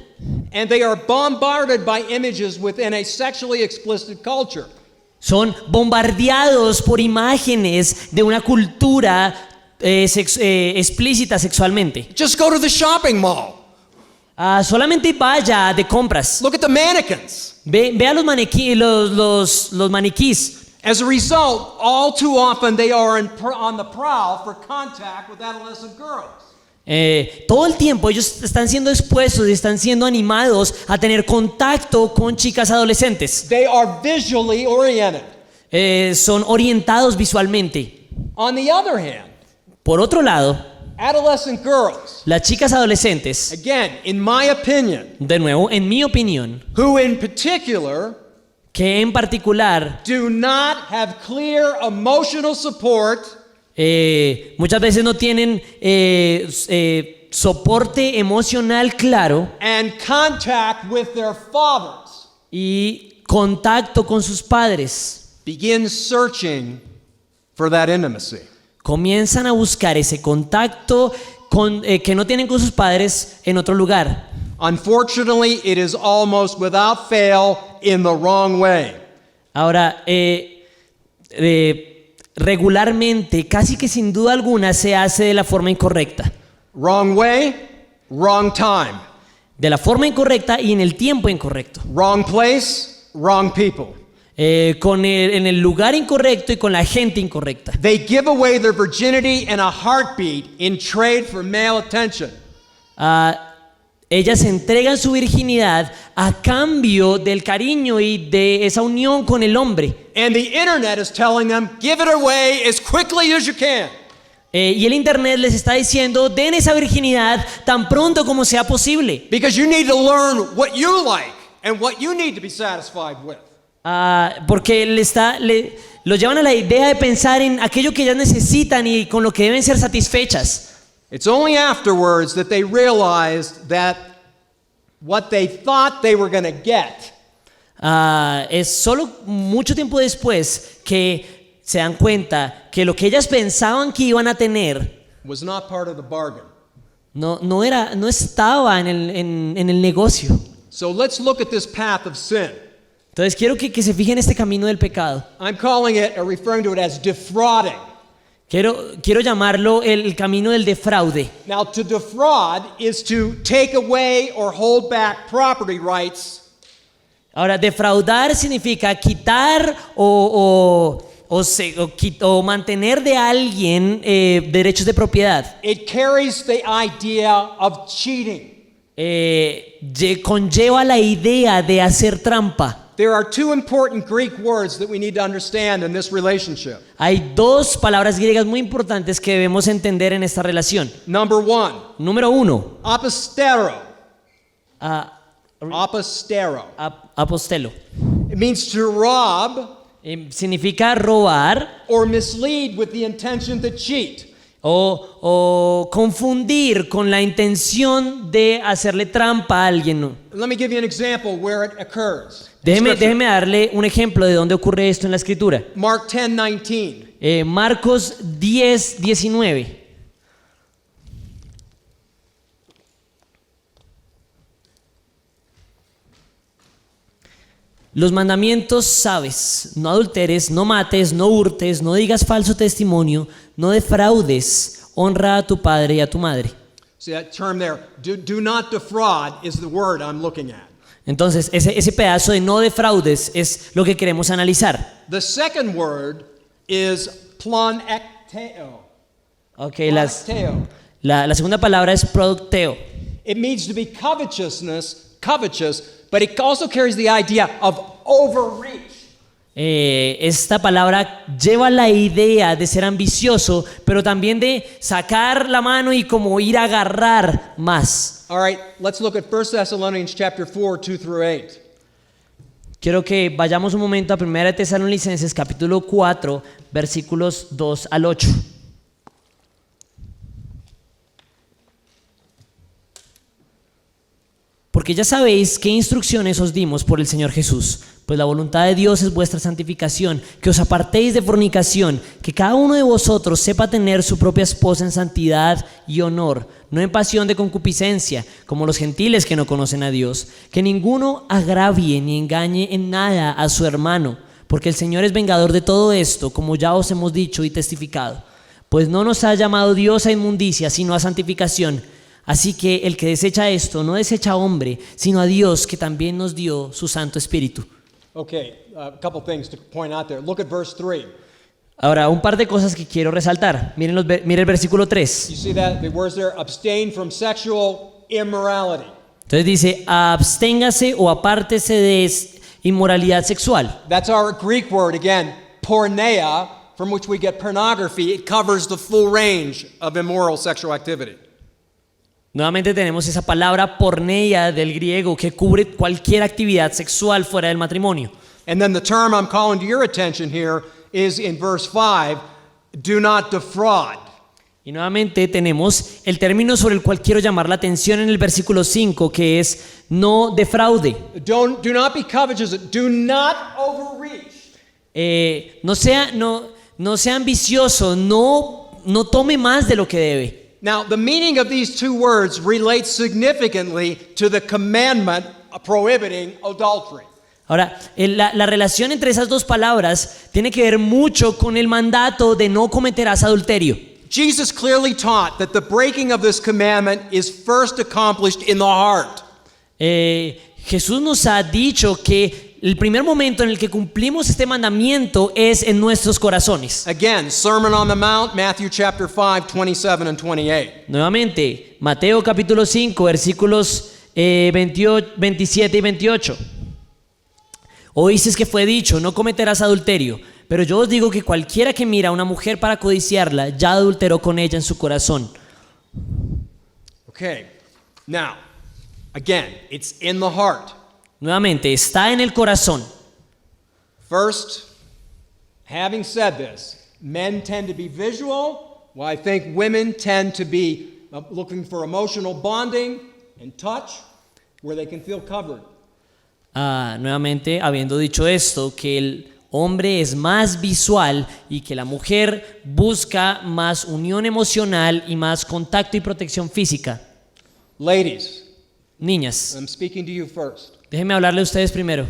[SPEAKER 1] And they are bombarded by images within a sexually explicit culture.
[SPEAKER 2] Son bombardeados por imágenes de una cultura explícita sexualmente.
[SPEAKER 1] Just go to the shopping mall.
[SPEAKER 2] Solamente vaya de compras.
[SPEAKER 1] Look at the mannequins.
[SPEAKER 2] Ve a los maniquís.
[SPEAKER 1] As a result, all too often they are on the prowl for contact with adolescent girls.
[SPEAKER 2] Todo el tiempo ellos están siendo expuestos y están siendo animados a tener contacto con chicas adolescentes.
[SPEAKER 1] They are visually oriented.
[SPEAKER 2] Son orientados visualmente.
[SPEAKER 1] On the other hand,
[SPEAKER 2] Por otro lado,
[SPEAKER 1] adolescent girls,
[SPEAKER 2] las chicas adolescentes,
[SPEAKER 1] again, in my opinion,
[SPEAKER 2] de nuevo, en mi opinión,
[SPEAKER 1] who in particular
[SPEAKER 2] que en particular
[SPEAKER 1] do not have clear emotional support
[SPEAKER 2] muchas veces no tienen soporte emocional claro
[SPEAKER 1] and contact with their fathers,
[SPEAKER 2] y contacto con sus padres,
[SPEAKER 1] begin searching for that intimacy.
[SPEAKER 2] comienzan a buscar ese contacto que no tienen con sus padres en otro lugar.
[SPEAKER 1] Unfortunately, it is almost without fail in the wrong way.
[SPEAKER 2] Ahora, regularmente, casi que sin duda alguna, se hace de la forma incorrecta.
[SPEAKER 1] Wrong way, wrong time.
[SPEAKER 2] De la forma incorrecta y en el tiempo incorrecto.
[SPEAKER 1] Wrong place, wrong people.
[SPEAKER 2] En el lugar incorrecto y con la gente incorrecta.
[SPEAKER 1] They give away their virginity and a heartbeat in trade for male attention.
[SPEAKER 2] Ellas entregan su virginidad a cambio del cariño y de esa unión con el hombre.
[SPEAKER 1] And the internet is telling them, give it away as quickly as you can.
[SPEAKER 2] Y el internet les está diciendo, den esa virginidad tan pronto como sea posible.
[SPEAKER 1] Because you need to learn what you like and what you need to be satisfied with.
[SPEAKER 2] Porque lo llevan a la idea de pensar en aquello que ellas necesitan y con lo que deben ser satisfechas.
[SPEAKER 1] It's only afterwards that they realized that what they thought they were going to get
[SPEAKER 2] Es solo mucho tiempo después que se dan cuenta que lo que ellas pensaban que iban a tener
[SPEAKER 1] was not part of the bargain.
[SPEAKER 2] no estaba en el negocio.
[SPEAKER 1] So let's look at this path of sin.
[SPEAKER 2] Entonces quiero que se fijen en este camino del pecado.
[SPEAKER 1] I'm calling it or referring to it as defrauding.
[SPEAKER 2] Quiero llamarlo el camino del defraude.
[SPEAKER 1] Now, to defraud is to take away or hold back property rights
[SPEAKER 2] Ahora, defraudar significa quitar o mantener de alguien derechos de propiedad.
[SPEAKER 1] It carries the idea of cheating.
[SPEAKER 2] Conlleva la idea de hacer trampa.
[SPEAKER 1] There are two important Greek words that we need to understand in this relationship.
[SPEAKER 2] Hay dos palabras griegas muy importantes que debemos entender en esta relación.
[SPEAKER 1] Number one,
[SPEAKER 2] Número uno,
[SPEAKER 1] apostero.
[SPEAKER 2] a-
[SPEAKER 1] Apostero.
[SPEAKER 2] apostelo.
[SPEAKER 1] It means to rob
[SPEAKER 2] Significa robar
[SPEAKER 1] or mislead with the intention to cheat.
[SPEAKER 2] o confundir con la intención de hacerle trampa a alguien.
[SPEAKER 1] Let me give you an example where it occurs.
[SPEAKER 2] Déjeme darle un ejemplo de dónde ocurre esto en la escritura.
[SPEAKER 1] Mark 10:19.
[SPEAKER 2] Marcos 10:19. Los mandamientos sabes: no adulteres, no mates, no hurtes, no digas falso testimonio, no defraudes, honra a tu padre y a tu madre.
[SPEAKER 1] See that term there, do not defraud is the word I'm looking at.
[SPEAKER 2] Entonces, ese pedazo de no defraudes es lo que queremos analizar.
[SPEAKER 1] The second word is planekteo.
[SPEAKER 2] Ok,
[SPEAKER 1] Planekteo.
[SPEAKER 2] La segunda palabra es producteo.
[SPEAKER 1] It means to be covetous, but it also carries the idea of overreach.
[SPEAKER 2] Esta palabra lleva la idea de ser ambicioso, pero también de sacar la mano y como ir a agarrar más.
[SPEAKER 1] All right, let's look at 1 Thessalonians chapter 4, 2 through 8.
[SPEAKER 2] Quiero que vayamos un momento a 1 Tesalonicenses capítulo 4, versículos 2 al 8. Porque ya sabéis qué instrucciones os dimos por el Señor Jesús, pues la voluntad de Dios es vuestra santificación, que os apartéis de fornicación, que cada uno de vosotros sepa tener su propia esposa en santidad y honor, no en pasión de concupiscencia, como los gentiles que no conocen a Dios, que ninguno agravie ni engañe en nada a su hermano, porque el Señor es vengador de todo esto, como ya os hemos dicho y testificado, pues no nos ha llamado Dios a inmundicia, sino a santificación. Así que el que desecha esto no desecha a hombre, sino a Dios, que también nos dio su Santo Espíritu.
[SPEAKER 1] Okay, a couple things to point out there. Look at verse 3.
[SPEAKER 2] Ahora, un par de cosas que quiero resaltar. Miren el versículo 3.
[SPEAKER 1] You see that? The words there, abstain from sexual immorality.
[SPEAKER 2] Entonces dice, absténgase o apártese de inmoralidad sexual.
[SPEAKER 1] That's our Greek word, again, porneia, from which we get pornography. It covers the full range of immoral sexual activity.
[SPEAKER 2] Nuevamente tenemos esa palabra porneia del griego que cubre cualquier actividad sexual fuera del matrimonio.
[SPEAKER 1] And then the term I'm calling to your attention here is in verse 5, do not defraud.
[SPEAKER 2] Y nuevamente tenemos el término sobre el cual quiero llamar la atención en el versículo 5, que es no defraude.
[SPEAKER 1] Do not be covetous, do not overreach.
[SPEAKER 2] No sea ambicioso, no tome más de lo que debe.
[SPEAKER 1] Now, the meaning of these two words relates significantly to the commandment prohibiting adultery.
[SPEAKER 2] Ahora, la relación entre esas dos palabras tiene que ver mucho con el mandato de no cometerás adulterio.
[SPEAKER 1] Jesus clearly taught that the breaking of this commandment is first accomplished in the heart.
[SPEAKER 2] Jesús nos ha dicho que el primer momento en el que cumplimos este mandamiento es en nuestros corazones.
[SPEAKER 1] Again, Sermon on the Mount, Matthew chapter 5, 27 and 28.
[SPEAKER 2] Nuevamente, Mateo capítulo 5, versículos 27 y 28. Oísteis que fue dicho, no cometerás adulterio, pero yo os digo que cualquiera que mira a una mujer para codiciarla, ya adulteró con ella en su corazón.
[SPEAKER 1] Okay, now, again, it's in the heart.
[SPEAKER 2] Nuevamente, está en el corazón.
[SPEAKER 1] First, having said this, men tend to be visual, while I think women tend to be looking for emotional bonding and touch, where they can feel covered.
[SPEAKER 2] Nuevamente, habiendo dicho esto, que el hombre es más visual y que la mujer busca más unión emocional y más contacto y protección física.
[SPEAKER 1] Ladies,
[SPEAKER 2] Niñas,
[SPEAKER 1] I'm speaking to you first.
[SPEAKER 2] déjenme hablarle a ustedes primero.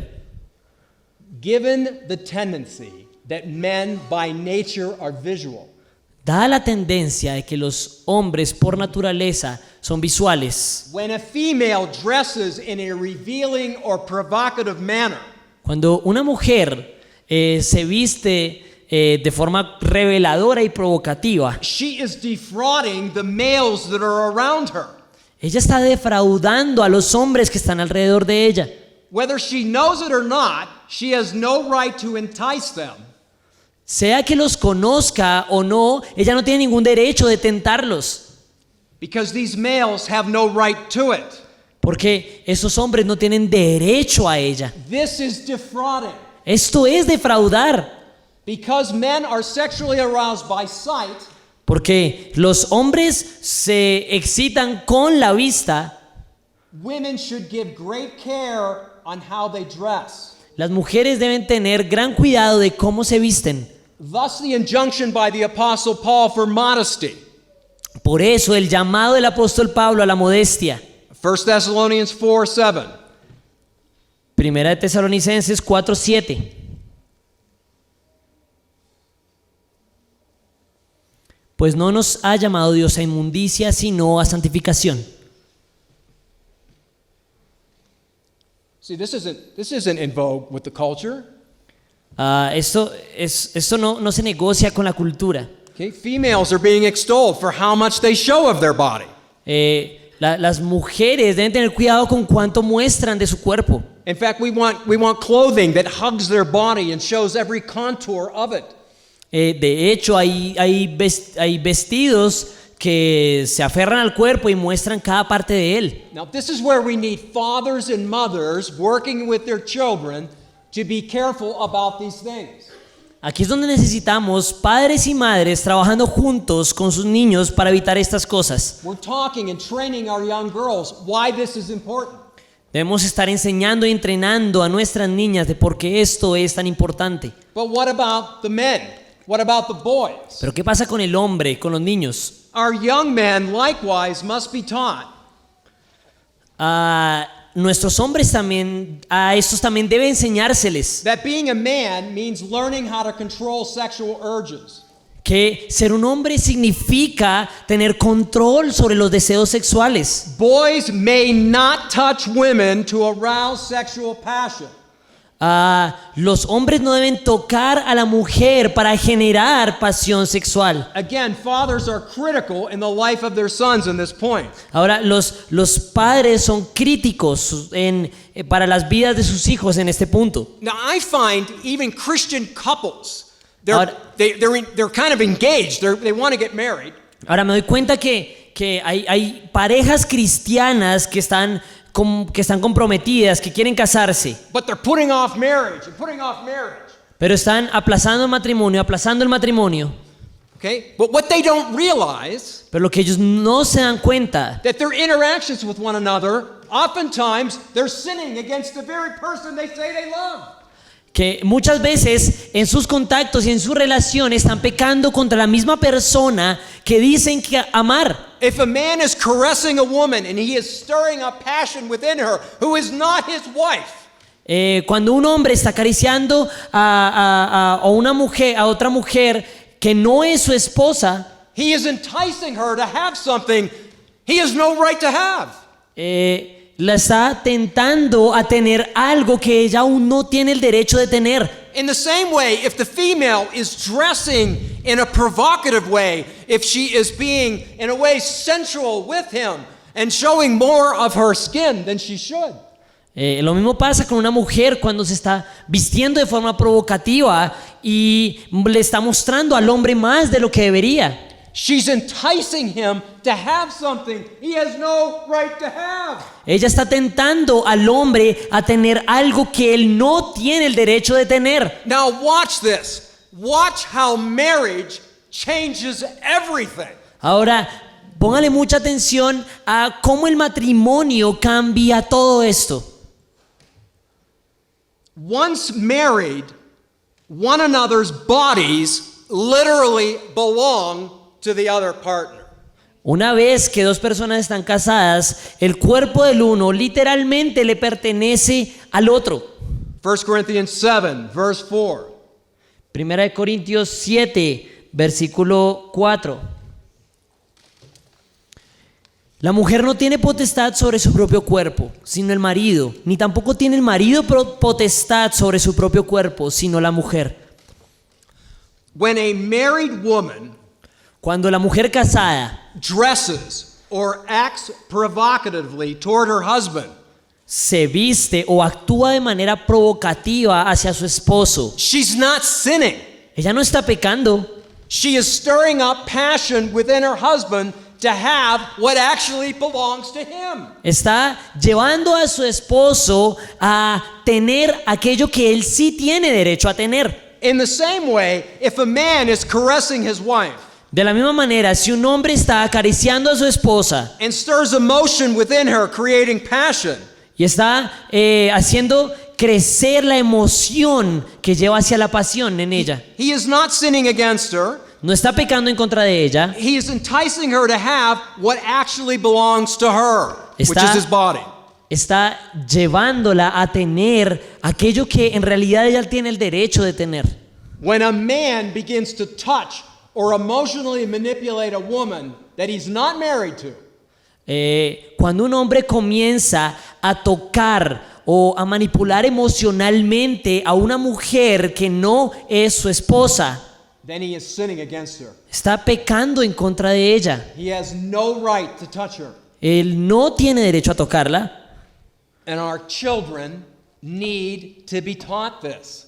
[SPEAKER 1] Given the tendency that men by nature are visual,
[SPEAKER 2] Dada la tendencia de que los hombres por naturaleza son visuales,
[SPEAKER 1] when a female dresses in a revealing or provocative manner,
[SPEAKER 2] cuando una mujer se viste de forma reveladora y provocativa,
[SPEAKER 1] she is defrauding the males that are around her.
[SPEAKER 2] ella está defraudando a los hombres que están alrededor de ella.
[SPEAKER 1] Whether she knows it or not, she has no right to entice them.
[SPEAKER 2] Sea que los conozca o no, ella no tiene ningún derecho de tentarlos,
[SPEAKER 1] Because these males have no right to it.
[SPEAKER 2] porque esos hombres no tienen derecho a ella.
[SPEAKER 1] This is defrauding.
[SPEAKER 2] Esto es defraudar,
[SPEAKER 1] Because men are sexually aroused by sight,
[SPEAKER 2] porque los hombres se excitan con la vista.
[SPEAKER 1] women should give great care on how they dress.
[SPEAKER 2] Las mujeres deben tener gran cuidado de cómo se visten.
[SPEAKER 1] Thus the injunction by the Apostle Paul for modesty.
[SPEAKER 2] Por eso el llamado del apóstol Pablo a la modestia.
[SPEAKER 1] 1 Thessalonians 4:7.
[SPEAKER 2] Primera de Tesalonicenses 4:7. Pues no nos ha llamado Dios a inmundicia, sino a santificación.
[SPEAKER 1] See, this isn't in vogue with the culture.
[SPEAKER 2] Esto no se negocia con la cultura.
[SPEAKER 1] Okay? Females are being extolled for how much they show of their body.
[SPEAKER 2] Las mujeres deben tener cuidado con cuánto muestran de su cuerpo.
[SPEAKER 1] In fact, we want clothing that hugs their body and shows every contour of it.
[SPEAKER 2] De hecho, hay vestidos que se aferran al cuerpo y muestran cada parte de él.
[SPEAKER 1] Now, this is where we need fathers and mothers working with their children to be careful about these things.
[SPEAKER 2] Aquí es donde necesitamos padres y madres trabajando juntos con sus niños para evitar estas cosas.
[SPEAKER 1] We're talking and training our young girls why this is important.
[SPEAKER 2] Debemos estar enseñando y entrenando a nuestras niñas de por qué esto es tan importante.
[SPEAKER 1] But what about the men? What about the boys?
[SPEAKER 2] Pero ¿qué pasa con el hombre, con los niños?
[SPEAKER 1] Our young men likewise must be taught
[SPEAKER 2] Nuestros hombres también, a estos también debe enseñárseles
[SPEAKER 1] that being a man means learning how to control sexual urges.
[SPEAKER 2] que ser un hombre significa tener control sobre los deseos sexuales.
[SPEAKER 1] Boys may not touch women to arouse sexual passion.
[SPEAKER 2] Los hombres no deben tocar a la mujer para generar pasión sexual.
[SPEAKER 1] Again, fathers are critical in the life of their sons in this point.
[SPEAKER 2] Ahora, los padres son críticos para las vidas de sus hijos en este punto.
[SPEAKER 1] Now, I find even Christian couples,
[SPEAKER 2] Ahora-
[SPEAKER 1] they're kind of engaged. They want to get married,
[SPEAKER 2] Ahora me doy cuenta que hay parejas cristianas que están comprometidas, que quieren casarse,
[SPEAKER 1] but they're putting off marriage and putting off marriage.
[SPEAKER 2] pero están aplazando el matrimonio.
[SPEAKER 1] Okay? But what they don't realize
[SPEAKER 2] Pero lo que ellos no se dan cuenta
[SPEAKER 1] that their interactions with one another, oftentimes they're sinning against the very person they say they love.
[SPEAKER 2] que muchas veces en sus contactos y en su relación están pecando contra la misma persona que dicen que amar.
[SPEAKER 1] If a man is caressing a woman and he is stirring up passion within her who is not his wife,
[SPEAKER 2] Cuando un hombre está acariciando a otra mujer que no es su esposa,
[SPEAKER 1] he is enticing her to have something he has no right to have.
[SPEAKER 2] la está tentando a tener algo que ella aún no tiene el derecho de tener.
[SPEAKER 1] In the same way, if the female is dressing in a provocative way, if she is being in a way sensual with him and showing more of her skin than she should,
[SPEAKER 2] Lo mismo pasa con una mujer cuando se está vistiendo de forma provocativa y le está mostrando al hombre más de lo que debería.
[SPEAKER 1] she's enticing him to have something he has no right to have.
[SPEAKER 2] Ella está tentando al hombre a tener algo que él no tiene el derecho de tener.
[SPEAKER 1] Now watch this. Watch how marriage changes everything.
[SPEAKER 2] Ahora, póngale mucha atención a cómo el matrimonio cambia todo esto.
[SPEAKER 1] Once married, one another's bodies literally belong to the other partner.
[SPEAKER 2] Una vez que dos personas están casadas, el cuerpo del uno literalmente le pertenece al otro.
[SPEAKER 1] 1 Corinthians 7, verse 4.
[SPEAKER 2] Primera de Corintios 7, versículo 4. La mujer no tiene potestad sobre su propio cuerpo, sino el marido, ni tampoco tiene el marido potestad sobre su propio cuerpo, sino la mujer.
[SPEAKER 1] When a married woman
[SPEAKER 2] Cuando la mujer casada
[SPEAKER 1] dresses or acts provocatively toward her husband,
[SPEAKER 2] se viste o actúa de manera provocativa hacia su esposo,
[SPEAKER 1] she's not sinning.
[SPEAKER 2] ella no está pecando.
[SPEAKER 1] She is stirring up passion within her husband to have what actually belongs to him.
[SPEAKER 2] Está llevando a su esposo a tener aquello que él sí tiene derecho a tener.
[SPEAKER 1] In the same way, if a man is caressing his wife
[SPEAKER 2] De la misma manera, si un hombre está acariciando a su esposa
[SPEAKER 1] and stirs emotion within her, creating passion,
[SPEAKER 2] y está haciendo crecer la emoción que lleva hacia la pasión en ella,
[SPEAKER 1] he is not sinning against her.
[SPEAKER 2] no está pecando en contra de ella,
[SPEAKER 1] He is enticing her to have what actually belongs to her, which
[SPEAKER 2] Está-
[SPEAKER 1] is his body.
[SPEAKER 2] está llevándola a tener aquello que en realidad ella tiene el derecho de tener.
[SPEAKER 1] When a man begins to touch or emotionally manipulate a woman that he's not married to,
[SPEAKER 2] Cuando un hombre comienza a tocar o a manipular emocionalmente a una mujer que no es su esposa,
[SPEAKER 1] then he is sinning against her.
[SPEAKER 2] está pecando en contra de ella.
[SPEAKER 1] He has no right to touch her.
[SPEAKER 2] Él no tiene derecho a tocarla.
[SPEAKER 1] And our children need to be taught this.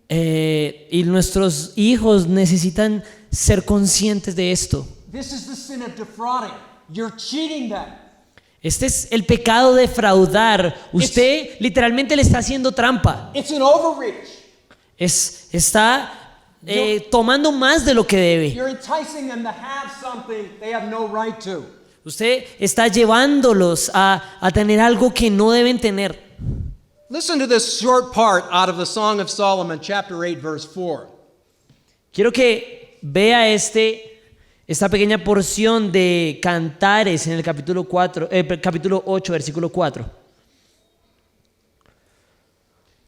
[SPEAKER 2] Y nuestros hijos necesitan ser conscientes de esto.
[SPEAKER 1] This is the sin of defrauding. You're cheating them.
[SPEAKER 2] Este es el pecado de fraudar. Usted literalmente le está haciendo trampa.
[SPEAKER 1] It's an overreach.
[SPEAKER 2] Está tomando más de lo que debe.
[SPEAKER 1] You're enticing them to have something they have no right to.
[SPEAKER 2] Usted está llevándolos a tener algo que no deben tener.
[SPEAKER 1] Listen to this short part out of the Song of Solomon, chapter 8, verse 4.
[SPEAKER 2] Quiero que vea esta pequeña porción de Cantares en el capítulo 8, versículo 4.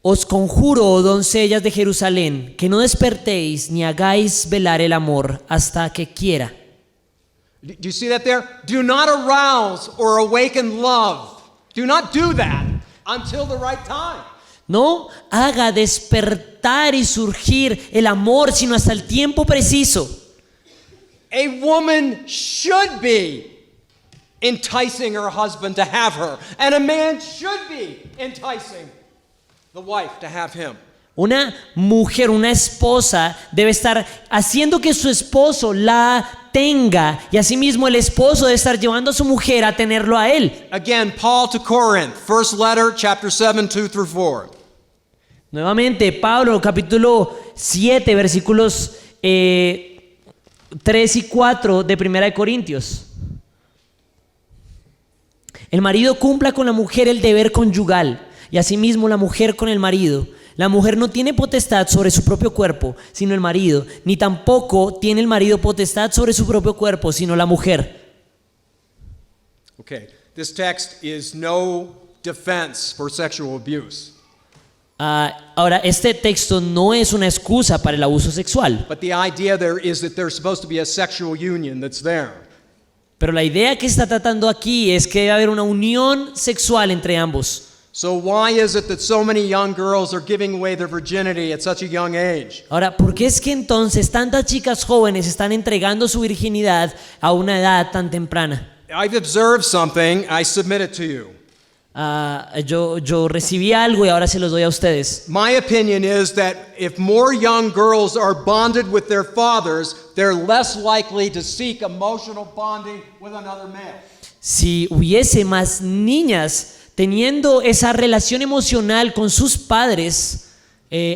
[SPEAKER 2] Os conjuro, oh doncellas de Jerusalén, que no despertéis ni hagáis velar el amor hasta que quiera.
[SPEAKER 1] Do you see that there? Do not arouse or awaken love. Do not do that until the right time.
[SPEAKER 2] No haga despertar y surgir el amor, sino hasta el tiempo preciso.
[SPEAKER 1] A woman should be enticing her husband to have her, and a man should be enticing the wife to have him.
[SPEAKER 2] Una mujer, una esposa, debe estar haciendo que su esposo la tenga, y asimismo el esposo debe estar llevando a su mujer a tenerlo a él.
[SPEAKER 1] Again, Paul to Corinth, first letter, chapter 7, 2 through 4.
[SPEAKER 2] Nuevamente, Pablo, capítulo 7, versículos 3 y 4 de Primera de Corintios. El marido cumpla con la mujer el deber conyugal, y asimismo la mujer con el marido. La mujer no tiene potestad sobre su propio cuerpo, sino el marido, ni tampoco tiene el marido potestad sobre su propio cuerpo, sino la mujer.
[SPEAKER 1] Okay, this text is no defense for sexual abuse.
[SPEAKER 2] Ahora, este texto no es una excusa para el abuso sexual,
[SPEAKER 1] But the idea there is that there's supposed to be a sexual union that's there.
[SPEAKER 2] pero la idea que está tratando aquí es que debe haber una unión sexual entre ambos.
[SPEAKER 1] So why is it that so many young girls are giving away their virginity at such a young age?
[SPEAKER 2] Ahora, ¿por qué es que entonces tantas chicas jóvenes están entregando su virginidad a una edad tan temprana?
[SPEAKER 1] I've observed something, I submit it to you.
[SPEAKER 2] Yo recibí algo y ahora se los doy a ustedes.
[SPEAKER 1] My opinion is that if more young girls are bonded with their fathers, they're less likely to seek emotional bonding with another male.
[SPEAKER 2] Si hubiese más niñas teniendo esa relación emocional con sus padres,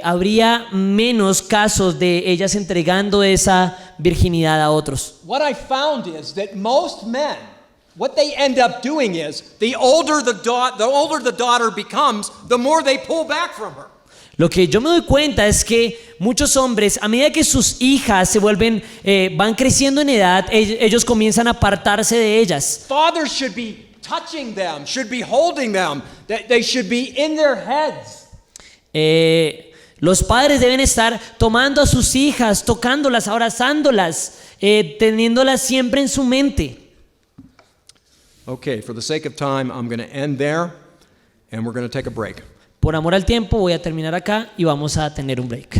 [SPEAKER 2] habría menos casos de ellas entregando esa virginidad a otros.
[SPEAKER 1] What I found is that most men, what they end up doing is the older the daughter becomes, the more they pull back from her.
[SPEAKER 2] Lo que yo me doy cuenta es que muchos hombres, a medida que sus hijas se vuelven, van creciendo en edad, ellos comienzan a apartarse de ellas.
[SPEAKER 1] Fathers should be touching them, should be holding them, they should be in their heads.
[SPEAKER 2] Los padres deben estar tomando a sus hijas, tocándolas, abrazándolas, teniéndolas siempre en su mente.
[SPEAKER 1] Okay, for the sake of time, I'm going to end there and we're going to take a break.
[SPEAKER 2] Por amor al tiempo voy a terminar acá y vamos a tener un break.